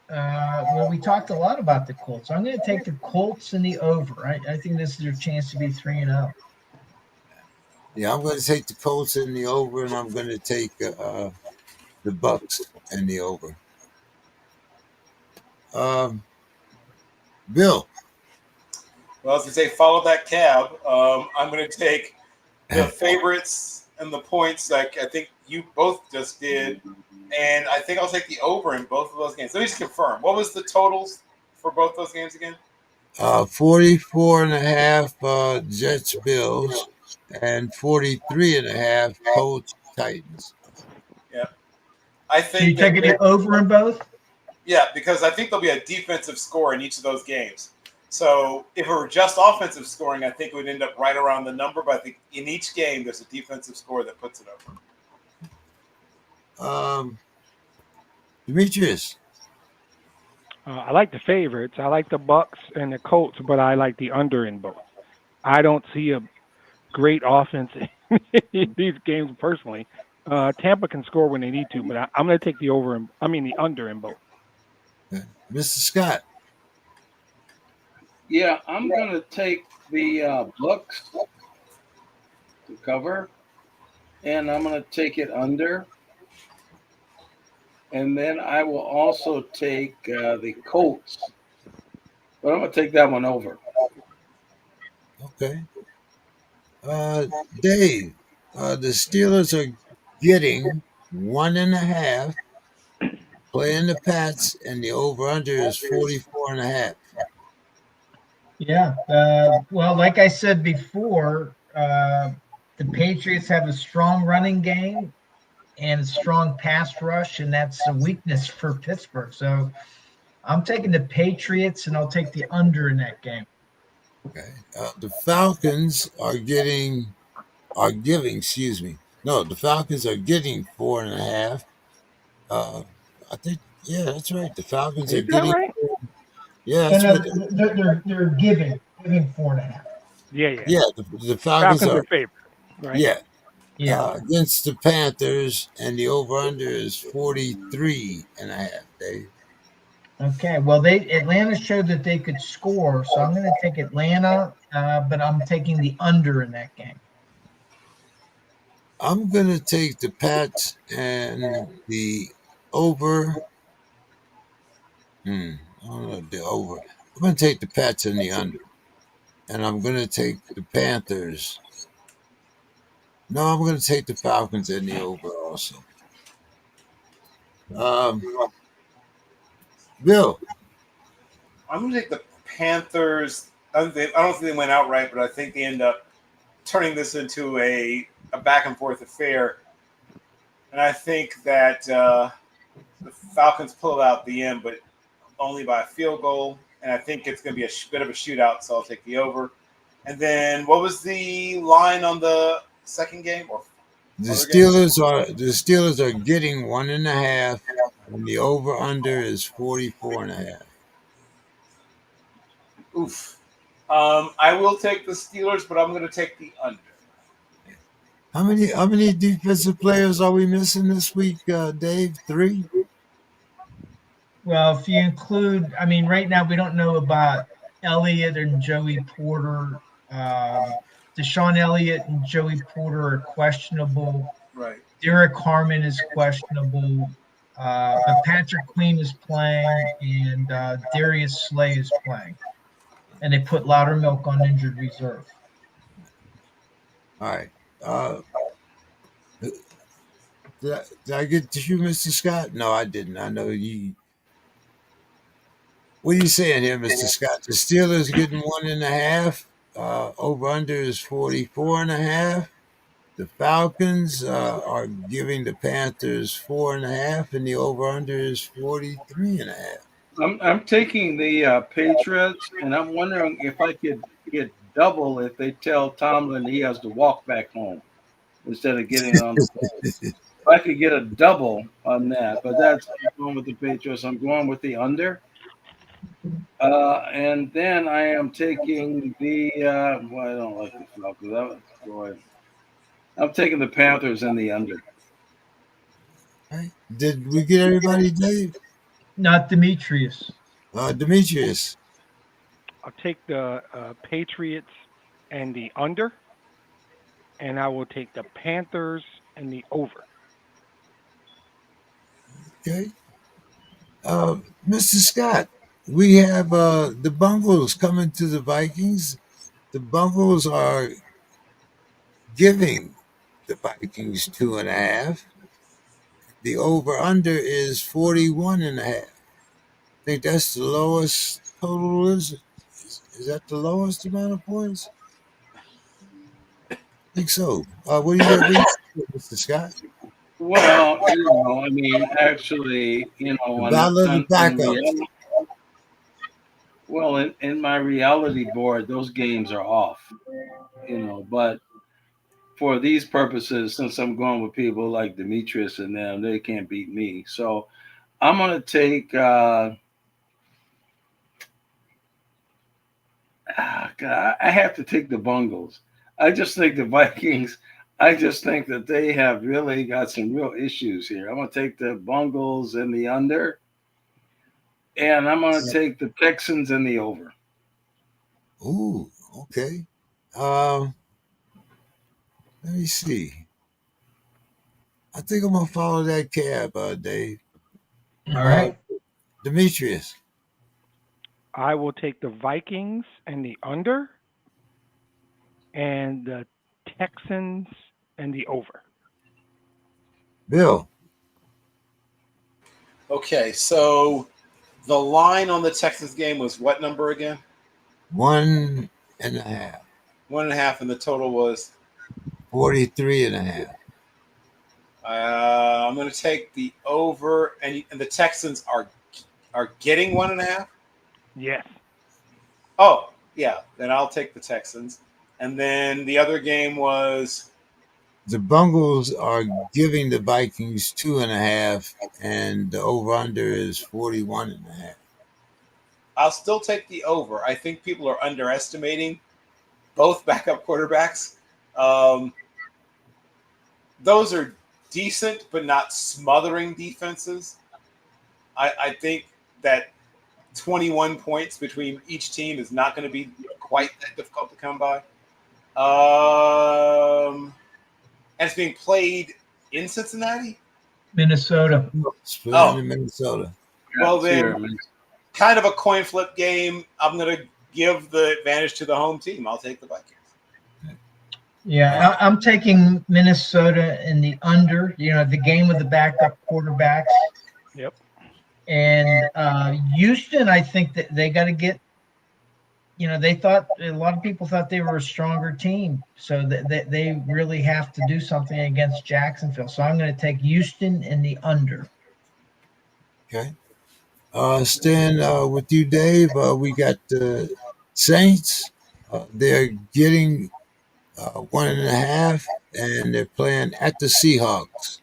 B: Well, we talked a lot about the Colts. I'm going to take the Colts in the over. I think this is their chance to be 3-0.
A: Yeah, I'm going to take the Colts in the over, and I'm going to take the Bucks in the over. Bill.
F: Well, as they say, follow that cab. I'm going to take the favorites and the points like I think you both just did. And I think I'll take the over in both of those games. Let me just confirm. What was the totals for both those games again?
A: 44.5 Jets Bills and 43.5 Colts Titans.
F: Yeah. I think
B: so you're taking the over in both?
F: Yeah, because I think there'll be a defensive score in each of those games. So if it were just offensive scoring, I think it would end up right around the number. But I think in each game, there's a defensive score that puts it over.
A: Demetrius.
D: I like the favorites. I like the Bucks and the Colts, but I like the under in both. I don't see a great offense in these games personally. Tampa can score when they need to, but I'm going to take the under in both.
A: Okay. Mr. Scott.
E: Yeah, I'm going to take the Bucks to cover, and I'm going to take it under. And then I will also take the Colts, but I'm going to take that one over.
A: Okay. Dave, the Steelers are getting 1.5, playing the Pats, and the over-under is 44.5.
B: Yeah. Well, like I said before, the Patriots have a strong running game and a strong pass rush, and that's a weakness for Pittsburgh. So I'm taking the Patriots, and I'll take the under in that game.
A: Okay. The Falcons are giving, No, the Falcons are getting 4.5. I think, yeah, that's right. The Falcons are
D: Is that
A: getting,
D: right?
A: yeah, that's what,
B: They're giving 4.5.
A: yeah, the Falcons
D: Falcons
A: are,
D: are favored, right?
A: yeah,
B: Yeah.
A: against the Panthers, and the over-under is 43.5, Dave.
B: Okay. Well, Atlanta showed that they could score, so I'm going to take Atlanta, but I'm taking the under in that game.
A: I'm going to take the Pats and the over. I don't know, the over. I'm going to take the Pats and the under. And I'm going to take the Panthers. No, I'm going to take the Falcons and the over also. Bill.
F: I'm going to take the Panthers. I don't think they went outright, but I think they end up turning this into a back and forth affair. And I think that the Falcons pull it out at the end, but only by a field goal. And I think it's going to be a bit of a shootout, so I'll take the over. And then what was the line on the second game?
A: The Steelers are getting 1.5, and the over under is 44.5.
F: Oof. I will take the Steelers, but I'm going to take the under.
A: How many defensive players are we missing this week, Dave? 3?
B: Well, if you include, right now we don't know about Elliott and Joey Porter. Deshaun Elliott and Joey Porter are questionable.
F: Right.
B: Derek Harmon is questionable. But Patrick Queen is playing, and Darius Slay is playing. And they put Loudermilk on injured reserve.
A: All right. Did I get to you, Mr. Scott? No, I didn't. I know you. What are you saying here, Mr. Scott? The Steelers getting 1.5. Over under is 44.5. The Falcons are giving the Panthers 4.5, and the over under is 43.5.
E: I'm taking the Patriots, and I'm wondering if I could get double if they tell Tomlin he has to walk back home instead of getting on the plane. If I could get a double on that, but I'm going with the Patriots. I'm going with the under. And then I am taking the I don't like the Falcons. I'm taking the Panthers and the under.
A: Right. Did we get everybody, Dave?
B: Not Demetrius.
A: Demetrius.
D: I'll take the Patriots and the under, and I will take the Panthers and the over.
A: Okay. Mr. Scott, we have the Bungles coming to the Vikings. The Bungles are giving the Vikings 2.5. The over-under is 41.5. I think that's the lowest total, is that the lowest amount of points? I think so. What do you got, Mr. Scott?
E: Well, I mean, actually,
A: The battle of the
E: on
A: backups.
E: reality, well, in my reality board, those games are off. But for these purposes, since I'm going with people like Demetrius and them, they can't beat me. So I'm gonna take. God, I have to take the Bungles. I just think the Vikings. I just think that they have really got some real issues here. I'm gonna take the Bungles in the under, and I'm gonna take the Texans in the over.
A: Ooh, okay. Um, Let me see. I think I'm gonna follow that cab, Dave.
B: All
A: Uh,
B: right.
A: Demetrius.
D: I will take the Vikings and the under, and the Texans and the over.
A: Bill.
F: Okay, so the line on the Texas game was what number again?
A: 1.5.
F: 1.5, and the total was.
A: 43.5.
F: I'm going to take the over, and the Texans are getting 1.5.
D: Yes.
F: Oh, yeah, then I'll take the Texans. And then the other game was.
A: The Bungles are giving the Vikings 2.5, and the over under is 41.5.
F: I'll still take the over. I think people are underestimating both backup quarterbacks. Um, those are decent, but not smothering defenses. I think that 21 points between each team is not going to be quite that difficult to come by. And it's being played in Cincinnati.
B: Minnesota.
A: Splitting in Minnesota.
F: Well,
E: It's here,
F: then,
E: man.
F: kind of a coin flip game. I'm going to give the advantage to the home team. I'll take the Vikings.
B: Yeah, I'm taking Minnesota in the under. The game with the backup quarterbacks.
D: Yep.
B: And Houston, I think that they got to get. They thought a lot of people thought they were a stronger team, so that they really have to do something against Jacksonville. So I'm going to take Houston in the under.
A: Okay. Staying with you, Dave. We got the Saints. They're getting 1.5, and they're playing at the Seahawks.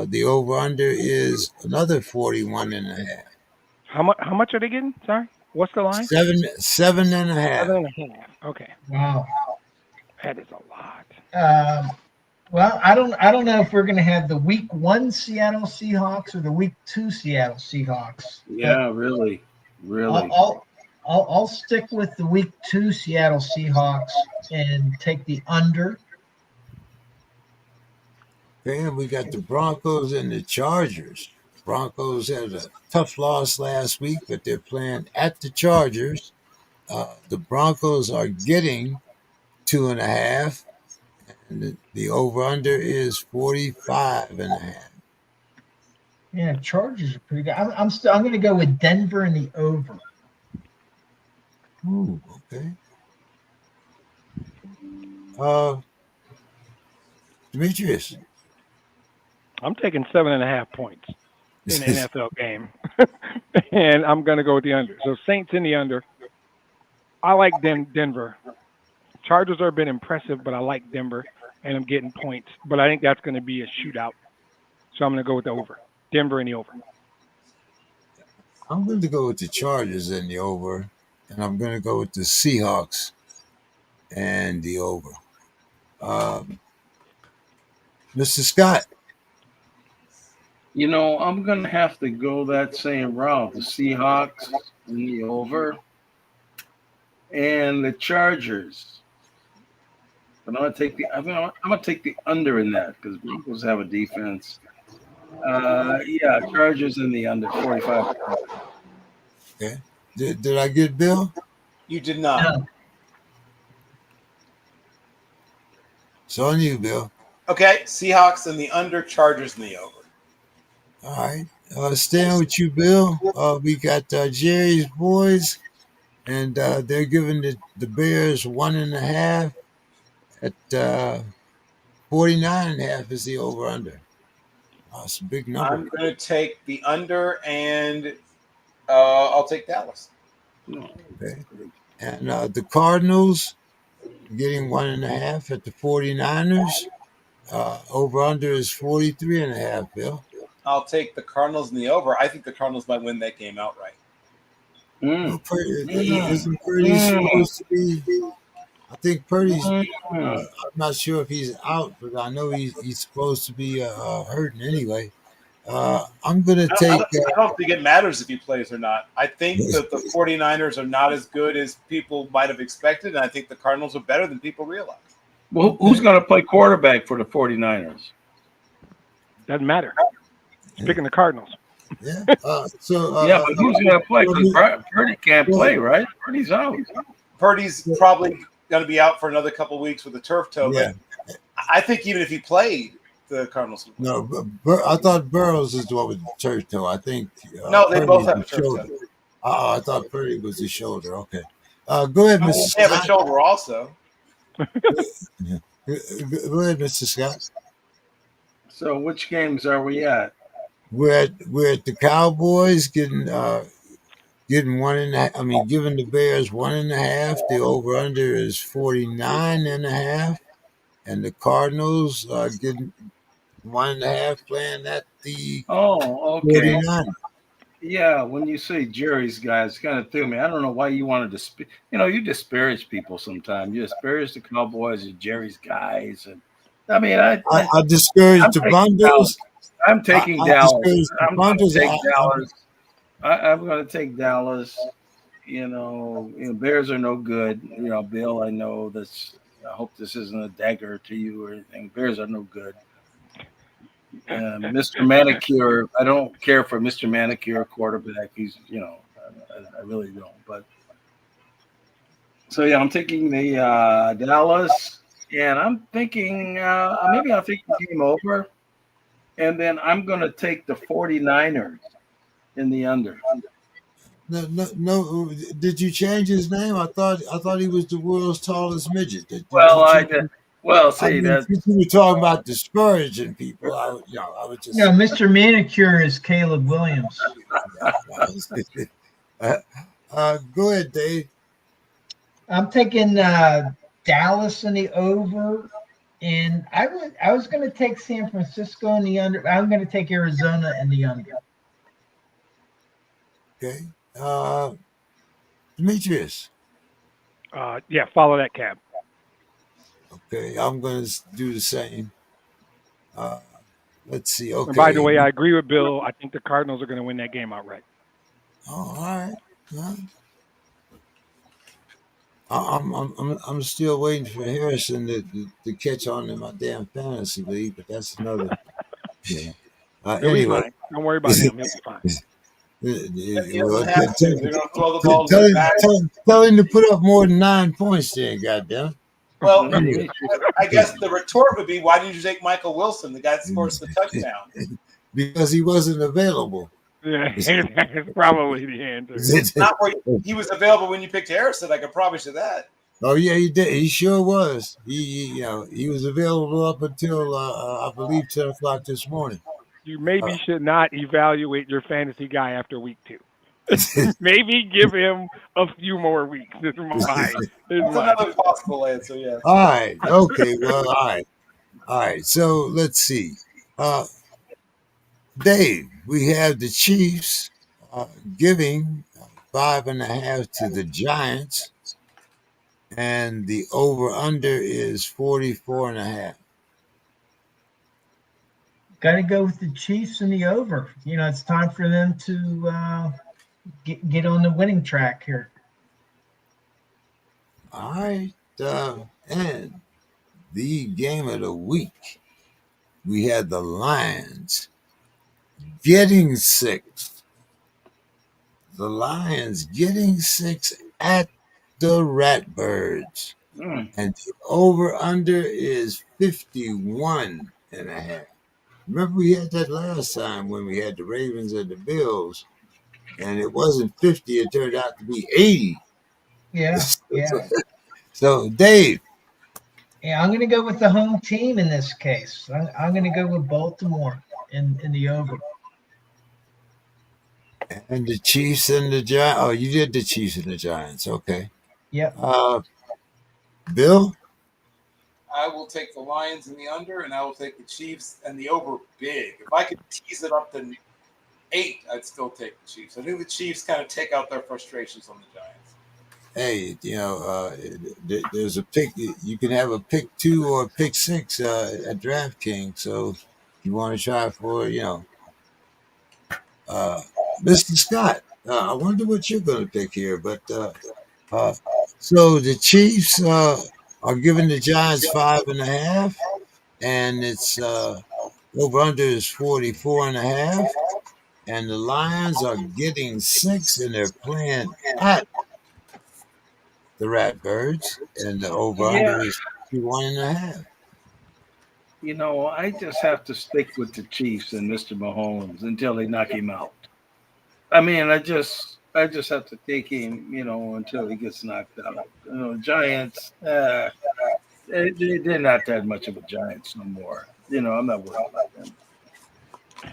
A: The over under is another 41.5.
D: How much are they getting? Sorry. What's the line?
A: 7.5.
D: 7.5. Okay.
B: Wow.
D: That is a lot.
B: Well, I don't know if we're going to have the week 1 Seattle Seahawks or the week 2 Seattle Seahawks.
E: Yeah, really.
B: I'll stick with the week 2 Seattle Seahawks and take the under.
A: Okay, and we got the Broncos and the Chargers. Broncos had a tough loss last week, but they're playing at the Chargers. The Broncos are getting 2.5, and the over under is 45.5.
B: Yeah, Chargers are pretty good. I'm going to go with Denver in the over.
A: Ooh, okay. Uh, Demetrius.
D: I'm taking 7.5 points in an NFL game, and I'm going to go with the under. So Saints in the under. I like Denver. Chargers are a bit impressive, but I like Denver, and I'm getting points. But I think that's going to be a shootout. So I'm going to go with the over. Denver in the over.
A: I'm going to go with the Chargers in the over, and I'm going to go with the Seahawks and the over. Mr. Scott.
E: I'm going to have to go that same route. The Seahawks in the over and the Chargers. But I'm going to take the under in that because Broncos have a defense. Yeah, Chargers in the under 45.
A: Okay. Did I get Bill?
F: You did not.
B: No.
A: It's on you, Bill.
F: Okay, Seahawks in the under, Chargers in the over.
A: All right. Staying with you, Bill. We got Jerry's boys, and they're giving the Bears 1.5 at 49.5 is the over under. That's a big number.
F: I'm going to take the under, and I'll take Dallas.
A: Okay. And the Cardinals getting 1.5 at the 49ers. Over under is 43.5, Bill.
F: I'll take the Cardinals in the over. I think the Cardinals might win that game outright.
A: Well, isn't Purdy supposed to be? I think Purdy's. I'm not sure if he's out, but I know he's supposed to be hurting anyway. I'm going to take.
F: I don't think it matters if he plays or not. I think that the 49ers are not as good as people might have expected, and I think the Cardinals are better than people realize.
E: Well, who's going to play quarterback for the 49ers?
D: Doesn't matter. He's picking the Cardinals.
A: Yeah.
E: But who's going to play? Because Purdy can't play, right? Purdy's out.
F: Purdy's probably going to be out for another couple of weeks with a turf toe.
A: Yeah.
F: But I think even if he played, the Cardinals would win.
A: No, I thought Burrows is the one with the turf toe. I think.
F: No, they
A: Purdy's
F: both have a
A: the
F: turf
A: shoulder.
F: toe.
A: I thought Purdy was the shoulder. Okay. Go ahead, Mr.
F: They have a
A: Scott.
F: shoulder also.
A: Go ahead, Mr. Scott.
E: So which games are we at?
A: We're at the Cowboys getting 1.5. I mean, giving the Bears 1.5. The over under is 49.5, and the Cardinals are getting 1.5 playing at the
E: Oh, okay.
A: 49.
E: Yeah, when you say Jerry's guys, kind of threw me. I don't know why you wanted to you disparage people sometimes. You disparage the Cowboys and Jerry's guys. And I mean, I
A: discouraged the Bundles.
E: I'm taking Dallas. I'm going to take Dallas. I'm going to take Dallas. Bears are no good. Bill, I know this. I hope this isn't a dagger to you or anything. Bears are no good. Mr. Manicure, I don't care for Mr. Manicure quarterback. He's, I really don't. But so I'm taking the Dallas, and I'm thinking maybe I'll take the game over, and then I'm going to take the 49ers in the under.
A: No. Did you change his name? I thought he was the world's tallest midget.
E: I did. Well, see that
A: you were talking about discouraging people. I was just.
B: No, Mr. Manicure is Caleb Williams.
A: Go ahead, Dave.
B: I'm taking Dallas in the over, and I was going to take San Francisco in the under. I'm going to take Arizona in the under.
A: Okay, Demetrius.
D: Follow that cab.
A: Okay, I'm going to do the same. Let's see. Okay.
D: And by the way, I agree with Bill. I think the Cardinals are going to win that game outright.
A: Oh, all right. I'm still waiting for Harrison to catch on in my damn fantasy league, but that's another. Yeah. Anyway,
D: don't worry about him. He'll be fine.
A: Tell him to put up more than 9 points then, goddamn.
F: Well, I guess the retort would be, why didn't you take Michael Wilson, the guy that scores the touchdown?
A: Because he wasn't available.
D: Yeah, that's probably the answer.
F: Not where he was available when you picked Harrison. I can promise you that.
A: Oh yeah, he did. He sure was. He was available up until I believe 10 o'clock this morning.
D: You maybe should not evaluate your fantasy guy after week 2. Maybe give him a few more weeks. That's
F: another possible answer, yeah.
A: All right. Okay. Well, all right. So let's see. Dave, we have the Chiefs giving 5.5 to the Giants, and the over/under is 44.5.
B: Got to go with the Chiefs in the over. It's time for them to get on the winning track here.
A: All right. And the game of the week, we had the Lions getting 6. The Lions getting 6 at the Ratbirds. And the over/under is 51.5. Remember we had that last time when we had the Ravens and the Bills, and it wasn't 50, it turned out to be 80.
B: Yeah.
A: So, Dave.
B: Yeah, I'm going to go with the home team in this case. I'm going to go with Baltimore. in the over.
A: And the Chiefs and the Giants. Oh, you did the Chiefs and the Giants. Okay.
B: Yep.
A: Bill?
F: I will take the Lions in the under, and I will take the Chiefs and the over big. If I could tease it up to 8, I'd still take the Chiefs. I think the Chiefs kind of take out their frustrations on the Giants.
A: Hey, there's a pick. You can have a pick 2 or a pick 6 at DraftKings. So if you want to try for, Mr. Scott, I wonder what you're going to pick here. But so the Chiefs are giving the Giants 5.5, and it's over under is 44.5, and the Lions are getting 6, and they're playing at the Ratbirds, and the over under
E: Yeah,
A: is 51.5.
E: I just have to stick with the Chiefs and Mr. Mahomes until they knock him out. I mean, I just have to take him, until he gets knocked out. Giants, they're not that much of a Giants no more. I'm not worried about them.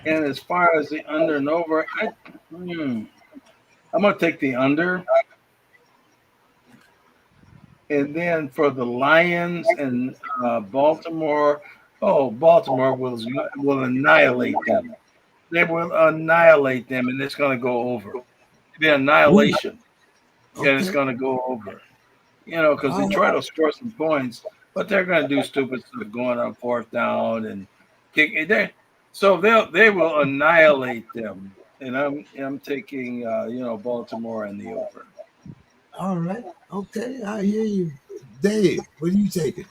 E: And as far as the under and over, I'm going to take the under. And then for the Lions and Baltimore, Baltimore will annihilate them. They will annihilate them, and it's going to go over. It'll be annihilation, and it's
A: Okay.
E: going to go over. Because Detroit will score some points, but they're going to do stupid stuff going on 4th down and kicking there. So they will annihilate them, and I'm taking Baltimore and the over.
A: All right. Okay. I hear you. Dave, what are you taking?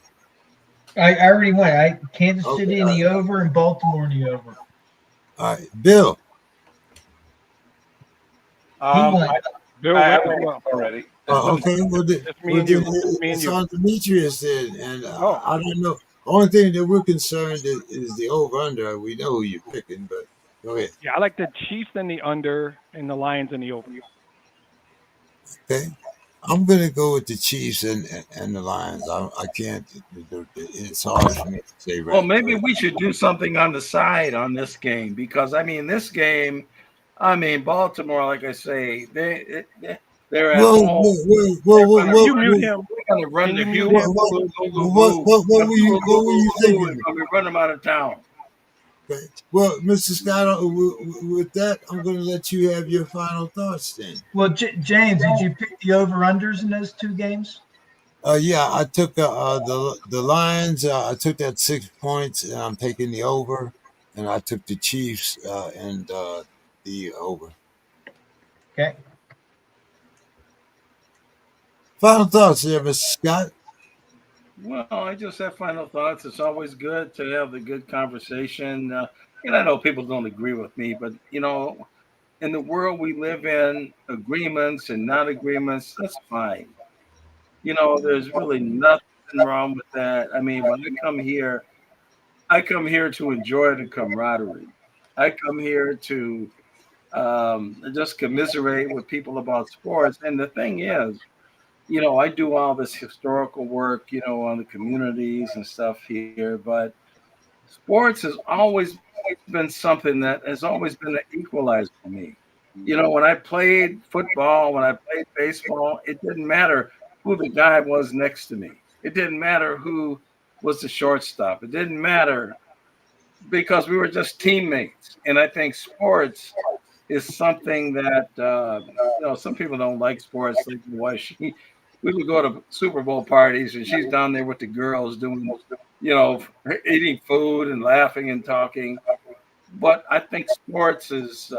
B: I already went. Kansas
A: Okay.
B: City in the over and Baltimore in the over.
A: All right. Bill.
B: He went.
D: Bill
F: I
D: went as
F: went
D: well.
F: already.
A: Okay.
D: It's me and you. It's me and
A: It's
D: you.
A: on Demetrius then. And
D: Oh.
A: I don't know. Only thing that we're concerned is the over-under. We know who you're picking, but go ahead.
D: Yeah, I like the Chiefs and the under and the Lions and the over.
A: Okay. I'm going to go with the Chiefs and the Lions. I can't. It's hard for me to say right.
E: Well, maybe we should do something on the side on this game because this game, Baltimore, like I say, they're at
A: Well,
E: home.
D: You mute him.
E: We're gonna run
D: Can
E: the
D: you mute
E: Hugh.
D: him?
A: what were you thinking?
E: We run them out of town.
A: Okay. Well, Mr. Scott, with that, I'm going to let you have your final thoughts then.
B: Well, James, did you pick the over-unders in those 2 games?
A: Yeah, I took the Lions. I took that 6 points, and I'm taking the over. And I took the Chiefs and the over.
B: Okay.
A: Final thoughts there, Mr. Scott.
E: Well, I just have final thoughts. It's always good to have the good conversation. And I know people don't agree with me, but in the world we live in, agreements and non-agreements, that's fine. There's really nothing wrong with that. I mean, when I come here to enjoy the camaraderie. I come here to just commiserate with people about sports. And the thing is, I do all this historical work, on the communities and stuff here, but sports has always been something that has always been an equalizer for me. When I played football, when I played baseball, it didn't matter who the guy was next to me. It didn't matter who was the shortstop. It didn't matter because we were just teammates. And I think sports is something that, some people don't like sports. Like my wife, we would go to Super Bowl parties and she's down there with the girls doing, eating food and laughing and talking. But I think sports is,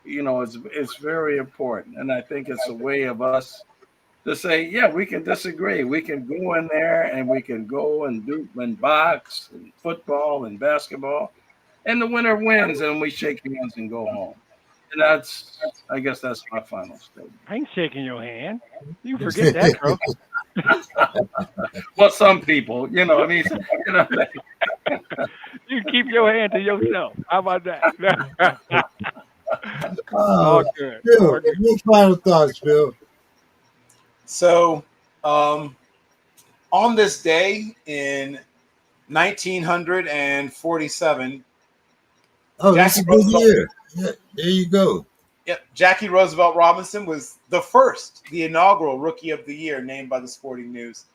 E: it's very important. And I think it's a way of us to say, yeah, we can disagree. We can go in there and we can go and box and football and basketball. And the winner wins and we shake hands and go home. And I guess that's my final statement.
D: I ain't shaking your hand. You forget that, bro.
E: Well, some people, you
D: keep your hand to yourself. How about that?
A: All
D: good.
A: Bill, your final thoughts, Bill.
F: So, on this day in 1947,
A: Oh, that's
F: Jackie
A: a good
F: Roosevelt.
A: year. Yeah, there you go.
F: Yep, Jackie Roosevelt Robinson was the inaugural Rookie of the Year named by the Sporting News,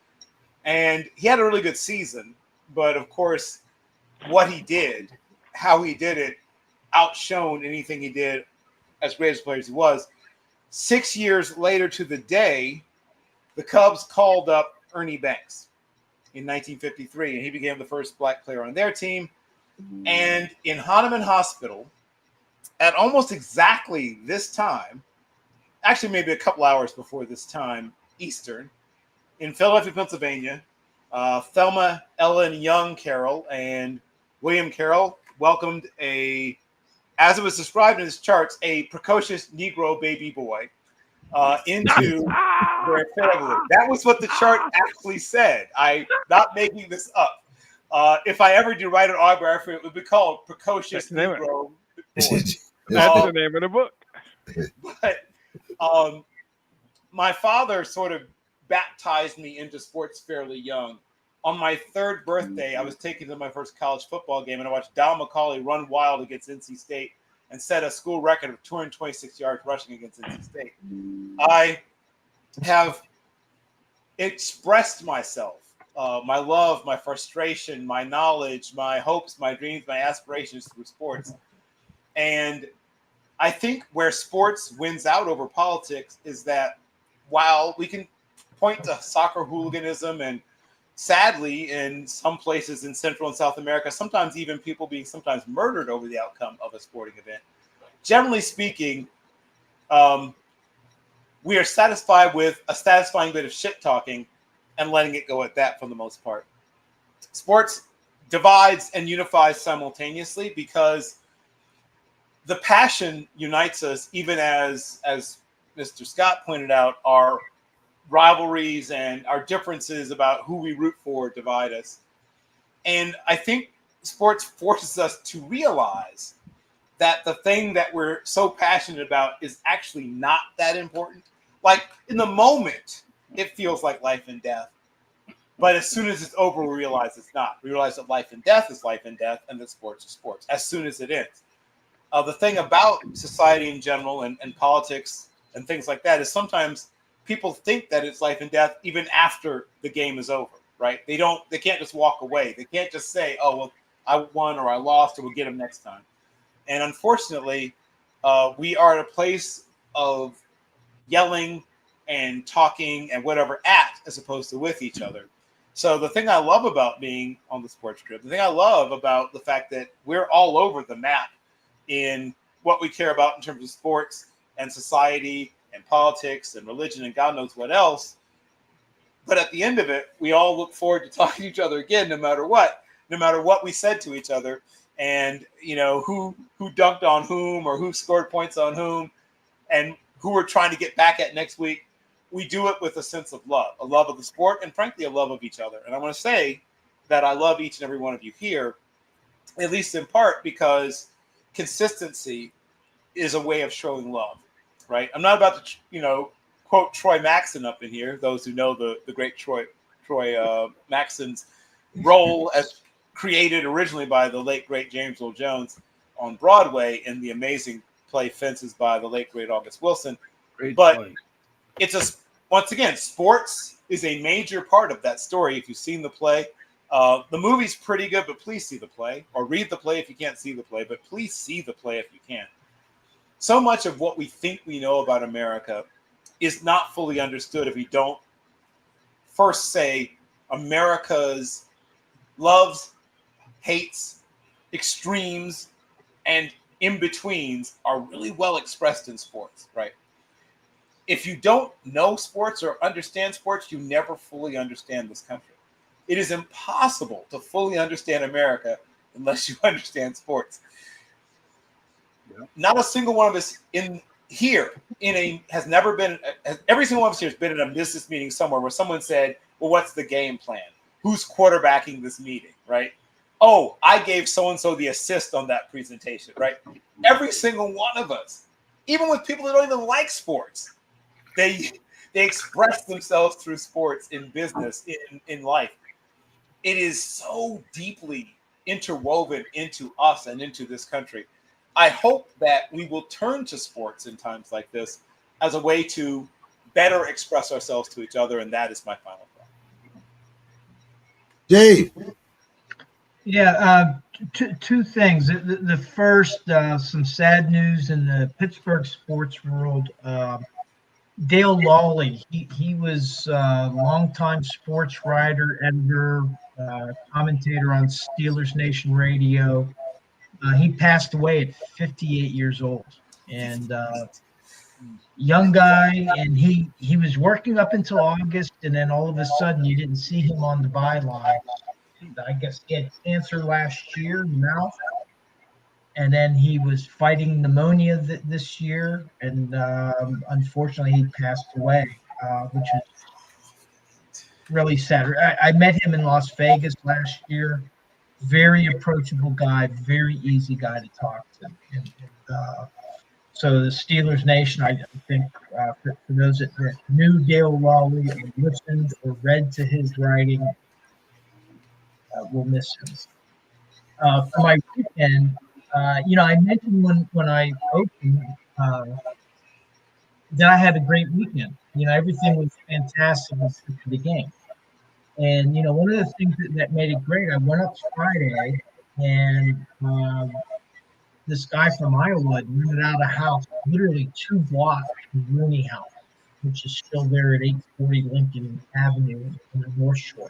F: and he had a really good season. But of course, what he did, how he did it, outshone anything he did as great as player as he was. 6 years later to the day, the Cubs called up Ernie Banks in 1953, and he became the first black player on their team. And in Hahnemann Hospital, at almost exactly this time, actually maybe a couple hours before this time, Eastern, in Philadelphia, Pennsylvania, Thelma Ellen Young Carroll and William Carroll welcomed as it was described in his charts, a precocious Negro baby boy into their family. That was what the chart actually said. I'm not making this up. If I ever do write an autobiography, it would be called Precocious Negro Boy.
D: That's the name of the book.
F: But my father sort of baptized me into sports fairly young. On my third birthday, I was taken to my first college football game, and I watched Don McCauley run wild against NC State and set a school record of 226 yards rushing against NC State. I have expressed myself, my love, my frustration, my knowledge, my hopes, my dreams, my aspirations through sports. And I think where sports wins out over politics is that while we can point to soccer hooliganism and sadly in some places in Central and South America, sometimes even people being sometimes murdered over the outcome of a sporting event, generally speaking, we are satisfied with a satisfying bit of shit talking and letting it go at that for the most part. Sports divides and unifies simultaneously because the passion unites us, even as Mr. Scott pointed out, our rivalries and our differences about who we root for divide us. And I think sports forces us to realize that the thing that we're so passionate about is actually not that important. Like in the moment, it feels like life and death. But as soon as it's over, we realize it's not. We realize that life and death is life and death, and that sports is sports as soon as it ends. The thing about society in general and politics and things like that is sometimes people think that it's life and death even after the game is over, right? They can't just walk away. They can't just say, oh, well, I won or I lost or we'll get them next time. And unfortunately, we are at a place of yelling and talking and whatever at as opposed to with each other. So the thing I love about being on the Sports Script, the thing I love about the fact that we're all over the map in what we care about in terms of sports and society and politics and religion and God knows what else. But at the end of it, we all look forward to talking to each other again, no matter what we said to each other. And, you know, who dunked on whom or who scored points on whom and who we're trying to get back at next week. We do it with a sense of love, a love of the sport, and frankly, a love of each other. And I want to say that I love each and every one of you here, at least in part because consistency is a way of showing love, right? I'm not about to, quote Troy Maxson up in here. Those who know the great Troy Maxson's role as created originally by the late, great James Earl Jones on Broadway in the amazing play Fences by the late, great August Wilson.
E: Great
F: But
E: play.
F: Once again, sports is a major part of that story. If you've seen the play, the movie's pretty good, but please see the play or read the play if you can't see the play, but please see the play if you can. So much of what we think we know about America is not fully understood if we don't first say America's loves, hates, extremes, and in-betweens are really well expressed in sports, right? If you don't know sports or understand sports, you never fully understand this country. It is impossible to fully understand America unless you understand sports. Yeah. Not a single one of us every single one of us here has been in a business meeting somewhere where someone said, well, what's the game plan? Who's quarterbacking this meeting, right? Oh, I gave so-and-so the assist on that presentation, right? Every single one of us, even with people that don't even like sports, they express themselves through sports in business, in life. It is so deeply interwoven into us and into this country I hope that we will turn to sports in times like this as a way to better express ourselves to each other, and that is my final thought.
A: Dave.
B: Yeah, two things. The first, some sad news in the Pittsburgh sports world. Dale Lawley, he was a longtime sports writer, editor, commentator on Steelers Nation Radio. He passed away at 58 years old, and young guy, and he was working up until August, and then all of a sudden you didn't see him on the byline. I guess he had cancer last year in the mouth, and then he was fighting pneumonia this year, and unfortunately he passed away, which is really sad. I met him in Las Vegas last year. Very approachable guy, very easy guy to talk to. And so the Steelers Nation, I think, for those that knew Dale Lawley or listened or read to his writing, we'll miss him. For my weekend, I mentioned when I opened that I had a great weekend. Everything was fantastic except for the game. And, one of the things that made it great, I went up Friday, and this guy from Iowa rented out a house literally 2 blocks from Rooney House, which is still there at 840 Lincoln Avenue in the North Shore.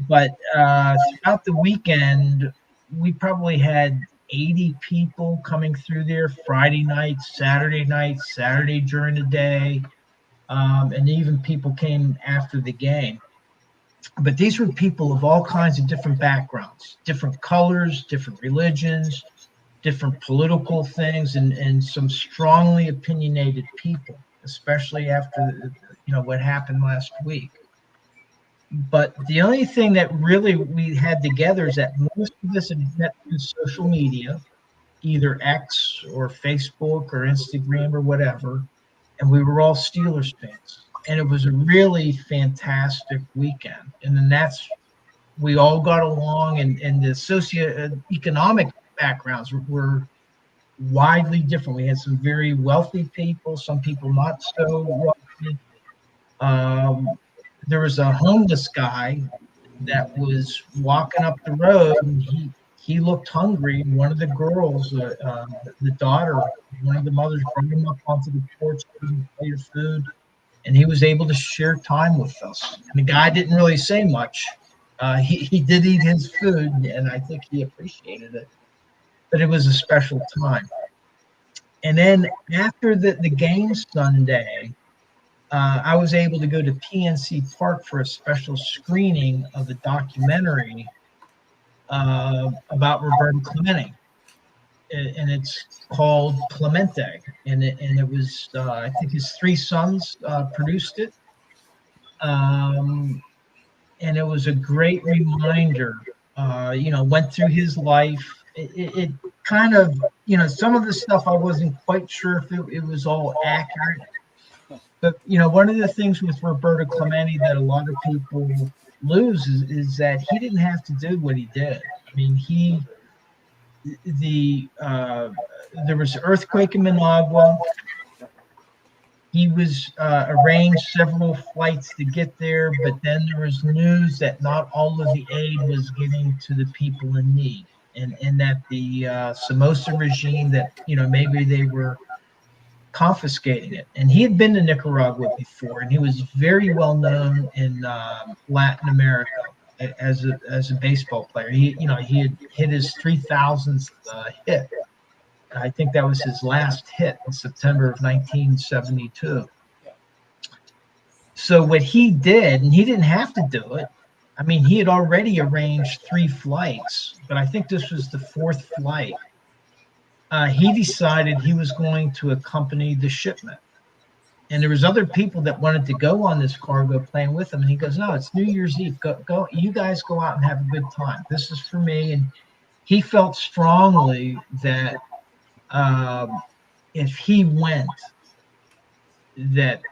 B: But throughout the weekend, we probably had 80 people coming through there Friday night, Saturday during the day, and even people came after the game. But these were people of all kinds of different backgrounds, different colors, different religions, different political things, and some strongly opinionated people, especially after what happened last week. But the only thing that really we had together is that most of us had met through social media, either X or Facebook or Instagram or whatever, and we were all Steelers fans. And it was a really fantastic weekend. And then we all got along, and the socioeconomic backgrounds were widely different. We had some very wealthy people, some people not so wealthy. There was a homeless guy that was walking up the road, and he looked hungry. And one of the girls, the daughter, one of the mothers, brought him up onto the porch, gave him a plate of food, and he was able to share time with us. And the guy didn't really say much. He did eat his food, and I think he appreciated it. But it was a special time. And then after the game Sunday, I was able to go to PNC Park for a special screening of a documentary about Roberto Clemente. And it's called Clemente. And it was, I think his 3 sons produced it. And it was a great reminder, went through his life. It kind of, some of the stuff I wasn't quite sure if it was all accurate. But, one of the things with Roberto Clemente that a lot of people lose is that he didn't have to do what he did. I mean, there was an earthquake in Managua. He was arranged several flights to get there, but then there was news that not all of the aid was getting to the people in need, and that the Somoza regime, that maybe they were confiscating it. And he had been to Nicaragua before, and he was very well known in Latin America as a baseball player. He had hit his 3,000th hit. I think that was his last hit in September of 1972. So what he did, and he didn't have to do it. I mean, he had already arranged 3 flights, but I think this was the 4th flight. He decided he was going to accompany the shipment. And there was other people that wanted to go on this cargo plane with him. And he goes, no, it's New Year's Eve. Go, you guys go out and have a good time. This is for me. And he felt strongly that if he went, that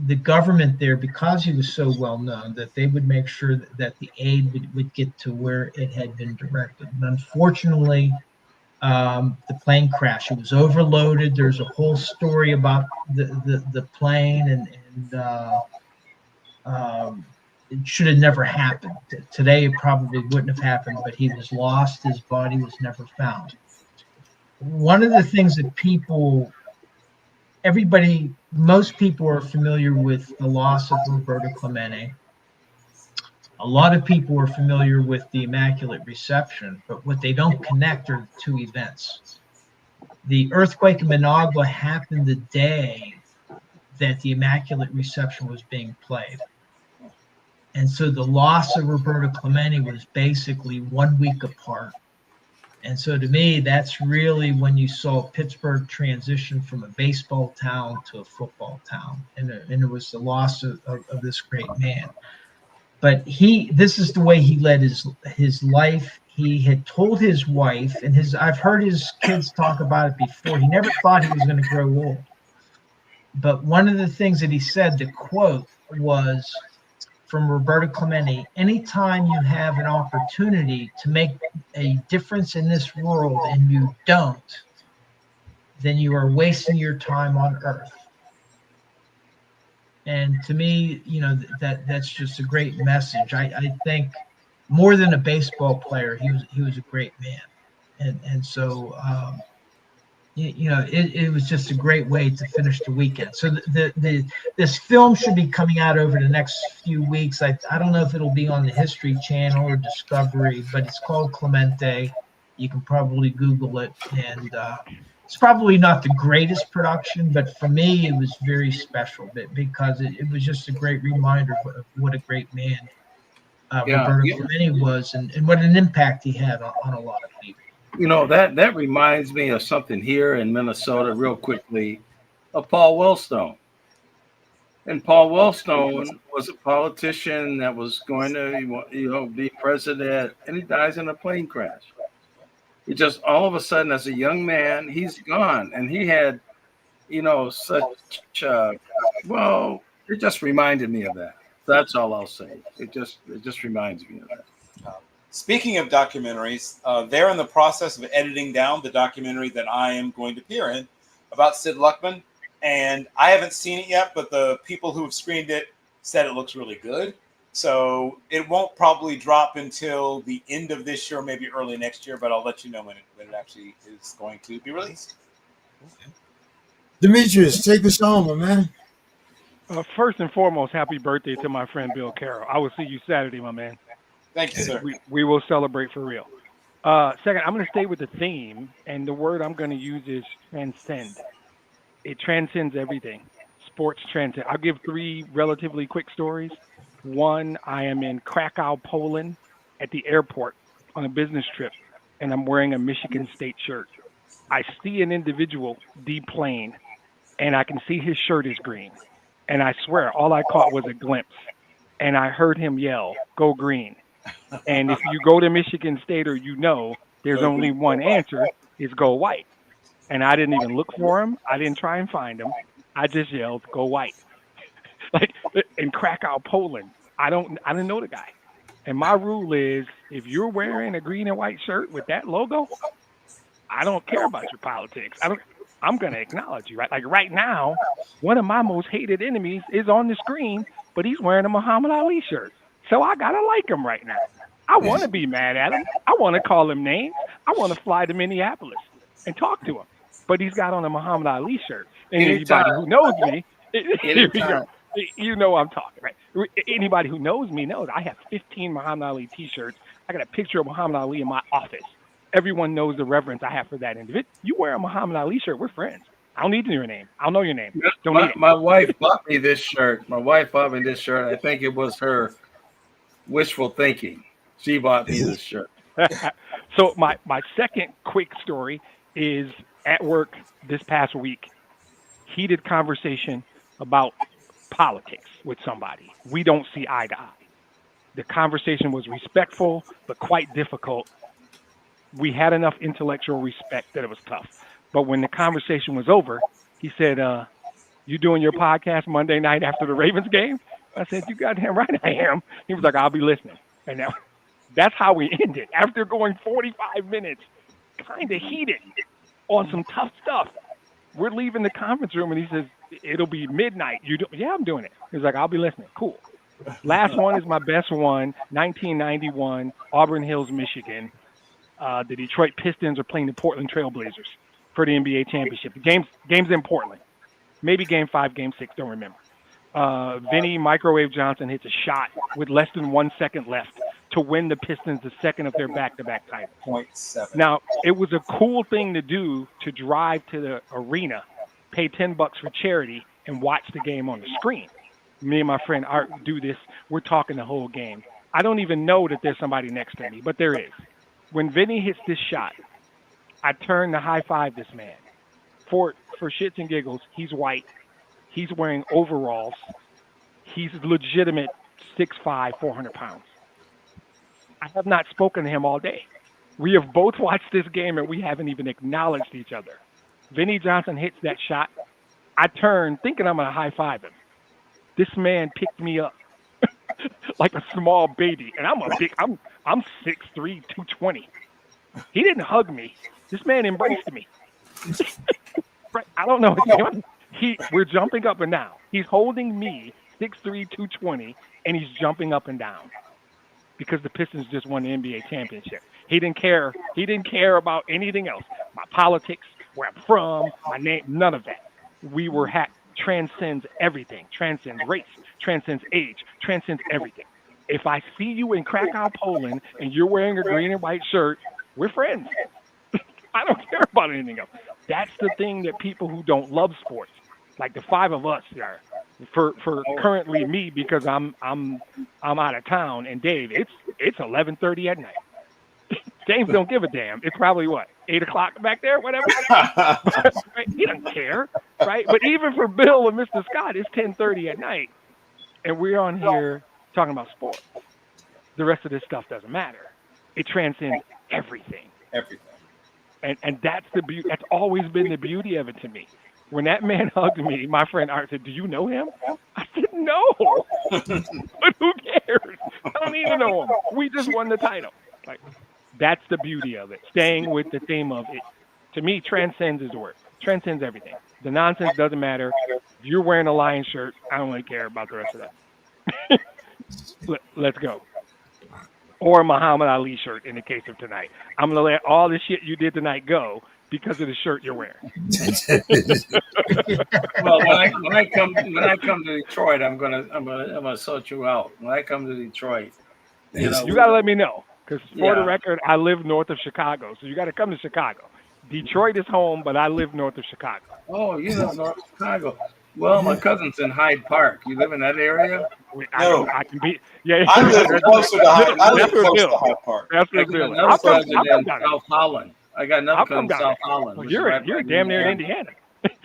B: the government there, because he was so well known, that they would make sure that the aid would get to where it had been directed. And unfortunately, the plane crash. It was overloaded. There's a whole story about the plane, and it should have never happened. Today, it probably wouldn't have happened, but he was lost. His body was never found. One of the things that most people are familiar with the loss of Roberto Clemente. A lot of people are familiar with the Immaculate Reception, but what they don't connect are two events. The earthquake in Managua happened the day that the Immaculate Reception was being played. And so the loss of Roberto Clemente was basically 1 week apart. And so to me, that's really when you saw Pittsburgh transition from a baseball town to a football town. And it was the loss of this great man. But this is the way he led his life. He had told his wife, and I've heard his kids talk about it before. He never thought he was going to grow old. But one of the things that he said, the quote was from Roberto Clemente: anytime you have an opportunity to make a difference in this world and you don't, then you are wasting your time on earth. And to me, that's just a great message. I think more than a baseball player, he was a great man. And so, it was just a great way to finish the weekend. So this film should be coming out over the next few weeks. I don't know if it'll be on the History Channel or Discovery, but it's called Clemente. You can probably Google it, and it's probably not the greatest production, but for me, it was very special because it was just a great reminder of what a great man Roberto Clemente was, and what an impact he had on a lot of people.
E: That reminds me of something here in Minnesota, real quickly, of Paul Wellstone. And Paul Wellstone was a politician that was going to, be president, and he dies in a plane crash. It just all of a sudden, as a young man, he's gone, and he had, such. It just reminded me of that. That's all I'll say. It just reminds me of that.
F: Speaking of documentaries, they're in the process of editing down the documentary that I am going to appear in about Sid Luckman. And I haven't seen it yet, but the people who have screened it said it looks really good. So it won't probably drop until the end of this year, maybe early next year, but I'll let you know when it actually is going to be released.
A: Demetrius, take us home, my man.
D: First and foremost, happy birthday to my friend Bill Carroll. I will see you Saturday, my man.
F: Thank you, sir.
D: We will celebrate for real. Second, I'm going to stay with the theme, and the word I'm going to use is transcend. It transcends everything. Sports transcend. I'll give 3 relatively quick stories. One, I am in Krakow, Poland, at the airport on a business trip, and I'm wearing a Michigan State shirt. I see an individual deplane, and I can see his shirt is green. And I swear, all I caught was a glimpse. And I heard him yell, "Go green." And if you go to Michigan State, or there's only one answer, is go white. And I didn't even look for him. I didn't try and find him. I just yelled, "Go white." Like in Krakow, Poland, I didn't know the guy. And my rule is, if you're wearing a green and white shirt with that logo, I don't care about your politics. I'm going to acknowledge you, right? Like right now, one of my most hated enemies is on the screen, but he's wearing a Muhammad Ali shirt. So I got to like him right now. I want to be mad at him. I want to call him names. I want to fly to Minneapolis and talk to him. But he's got on a Muhammad Ali shirt. And anybody who knows me, here we go. I'm talking, right? Anybody who knows me knows I have 15 Muhammad Ali T-shirts. I got a picture of Muhammad Ali in my office. Everyone knows the reverence I have for that individual. You wear a Muhammad Ali shirt, we're friends. I don't need to know your name. I'll know your name.
E: My wife bought me this shirt. I think it was her wishful thinking. She bought me this shirt.
D: So my second quick story is at work this past week. Heated conversation about politics with somebody. We don't see eye to eye. The conversation was respectful, but quite difficult. We had enough intellectual respect that it was tough. But when the conversation was over, he said, "You doing your podcast Monday night after the Ravens game?" I said, "You goddamn right I am." He was like, "I'll be listening." And now that's how we ended. After going 45 minutes, kind of heated on some tough stuff. We're leaving the conference room, and he says, it'll be midnight. Yeah, I'm doing it. He's like, I'll be listening. Cool. Last one is my best one, 1991, Auburn Hills, Michigan. The Detroit Pistons are playing the Portland Trail Blazers for the NBA championship. The game's in Portland. Maybe game 5, game 6, don't remember. Vinny Microwave Johnson hits a shot with less than 1 second left to win the Pistons the second of their back-to-back titles.
F: 0.7.
D: Now, it was a cool thing to do to drive to the arena, pay $10 for charity, and watch the game on the screen. Me and my friend Art do this. We're talking the whole game. I don't even know that there's somebody next to me, but there is. When Vinny hits this shot, I turn to high-five this man. For shits and giggles, he's white. He's wearing overalls. He's legitimate 6'5", 400 pounds. I have not spoken to him all day. We have both watched this game, and we haven't even acknowledged each other. Vinny Johnson hits that shot. I turn, thinking I'm going to high-five him. This man picked me up like a small baby, and I'm 6'3", 220. He didn't hug me. This man embraced me. I don't know. We're jumping up and down. He's holding me, 6'3", 220, and he's jumping up and down because the Pistons just won the NBA championship. He didn't care. He didn't care about anything else. My politics, where I'm from, my name, none of that. We were transcends everything, transcends race, transcends age, transcends everything. If I see you in Krakow, Poland, and you're wearing a green and white shirt, we're friends. I don't care about anything else. That's the thing that people who don't love sports, like the 5 of us are, for currently me, because I'm out of town, and Dave, it's 11:30 at night. James don't give a damn. It's probably 8 o'clock back there, whatever. Right? He doesn't care, right? But even for Bill and Mr. Scott, it's 10:30 at night, and we're on here talking about sports. The rest of this stuff doesn't matter. It transcends everything.
F: Everything.
D: And that's the beauty. That's always been the beauty of it to me. When that man hugged me, my friend Art said, "Do you know him?" I said, "No." But who cares? I don't even know him. We just won the title. Like, that's the beauty of it. Staying with the theme of it. To me, transcends is the word. Transcends everything. The nonsense doesn't matter. If you're wearing a Lions shirt, I don't really care about the rest of that. Let's go. Or a Muhammad Ali shirt in the case of tonight. I'm gonna let all the shit you did tonight go because of the shirt you're wearing.
E: Well, when I come to Detroit, I'm gonna sort you out. When I come to Detroit,
D: you gotta let me know, because for the record, I live north of Chicago, so you got to come to Chicago. Detroit is home, but I live north of Chicago.
E: Oh, you live north of Chicago. Well, my cousin's in Hyde Park. You live in that area?
D: I can be. Yeah,
F: I live closer to Hyde. I live close to Hyde Park.
D: That's
E: I got another cousin in South Holland. I got another cousin in South Holland.
D: Well, you're damn near in Indiana.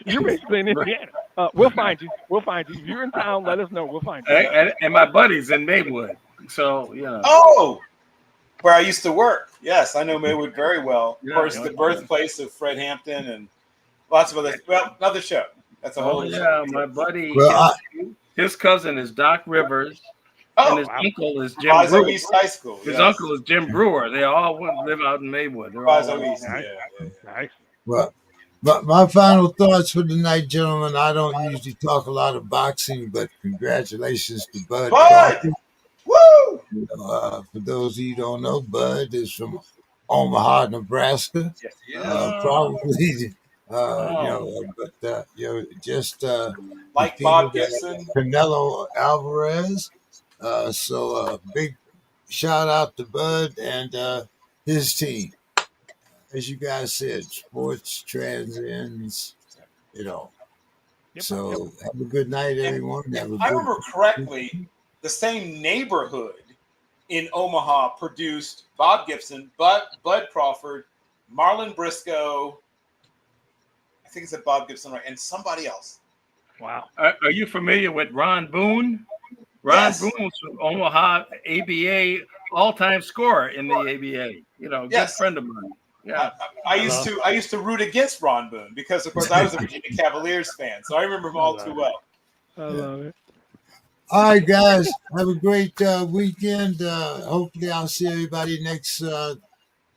D: You're basically in Indiana. We'll find you. If you're in town, let us know. We'll find you.
E: And my buddy's in Maywood. So,
F: Oh, where I used to work. Yes, I know Maywood very well. Of course, the birthplace of Fred Hampton and lots of other. Well, another show. That's a whole show.
E: My buddy,
A: Well,
E: his cousin is Doc Rivers, and his uncle is Jim
F: Proviso
E: Brewer.
F: East High School.
E: His uncle is Jim Brewer. They all live out in Maywood. They're all
F: Proviso East.
D: Nice.
A: Well, but my final thoughts for the night, gentlemen. I don't usually talk a lot of boxing, but congratulations to Bud.
F: Bud! Woo!
A: For those of you who don't know, Bud is from Omaha, Nebraska.
F: Yes,
A: Probably, just
F: like Bob Gibson,
A: Canelo Alvarez. So big shout out to Bud and his team. As you guys said, sports transcends, So have a good night, everyone.
F: If I remember correctly, the same neighborhood in Omaha produced Bob Gibson, Bud Crawford, Marlon Briscoe. I think it's Bob Gibson, right? And somebody else.
D: Wow.
E: Are you familiar with Ron Boone? Ron Boone was from Omaha, ABA, all-time scorer in the ABA. Good friend of mine. Yeah.
F: I used to root against Ron Boone because, of course, I was a Virginia Cavaliers fan, so I remember him all too well.
D: I love it.
A: All right, guys. Have a great weekend. Hopefully, I'll see everybody next
D: all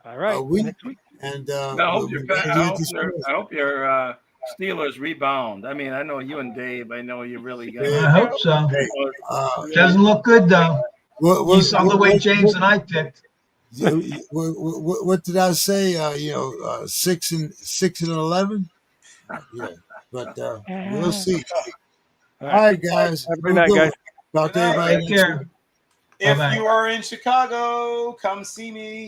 D: right.
A: week.
D: Next week.
A: And
E: I hope
A: we gotta get this straight.
E: I hope your Steelers rebound. I mean, I know you and Dave. I know you really got.
B: I hope so.
A: Hey,
B: Doesn't look good though. You saw the way James and I picked.
A: what did I say? 6-11. Yeah, but we'll see. All right, guys.
D: Have a good night, guys.
A: Talk to
F: Good night.
A: everybody
B: Take
A: next
B: care.
A: week.
F: If
B: Bye-bye.
F: you are in Chicago, come see me.